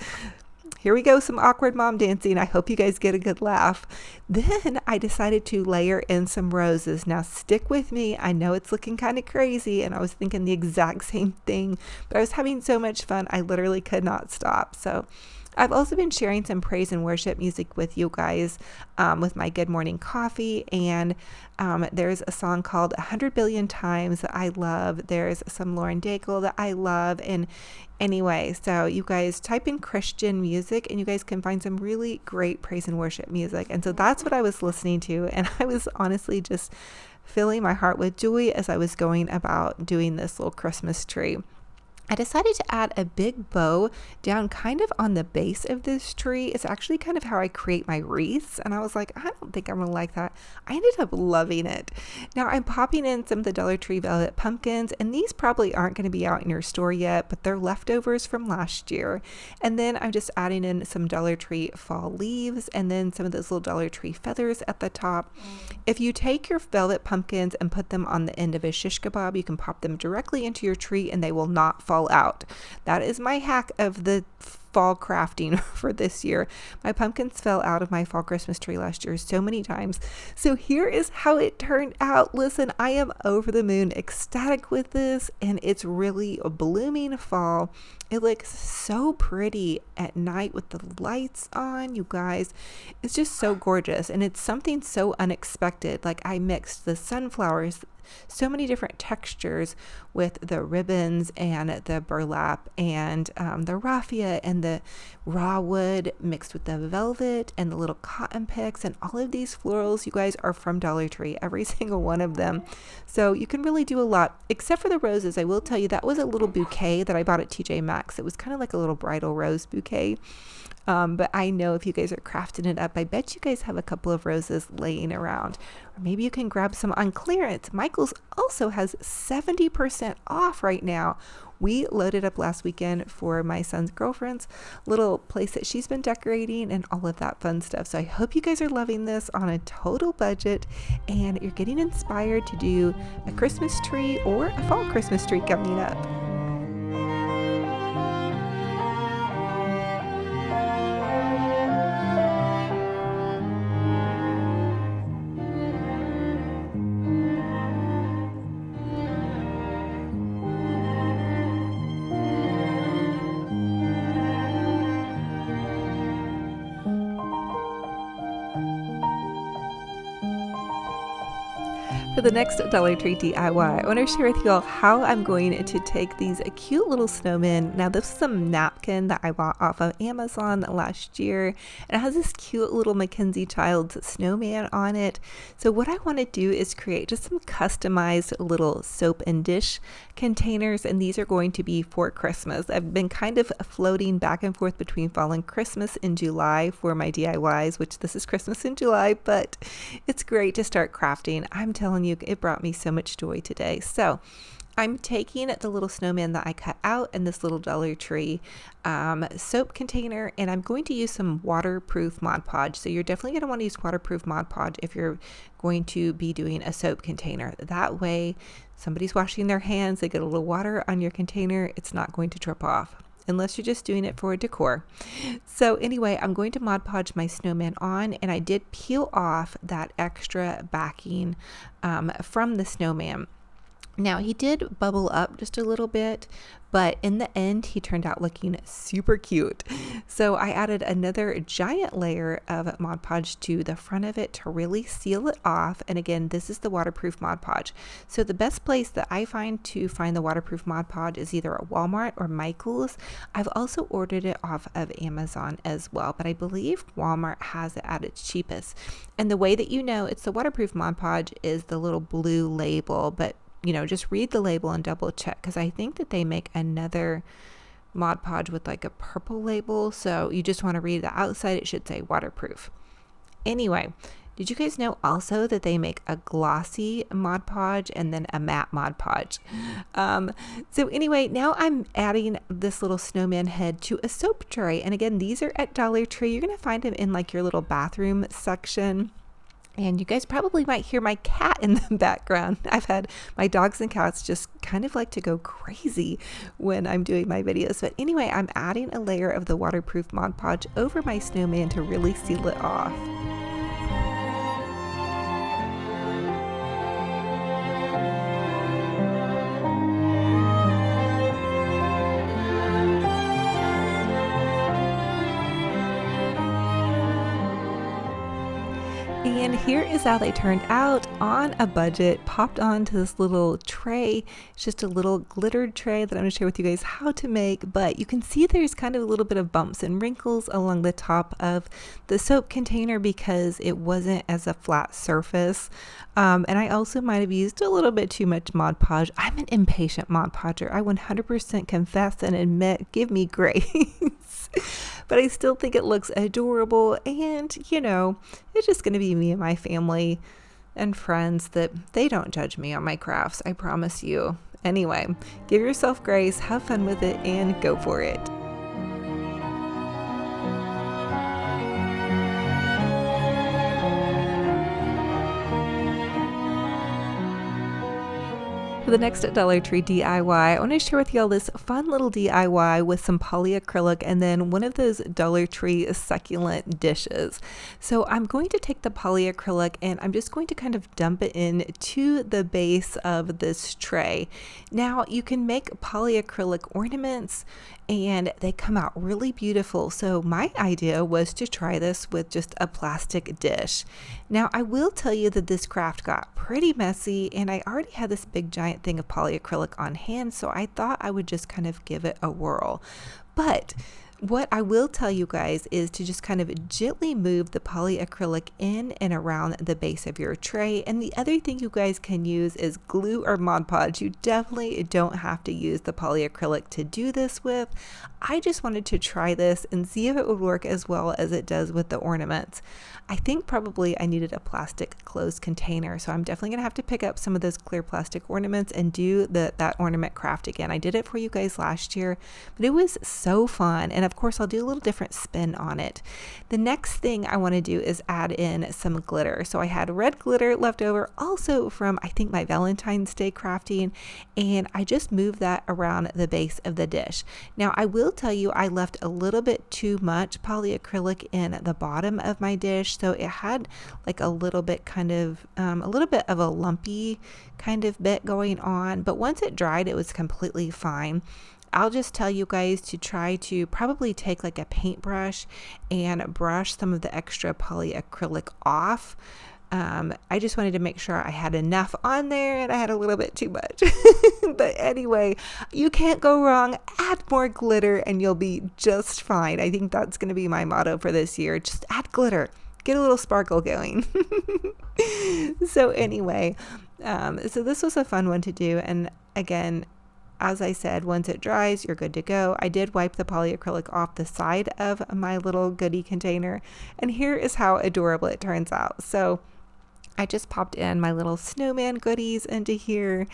here we go, some awkward mom dancing. I hope you guys get a good laugh. Then I decided to layer in some roses. Now stick with me. I know it's looking kind of crazy, and I was thinking the exact same thing, but I was having so much fun. I literally could not stop. So I've also been sharing some praise and worship music with you guys with my Good Morning Coffee, and there's a song called 100 Billion Times that I love. There's some Lauren Daigle that I love, and anyway, so you guys type in Christian music and you guys can find some really great praise and worship music. And so that's what I was listening to, and I was honestly just filling my heart with joy as I was going about doing this little Christmas tree. I decided to add a big bow down kind of on the base of this tree. It's actually kind of how I create my wreaths. And I was like, I don't think I'm going to like that. I ended up loving it. Now I'm popping in some of the Dollar Tree velvet pumpkins, and these probably aren't going to be out in your store yet, but they're leftovers from last year. And then I'm just adding in some Dollar Tree fall leaves and then some of those little Dollar Tree feathers at the top. If you take your velvet pumpkins and put them on the end of a shish kebab, you can pop them directly into your tree and they will not fall out. That is my hack of the fall crafting for this year. My pumpkins fell out of my fall Christmas tree last year so many times. So here is how it turned out. Listen, I am over the moon ecstatic with this, and it's really a blooming fall. It looks so pretty at night with the lights on, you guys. It's just so gorgeous, and it's something so unexpected. Like, I mixed the sunflowers, so many different textures with the ribbons and the burlap and the raffia and the raw wood mixed with the velvet and the little cotton picks, and all of these florals, you guys, are from Dollar Tree, every single one of them. So you can really do a lot, except for the roses. I will tell you, that was a little bouquet that I bought at TJ Maxx. It was kind of like a little bridal rose bouquet. But I know if you guys are crafting it up, I bet you guys have a couple of roses laying around. Or maybe you can grab some on clearance. Michael's also has 70% off right now. We loaded up last weekend for my son's girlfriend's little place that she's been decorating and all of that fun stuff. So I hope you guys are loving this on a total budget and you're getting inspired to do a Christmas tree or a fall Christmas tree coming up. For the next Dollar Tree DIY, I want to share with you all how I'm going to take these cute little snowmen. Now, this is a napkin that I bought off of Amazon last year, and it has this cute little Mackenzie Childs snowman on it. So what I want to do is create just some customized little soap and dish containers, and these are going to be for Christmas. I've been kind of floating back and forth between fall and Christmas in July for my DIYs, which this is Christmas in July, but it's great to start crafting. I'm telling you, it brought me so much joy today. So I'm taking the little snowman that I cut out in this little Dollar Tree soap container, and I'm going to use some waterproof Mod Podge. So you're definitely going to want to use waterproof Mod Podge if you're going to be doing a soap container. That way, somebody's washing their hands, they get a little water on your container, it's not going to drip off, unless you're just doing it for decor. So anyway, I'm going to Mod Podge my snowman on, and I did peel off that extra backing from the snowman. Now, he did bubble up just a little bit, but in the end, he turned out looking super cute. So I added another giant layer of Mod Podge to the front of it to really seal it off. And again, this is the waterproof Mod Podge. So the best place that I find to find the waterproof Mod Podge is either at Walmart or Michael's. I've also ordered it off of Amazon as well, but I believe Walmart has it at its cheapest. And the way that you know it's the waterproof Mod Podge is the little blue label, but just read the label and double check, because I think that they make another Mod Podge with like a purple label. So you just want to read the outside. It should say waterproof. Anyway, did you guys know also that they make a glossy Mod Podge and then a matte Mod Podge? So anyway, now I'm adding this little snowman head to a soap tray. And again, these are at Dollar Tree. You're going to find them in like your little bathroom section. And you guys probably might hear my cat in the background. I've had my dogs and cats just kind of like to go crazy when I'm doing my videos. But anyway, I'm adding a layer of the waterproof Mod Podge over my snowman to really seal it off. And here is how they turned out on a budget, popped onto this little tray. It's just a little glittered tray that I'm going to share with you guys how to make, but you can see there's kind of a little bit of bumps and wrinkles along the top of the soap container because it wasn't as a flat surface. And I also might have used a little bit too much Mod Podge. I'm an impatient Mod Podger. I 100% confess and admit, give me grace. But I still think it looks adorable, and you know, it's just going to be me and my family and friends that they don't judge me on my crafts, I promise you. Anyway, give yourself grace, have fun with it, and go for it. For the next Dollar Tree DIY, I want to share with y'all this fun little DIY with some polyacrylic and then one of those Dollar Tree succulent dishes. So I'm going to take the polyacrylic and I'm just going to kind of dump it in to the base of this tray. Now you can make polyacrylic ornaments and they come out really beautiful. So my idea was to try this with just a plastic dish. Now I will tell you that this craft got pretty messy and I already had this big giant thing of polyacrylic on hand, so I thought I would just kind of give it a whirl. But what I will tell you guys is to just kind of gently move the polyacrylic in and around the base of your tray. And the other thing you guys can use is glue or Mod Podge. You definitely don't have to use the polyacrylic to do this with. I just wanted to try this and see if it would work as well as it does with the ornaments. I think probably I needed a plastic closed container, so I'm definitely gonna have to pick up some of those clear plastic ornaments and do that ornament craft again. I did it for you guys last year, but it was so fun, and of course I'll do a little different spin on it. The next thing I want to do is add in some glitter. So I had red glitter left over also from I think my Valentine's Day crafting, and I just moved that around the base of the dish. Now I will tell you I left a little bit too much polyacrylic in the bottom of my dish, so it had like a little bit of a lumpy kind of bit going on, but once it dried it was completely fine. I'll just tell you guys to try to probably take like a paintbrush and brush some of the extra polyacrylic off. I just wanted to make sure I had enough on there and I had a little bit too much. But anyway, you can't go wrong. Add more glitter and you'll be just fine. I think that's going to be my motto for this year. Just add glitter. Get a little sparkle going. So anyway, so this was a fun one to do. And again, as I said, once it dries, you're good to go. I did wipe the polyacrylic off the side of my little goodie container. And here is how adorable it turns out. So I just popped in my little snowman goodies into here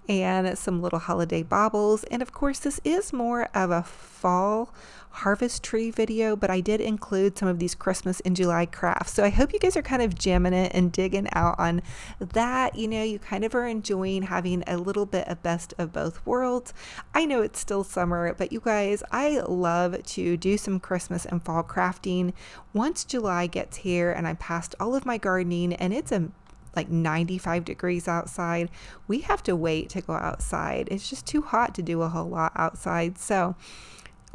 and some little holiday baubles. And of course, this is more of a fall harvest tree video, but I did include some of these Christmas in July crafts. So I hope you guys are kind of jamming it and digging out on that. You know, you kind of are enjoying having a little bit of best of both worlds. I know it's still summer, but you guys, I love to do some Christmas and fall crafting. Once July gets here and I'm past all of my gardening and it's like 95 degrees outside, we have to wait to go outside. It's just too hot to do a whole lot outside. So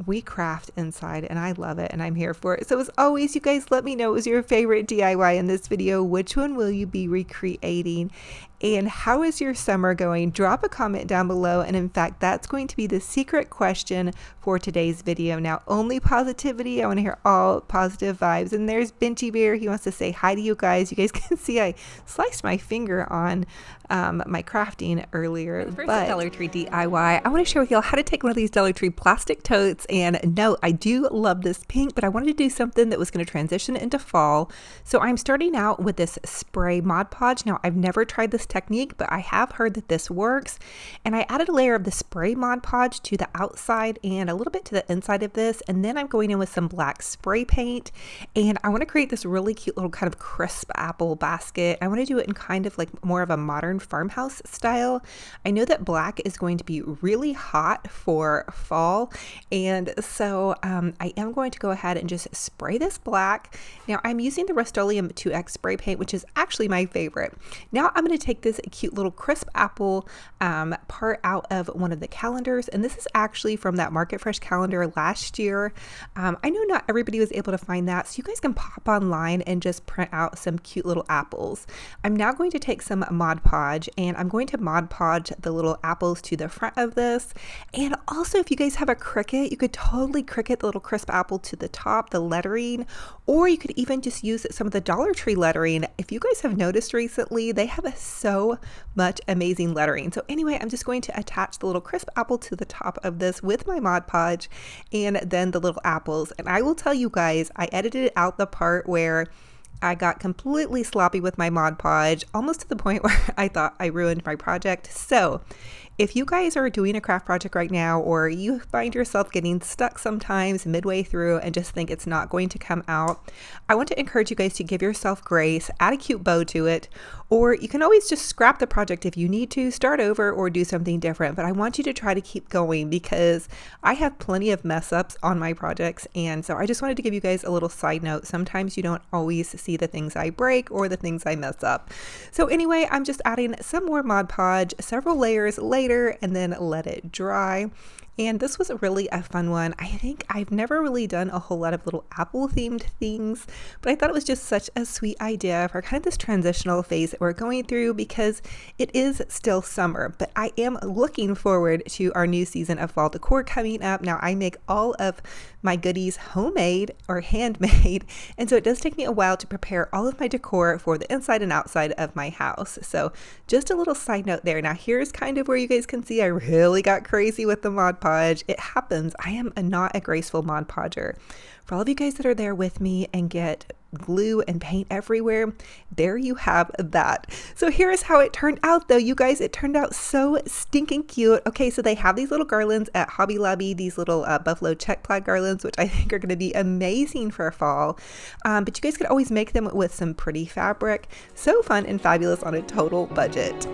we craft inside and I love it and I'm here for it. So as always, you guys let me know what was your favorite DIY in this video. Which one will you be recreating? And how is your summer going? Drop a comment down below. And in fact, that's going to be the secret question for today's video. Now, only positivity. I want to hear all positive vibes. And there's Benchy Bear. He wants to say hi to you guys. You guys can see I sliced my finger on my crafting earlier. First, Dollar Tree DIY. I want to share with y'all how to take one of these Dollar Tree plastic totes. And no, I do love this pink, but I wanted to do something that was going to transition into fall. So I'm starting out with this spray Mod Podge. Now, I've never tried this technique, but I have heard that this works. And I added a layer of the spray Mod Podge to the outside and a little bit to the inside of this. And then I'm going in with some black spray paint. And I want to create this really cute little kind of crisp apple basket. I want to do it in kind of like more of a modern farmhouse style. I know that black is going to be really hot for fall. And so I am going to go ahead and just spray this black. Now I'm using the Rust-Oleum 2X spray paint, which is actually my favorite. Now I'm going to take this cute little crisp apple part out of one of the calendars, and this is actually from that Market Fresh calendar last year. I know not everybody was able to find that, so you guys can pop online and just print out some cute little apples. I'm now going to take some Mod Podge, and I'm going to Mod Podge the little apples to the front of this. And also, if you guys have a Cricut, you could totally Cricut the little crisp apple to the top, the lettering, or you could even just use some of the Dollar Tree lettering. If you guys have noticed recently, they have so much amazing lettering. So anyway, I'm just going to attach the little crisp apple to the top of this with my Mod Podge and then the little apples. And I will tell you guys, I edited out the part where I got completely sloppy with my Mod Podge, almost to the point where I thought I ruined my project. So if you guys are doing a craft project right now, or you find yourself getting stuck sometimes midway through and just think it's not going to come out, I want to encourage you guys to give yourself grace, add a cute bow to it, or you can always just scrap the project if you need to, start over or do something different. But I want you to try to keep going because I have plenty of mess ups on my projects. And so I just wanted to give you guys a little side note. Sometimes you don't always see the things I break or the things I mess up. So anyway, I'm just adding some more Mod Podge, several layers later, and then let it dry. And this was really a fun one. I think I've never really done a whole lot of little apple themed things, but I thought it was just such a sweet idea for kind of this transitional phase that we're going through, because it is still summer, but I am looking forward to our new season of fall decor coming up. Now I make all of my goodies homemade or handmade, and so it does take me a while to prepare all of my decor for the inside and outside of my house. So just a little side note there. Now here's kind of where you guys can see I really got crazy with the Mod Podge. It happens. I am not a graceful Mod Podger. For all of you guys that are there with me and get glue and paint everywhere, there you have that. So here's how it turned out though, you guys. It turned out so stinking cute. Okay, so they have these little garlands at Hobby Lobby, these little buffalo check plaid garlands, which I think are going to be amazing for fall. But you guys could always make them with some pretty fabric. So fun and fabulous on a total budget.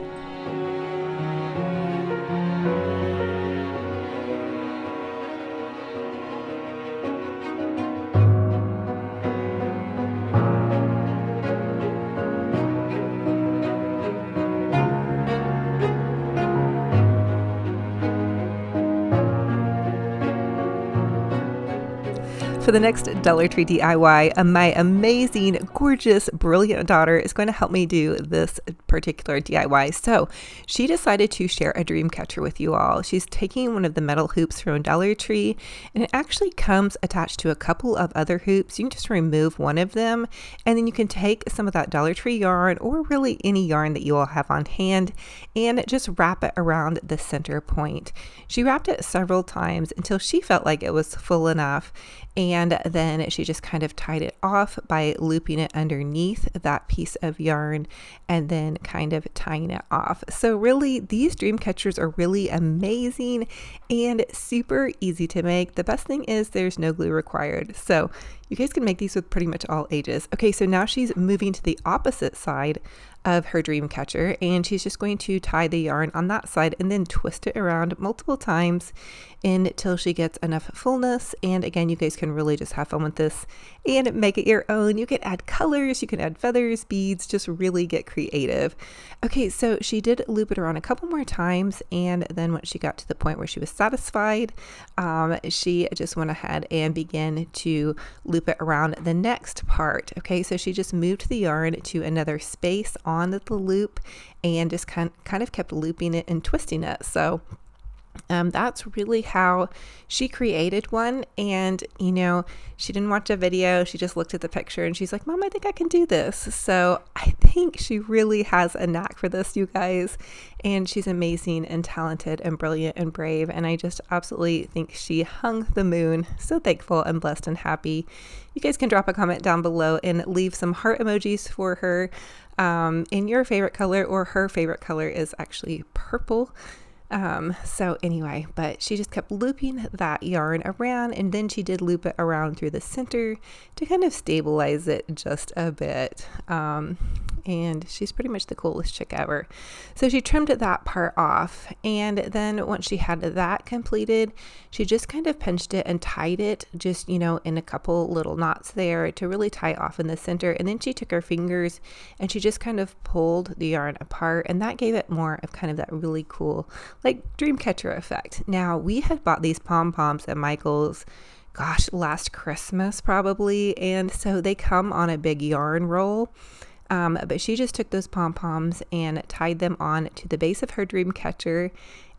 For the next Dollar Tree DIY, my amazing, gorgeous, brilliant daughter is going to help me do this particular DIY. So she decided to share a dream catcher with you all. She's taking one of the metal hoops from Dollar Tree, and it actually comes attached to a couple of other hoops. You can just remove one of them, and then you can take some of that Dollar Tree yarn, or really any yarn that you all have on hand, and just wrap it around the center point. She wrapped it several times until she felt like it was full enough. And then she just kind of tied it off by looping it underneath that piece of yarn and then kind of tying it off. So really, these dream catchers are really amazing and super easy to make. The best thing is there's no glue required. So you guys can make these with pretty much all ages. Okay, so now she's moving to the opposite side of her dream catcher, and she's just going to tie the yarn on that side and then twist it around multiple times until she gets enough fullness. And again, you guys can really just have fun with this and make it your own. You can add colors, you can add feathers, beads, just really get creative. Okay, so she did loop it around a couple more times, and then when she got to the point where she was satisfied, she just went ahead and began to loop it around the next part. Okay, so she just moved the yarn to another space on the loop and just kind of kept looping it and twisting it. So that's really how she created one. And you know, she didn't watch a video, she just looked at the picture and she's like, Mom, I think I can do this. So I think she really has a knack for this, you guys, and she's amazing and talented and brilliant and brave, and I just absolutely think she hung the moon. So thankful and blessed and happy. You guys can drop a comment down below and leave some heart emojis for her. in your favorite color, or her favorite color is actually purple. So anyway, but she just kept looping that yarn around, and then she did loop it around through the center to kind of stabilize it just a bit. And she's pretty much the coolest chick ever. So she trimmed that part off, and then once she had that completed, she just kind of pinched it and tied it just, you know, in a couple little knots there to really tie it off in the center. And then she took her fingers and she just kind of pulled the yarn apart, and that gave it more of kind of that really cool like dream catcher effect. Now, we had bought these pom-poms at Michael's, gosh, last Christmas probably, and so they come on a big yarn roll. But she just took those pom-poms and tied them on to the base of her dream catcher,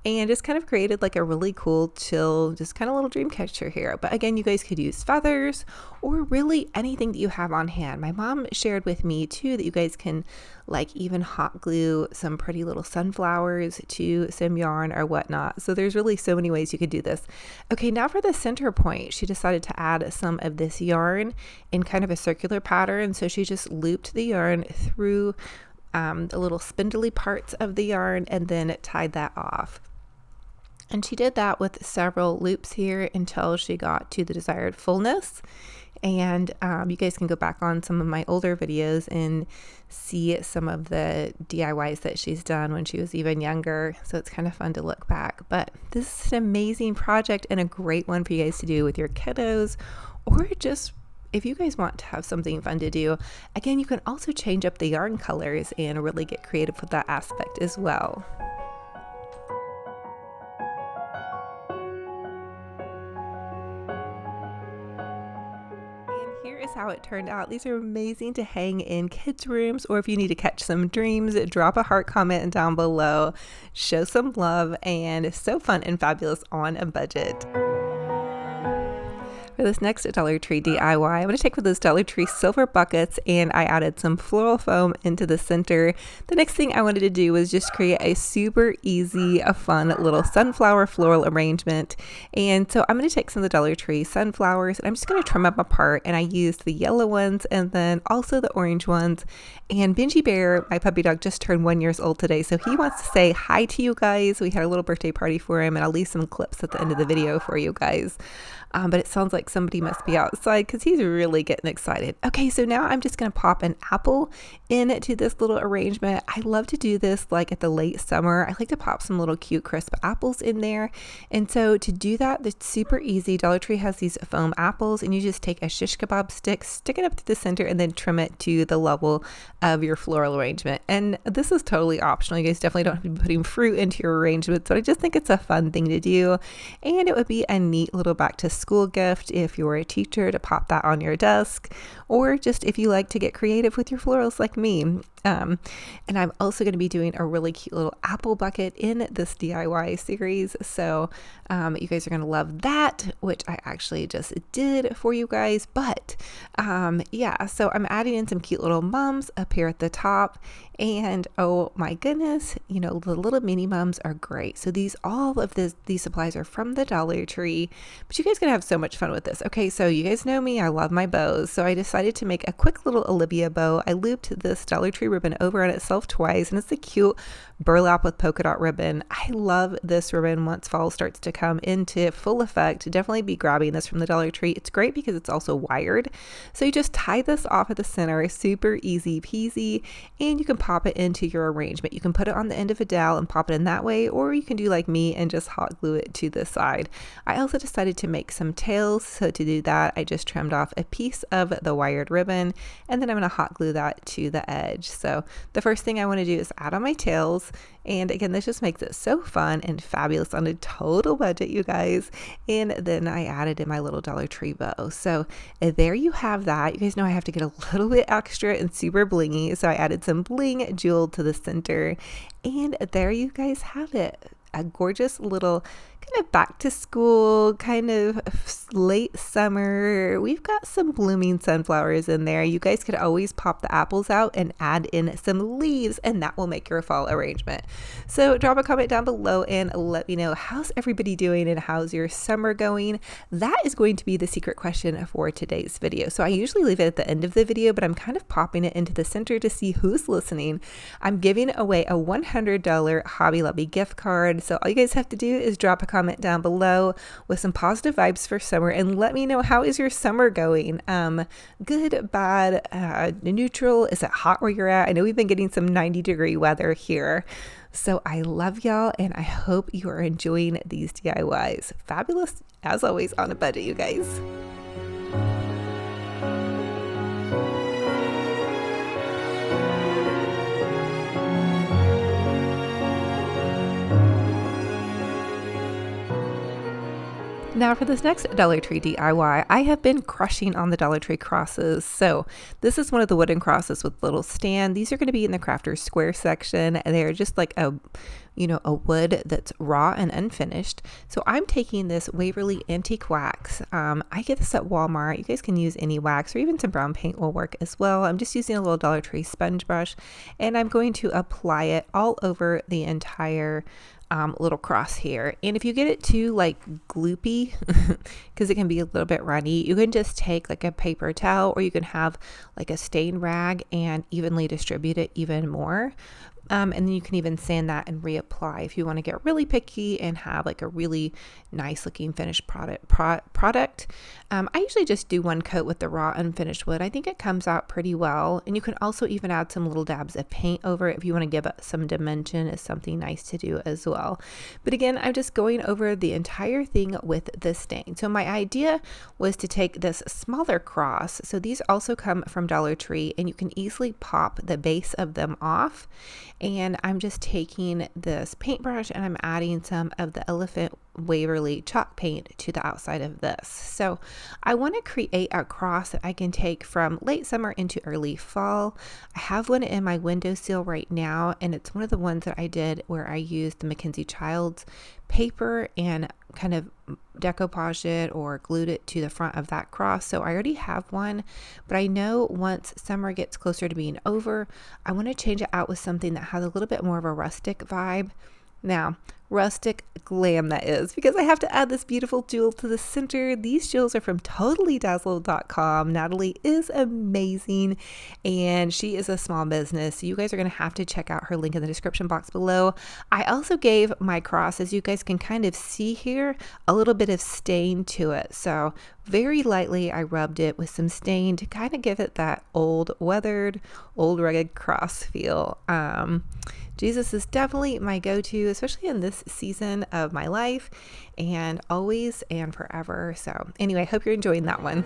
and just kind of created like a really cool, chill, just kind of little dream catcher here. But again, you guys could use feathers or really anything that you have on hand. My mom shared with me too that you guys can like even hot glue some pretty little sunflowers to some yarn or whatnot. So there's really so many ways you could do this. Okay, now for the center point, she decided to add some of this yarn in kind of a circular pattern. So she just looped the yarn through the little spindly parts of the yarn and then tied that off. And she did that with several loops here until she got to the desired fullness. And you guys can go back on some of my older videos and see some of the DIYs that she's done when she was even younger. So it's kind of fun to look back. But this is an amazing project and a great one for you guys to do with your kiddos, or just if you guys want to have something fun to do. Again, you can also change up the yarn colors and really get creative with that aspect as well. Here is how it turned out. These are amazing to hang in kids' rooms, or if you need to catch some dreams, drop a heart comment down below, show some love, and so fun and fabulous on a budget. For this next Dollar Tree DIY, I'm going to take with those Dollar Tree silver buckets, and I added some floral foam into the center. The next thing I wanted to do was just create a super easy, fun little sunflower floral arrangement. And so I'm going to take some of the Dollar Tree sunflowers, and I'm just going to trim them apart, and I used the yellow ones and then also the orange ones. And Benji Bear, my puppy dog, just turned 1 year old today, so he wants to say hi to you guys. We had a little birthday party for him, and I'll leave some clips at the end of the video for you guys. But it sounds like somebody must be outside because he's really getting excited. Okay, so now I'm just going to pop an apple into this little arrangement. I love to do this like at the late summer. I like to pop some little cute crisp apples in there. And so to do that, it's super easy. Dollar Tree has these foam apples, and you just take a shish kebab stick, stick it up to the center, and then trim it to the level of your floral arrangement. And this is totally optional. You guys definitely don't have to be putting fruit into your arrangements, but I just think it's a fun thing to do. And it would be a neat little back to school gift if you're a teacher to pop that on your desk, or just if you like to get creative with your florals like me. And I'm also going to be doing a really cute little apple bucket in this DIY series. So you guys are going to love that, which I actually just did for you guys. But yeah, so I'm adding in some cute little mums up here at the top. And oh my goodness, you know, the little mini mums are great. So all of these supplies are from the Dollar Tree, but you guys can have so much fun with this. Okay, so you guys know me, I love my bows. So I decided to make a quick little Olivia bow. I looped this Dollar Tree ribbon over on itself twice, and it's a cute burlap with polka dot ribbon. I love this ribbon. Once fall starts to come into full effect, definitely be grabbing this from the Dollar Tree. It's great because it's also wired. So you just tie this off at the center, super easy peasy, and you can pop it into your arrangement. You can put it on the end of a dowel and pop it in that way, or you can do like me and just hot glue it to the side. I also decided to make some tails, so to do that I just trimmed off a piece of the wired ribbon, and then I'm going to hot glue that to the edge. So the first thing I want to do is add on my tails, and again, this just makes it so fun and fabulous on a total budget, you guys. And then I added in my little Dollar Tree bow. So there you have that. You guys know I have to get a little bit extra and super blingy, so I added some bling jeweled to the center, and there you guys have it. A gorgeous little kind of back to school, kind of late summer. We've got some blooming sunflowers in there. You guys could always pop the apples out and add in some leaves, and that will make your fall arrangement. So drop a comment down below and let me know, how's everybody doing and how's your summer going? That is going to be the secret question for today's video. So I usually leave it at the end of the video, but I'm kind of popping it into the center to see who's listening. I'm giving away a $100 Hobby Lobby gift card. So all you guys have to do is drop a comment down below with some positive vibes for summer and let me know, how is your summer going? Good, bad, neutral? Is it hot where you're at? I know we've been getting some 90-degree weather here. So I love y'all and I hope you are enjoying these DIYs. Fabulous as always on a budget, you guys. Now for this next Dollar Tree DIY, I have been crushing on the Dollar Tree crosses. So this is one of the wooden crosses with little stand. These are going to be in the Crafters Square section. And they're just like a wood that's raw and unfinished. So I'm taking this Waverly Antique Wax. I get this at Walmart. You guys can use any wax or even some brown paint will work as well. I'm just using a little Dollar Tree sponge brush and I'm going to apply it all over the entire little cross here. And if you get it too like gloopy, because it can be a little bit runny, you can just take like a paper towel or you can have like a stain rag and evenly distribute it even more. And then you can even sand that and reapply if you want to get really picky and have like a really nice looking finished product. I usually just do one coat with the raw unfinished wood. I think it comes out pretty well. And you can also even add some little dabs of paint over it if you want to give it some dimension. Is something nice to do as well. But again, I'm just going over the entire thing with the stain. So my idea was to take this smaller cross. So these also come from Dollar Tree and you can easily pop the base of them off. And I'm just taking this paintbrush and I'm adding some of the Elephant Waverly chalk paint to the outside of this. So I want to create a cross that I can take from late summer into early fall. I have one in my windowsill right now, and it's one of the ones that I did where I used the Mackenzie Childs paper and kind of decoupaged it or glued it to the front of that cross. So I already have one, but I know once summer gets closer to being over, I want to change it out with something that has a little bit more of a rustic vibe. Now, rustic glam that is, because I have to add this beautiful jewel to the center. These jewels are from totallydazzled.com. Natalie is amazing and she is a small business. So you guys are going to have to check out her link in the description box below. I also gave my cross, as you guys can kind of see here, a little bit of stain to it. So very lightly I rubbed it with some stain to kind of give it that old weathered, old rugged cross feel. Jesus is definitely my go-to, especially in this season of my life and always and forever. So anyway, I hope you're enjoying that one.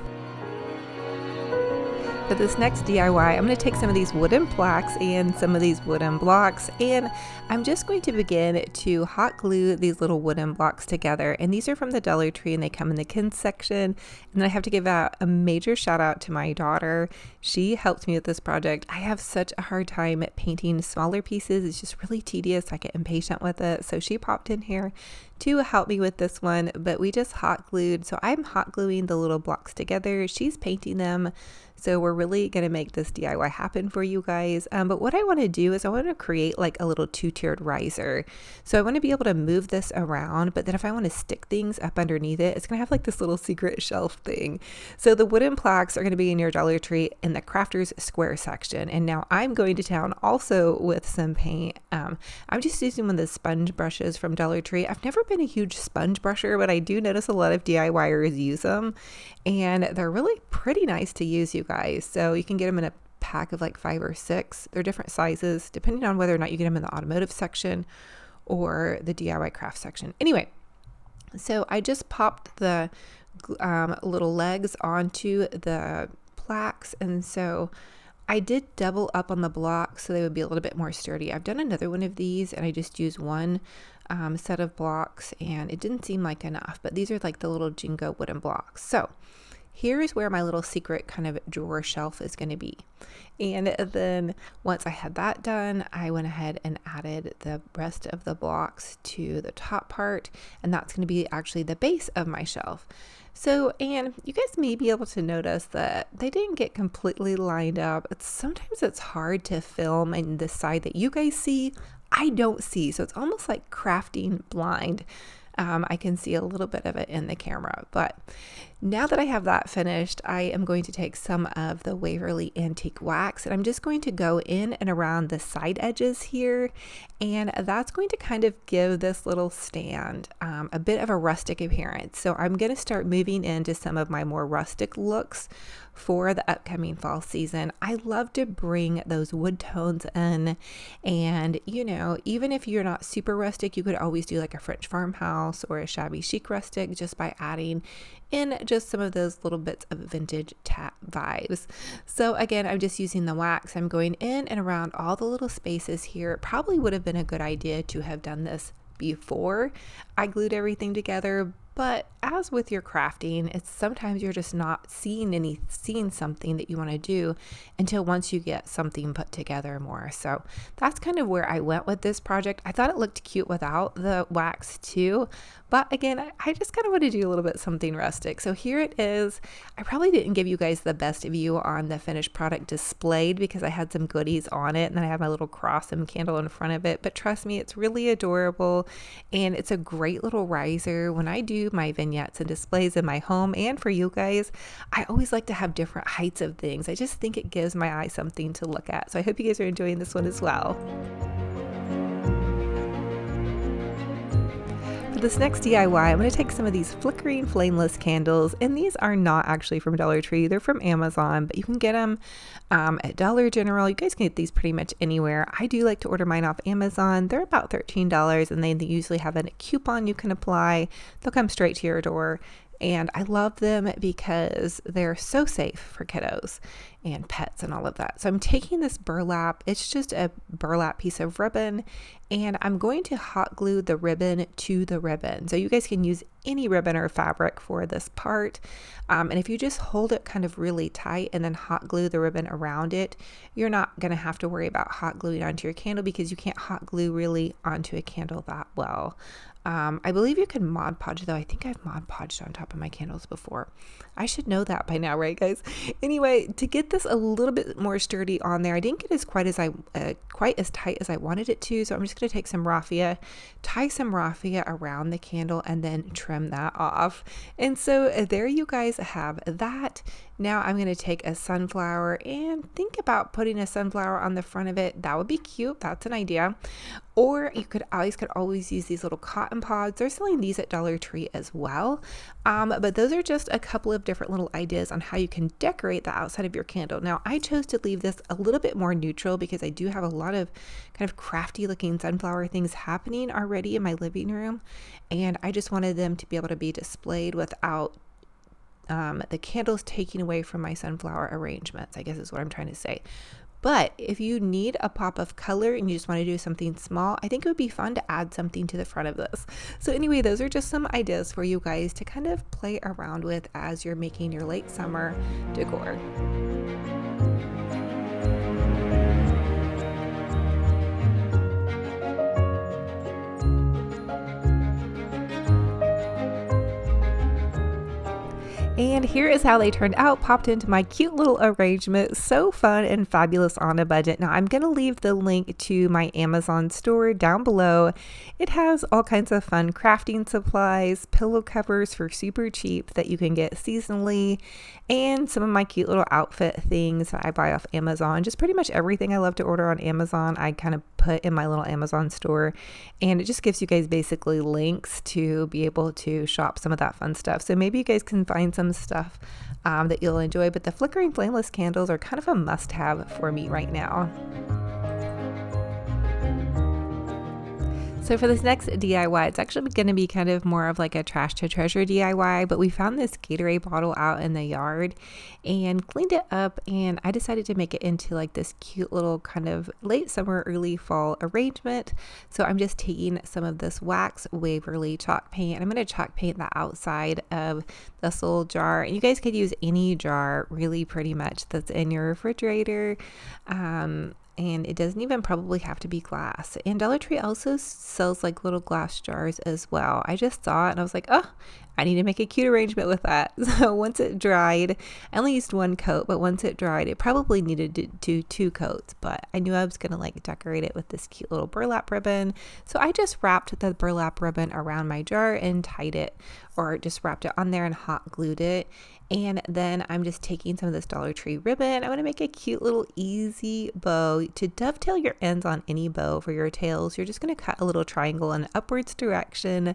For this next DIY, I'm going to take some of these wooden plaques and some of these wooden blocks, and I'm just going to begin to hot glue these little wooden blocks together. And these are from the Dollar Tree and they come in the kids section. And I have to give out a major shout out to my daughter. She helped me with this project. I have such a hard time at painting smaller pieces. It's just really tedious. I get impatient with it. So she popped in here to help me with this one, but we just hot glued. So I'm hot gluing the little blocks together. She's painting them. So we're really going to make this DIY happen for you guys. But what I want to do is I want to create like a little two-tiered riser. So I want to be able to move this around, but then if I want to stick things up underneath it, it's going to have like this little secret shelf thing. So the wooden plaques are going to be in your Dollar Tree in the Crafters Square section. And now I'm going to town also with some paint. I'm just using one of the sponge brushes from Dollar Tree. I've never been a huge sponge brusher, but I do notice a lot of DIYers use them. And they're really pretty nice to use, you guys. So you can get them in a pack of like 5 or 6. They're different sizes depending on whether or not you get them in the automotive section or the DIY craft section. Anyway, so I just popped the little legs onto the plaques, and so I did double up on the blocks so they would be a little bit more sturdy. I've done another one of these and I just used one set of blocks and it didn't seem like enough, but these are like the little Jingo wooden blocks. So here's where my little secret kind of drawer shelf is going to be. And then once I had that done, I went ahead and added the rest of the blocks to the top part, and that's going to be actually the base of my shelf. So, and you guys may be able to notice that they didn't get completely lined up. Sometimes it's hard to film, and the side that you guys see, I don't see. So it's almost like crafting blind. I can see a little bit of it in the camera, but now that I have that finished, I am going to take some of the Waverly Antique Wax, and I'm just going to go in and around the side edges here, and that's going to kind of give this little stand a bit of a rustic appearance. So I'm going to start moving into some of my more rustic looks for the upcoming fall season. I love to bring those wood tones in, and you know, even if you're not super rustic, you could always do like a French farmhouse or a shabby chic rustic just by adding in just some of those little bits of vintage vibes. So again, I'm just using the wax. I'm going in and around all the little spaces here. It probably would have been a good idea to have done this before I glued everything together, but as with your crafting, it's sometimes you're just not seeing something that you want to do until once you get something put together more. So that's kind of where I went with this project. I thought it looked cute without the wax too, but again, I just kind of want to do a little bit something rustic. So here it is. I probably didn't give you guys the best view on the finished product displayed because I had some goodies on it, and then I have my little cross and candle in front of it, but trust me, it's really adorable, and it's a great little riser. When I do my vignettes and displays in my home and for you guys, I always like to have different heights of things. I just think it gives my eye something to look at. So I hope you guys are enjoying this one as well. For this next DIY, I'm going to take some of these flickering flameless candles, and these are not actually from Dollar Tree. They're from Amazon, but you can get them at Dollar General. You guys can get these pretty much anywhere. I do like to order mine off Amazon. They're about $13, and they usually have a coupon you can apply. They'll come straight to your door. And I love them because they're so safe for kiddos and pets and all of that. So I'm taking this burlap. It's just a burlap piece of ribbon, and I'm going to hot glue the ribbon to the ribbon. So you guys can use any ribbon or fabric for this part. And if you just hold it kind of really tight and then hot glue the ribbon around it, you're not going to have to worry about hot gluing onto your candle because you can't hot glue really onto a candle that well. I believe you can Mod Podge though. I think I've Mod Podged on top of my candles before. I should know that by now, right guys? Anyway, to get this a little bit more sturdy on there, I didn't get as quite as tight as I wanted it to. So I'm just going to take some raffia, tie some raffia around the candle, and then trim that off. And so there you guys have that. Now I'm going to take a sunflower and think about putting a sunflower on the front of it. That would be cute. That's an idea. Or you could always use these little cotton pods. They're selling these at Dollar Tree as well. But those are just a couple of different little ideas on how you can decorate the outside of your candle. Now I chose to leave this a little bit more neutral because I do have a lot of kind of crafty looking sunflower things happening already in my living room. And I just wanted them to be able to be displayed without the candles taking away from my sunflower arrangements, I guess is what I'm trying to say. But if you need a pop of color and you just want to do something small, I think it would be fun to add something to the front of this. So anyway, those are just some ideas for you guys to kind of play around with as you're making your late summer decor. And here is how they turned out, popped into my cute little arrangement. So fun and fabulous on a budget. Now I'm going to leave the link to my Amazon store down below. It has all kinds of fun crafting supplies, pillow covers for super cheap that you can get seasonally, and some of my cute little outfit things that I buy off Amazon. Just pretty much everything I love to order on Amazon, I kind of put in my little Amazon store, and it just gives you guys basically links to be able to shop some of that fun stuff. So maybe you guys can find some stuff that you'll enjoy, but the flickering flameless candles are kind of a must-have for me right now. So for this next DIY, it's actually going to be kind of more of like a trash to treasure DIY, but we found this Gatorade bottle out in the yard and cleaned it up, and I decided to make it into like this cute little kind of late summer, early fall arrangement. So I'm just taking some of this wax Waverly chalk paint, and I'm going to chalk paint the outside of this little jar. And you guys could use any jar really pretty much that's in your refrigerator. And it doesn't even probably have to be glass. And Dollar Tree also sells like little glass jars as well. I just saw it and I was like, oh, I need to make a cute arrangement with that. So once it dried, I only used one coat, but once it dried, it probably needed to do 2 coats, but I knew I was going to like decorate it with this cute little burlap ribbon. So I just wrapped the burlap ribbon around my jar and tied it, or just wrapped it on there and hot glued it. And then I'm just taking some of this Dollar Tree ribbon. I'm going to make a cute little easy bow to dovetail your ends on any bow for your tails. You're just going to cut a little triangle in an upwards direction.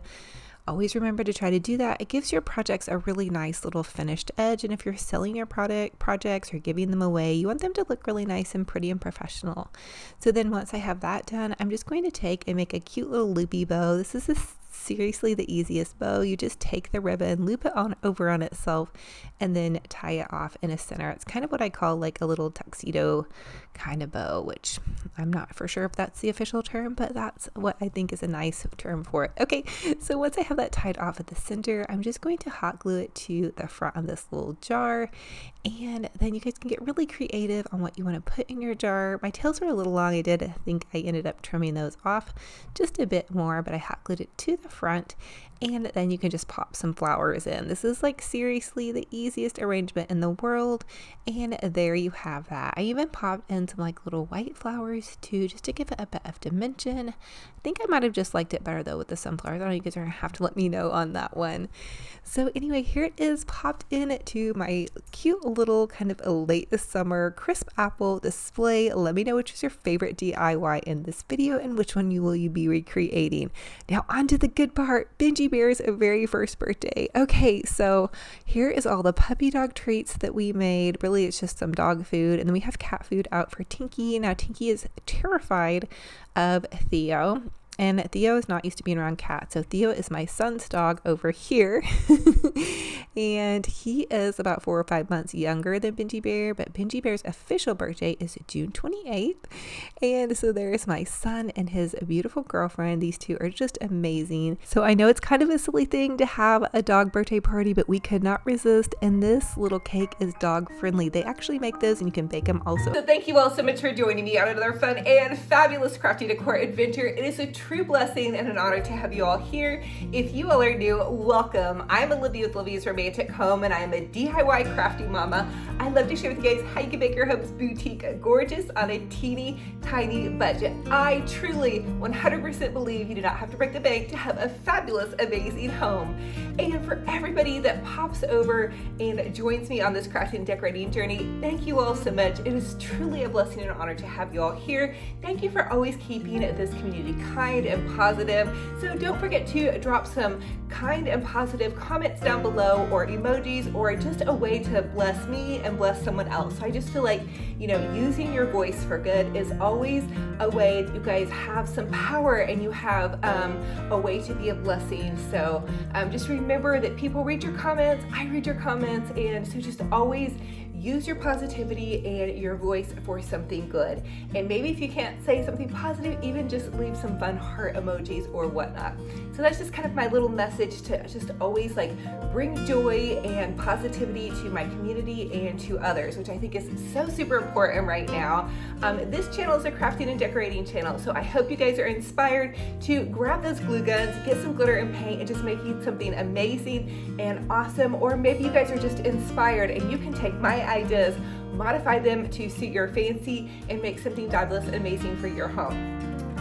Always remember to try to do that. It gives your projects a really nice little finished edge. And if you're selling your projects or giving them away, you want them to look really nice and pretty and professional. So then once I have that done, I'm just going to take and make a cute little loopy bow. This is seriously the easiest bow. You just take the ribbon, loop it on over on itself, and then tie it off in a center. It's kind of what I call like a little tuxedo kind of bow, which I'm not for sure if that's the official term, but that's what I think is a nice term for it. Okay, so once I have that tied off at the center, I'm just going to hot glue it to the front of this little jar, and then you guys can get really creative on what you want to put in your jar. My tails were a little long. I think I ended up trimming those off just a bit more, but I hot glued it to the front, and then you can just pop some flowers in. This is like seriously the easiest arrangement in the world, and there you have that. I even popped in some like little white flowers too, just to give it a bit of dimension. I think I might have just liked it better though with the sunflowers. I don't know, you guys are gonna have to let me know on that one. So anyway, here it is popped in to my cute little kind of a late summer crisp apple display. Let me know which is your favorite DIY in this video and which one will you be recreating. Now on to the good part, Benji Bear's very first birthday. Okay, so here is all the puppy dog treats that we made. Really, it's just some dog food, and then we have cat food out for Tinky. Now Tinky is terrified of Theo, and Theo is not used to being around cats. So Theo is my son's dog over here. And he is about 4 or 5 months younger than Benji Bear, but Benji Bear's official birthday is June 28th. And so there's my son and his beautiful girlfriend. These two are just amazing. So I know it's kind of a silly thing to have a dog birthday party, but we could not resist. And this little cake is dog friendly. They actually make those and you can bake them also. So thank you all so much for joining me on another fun and fabulous crafty decor adventure. It is a true blessing and an honor to have you all here. If you all are new, welcome. I'm Olivia with Olivia's Romantic Home, and I'm a DIY crafty mama. I love to share with you guys how you can make your home's boutique gorgeous on a teeny tiny budget. I truly 100% believe you do not have to break the bank to have a fabulous, amazing home. And for everybody that pops over and joins me on this crafting and decorating journey, thank you all so much. It is truly a blessing and an honor to have you all here. Thank you for always keeping this community kind and positive. So don't forget to drop some kind and positive comments down below, or emojis, or just a way to bless me and bless someone else. So I just feel like, you know, using your voice for good is always a way that you guys have some power, and you have a way to be a blessing. So just remember that people read your comments, I read your comments, and so just always use your positivity and your voice for something good. And maybe if you can't say something positive, even just leave some fun heart emojis or whatnot. So that's just kind of my little message, to just always like bring joy and positivity to my community and to others, which I think is so super important right now. This channel is a crafting and decorating channel, so I hope you guys are inspired to grab those glue guns, get some glitter and paint, and just making something amazing and awesome. Or maybe you guys are just inspired and you can take my ideas, modify them to suit your fancy, and make something fabulous and amazing for your home.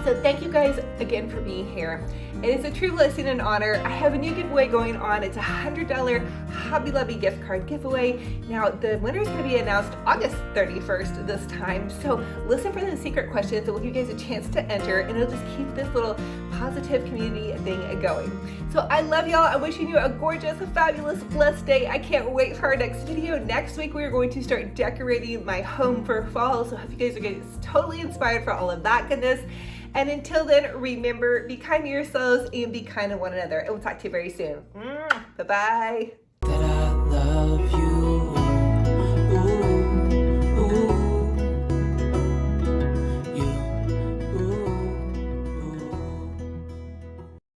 So thank you guys again for being here. It is a true blessing and honor. I have a new giveaway going on. It's a $100 Hobby Lobby gift card giveaway. Now the winner is going to be announced August 31st this time. So listen for the secret questions that will give you guys a chance to enter, and it'll just keep this little positive community thing going. So I love y'all. I'm wishing you a gorgeous, fabulous, blessed day. I can't wait for our next video. Next week we are going to start decorating my home for fall. So I hope you guys are getting totally inspired for all of that goodness. And until then, remember, be kind to yourselves and be kind to one another. And we'll talk to you very soon. Bye-bye.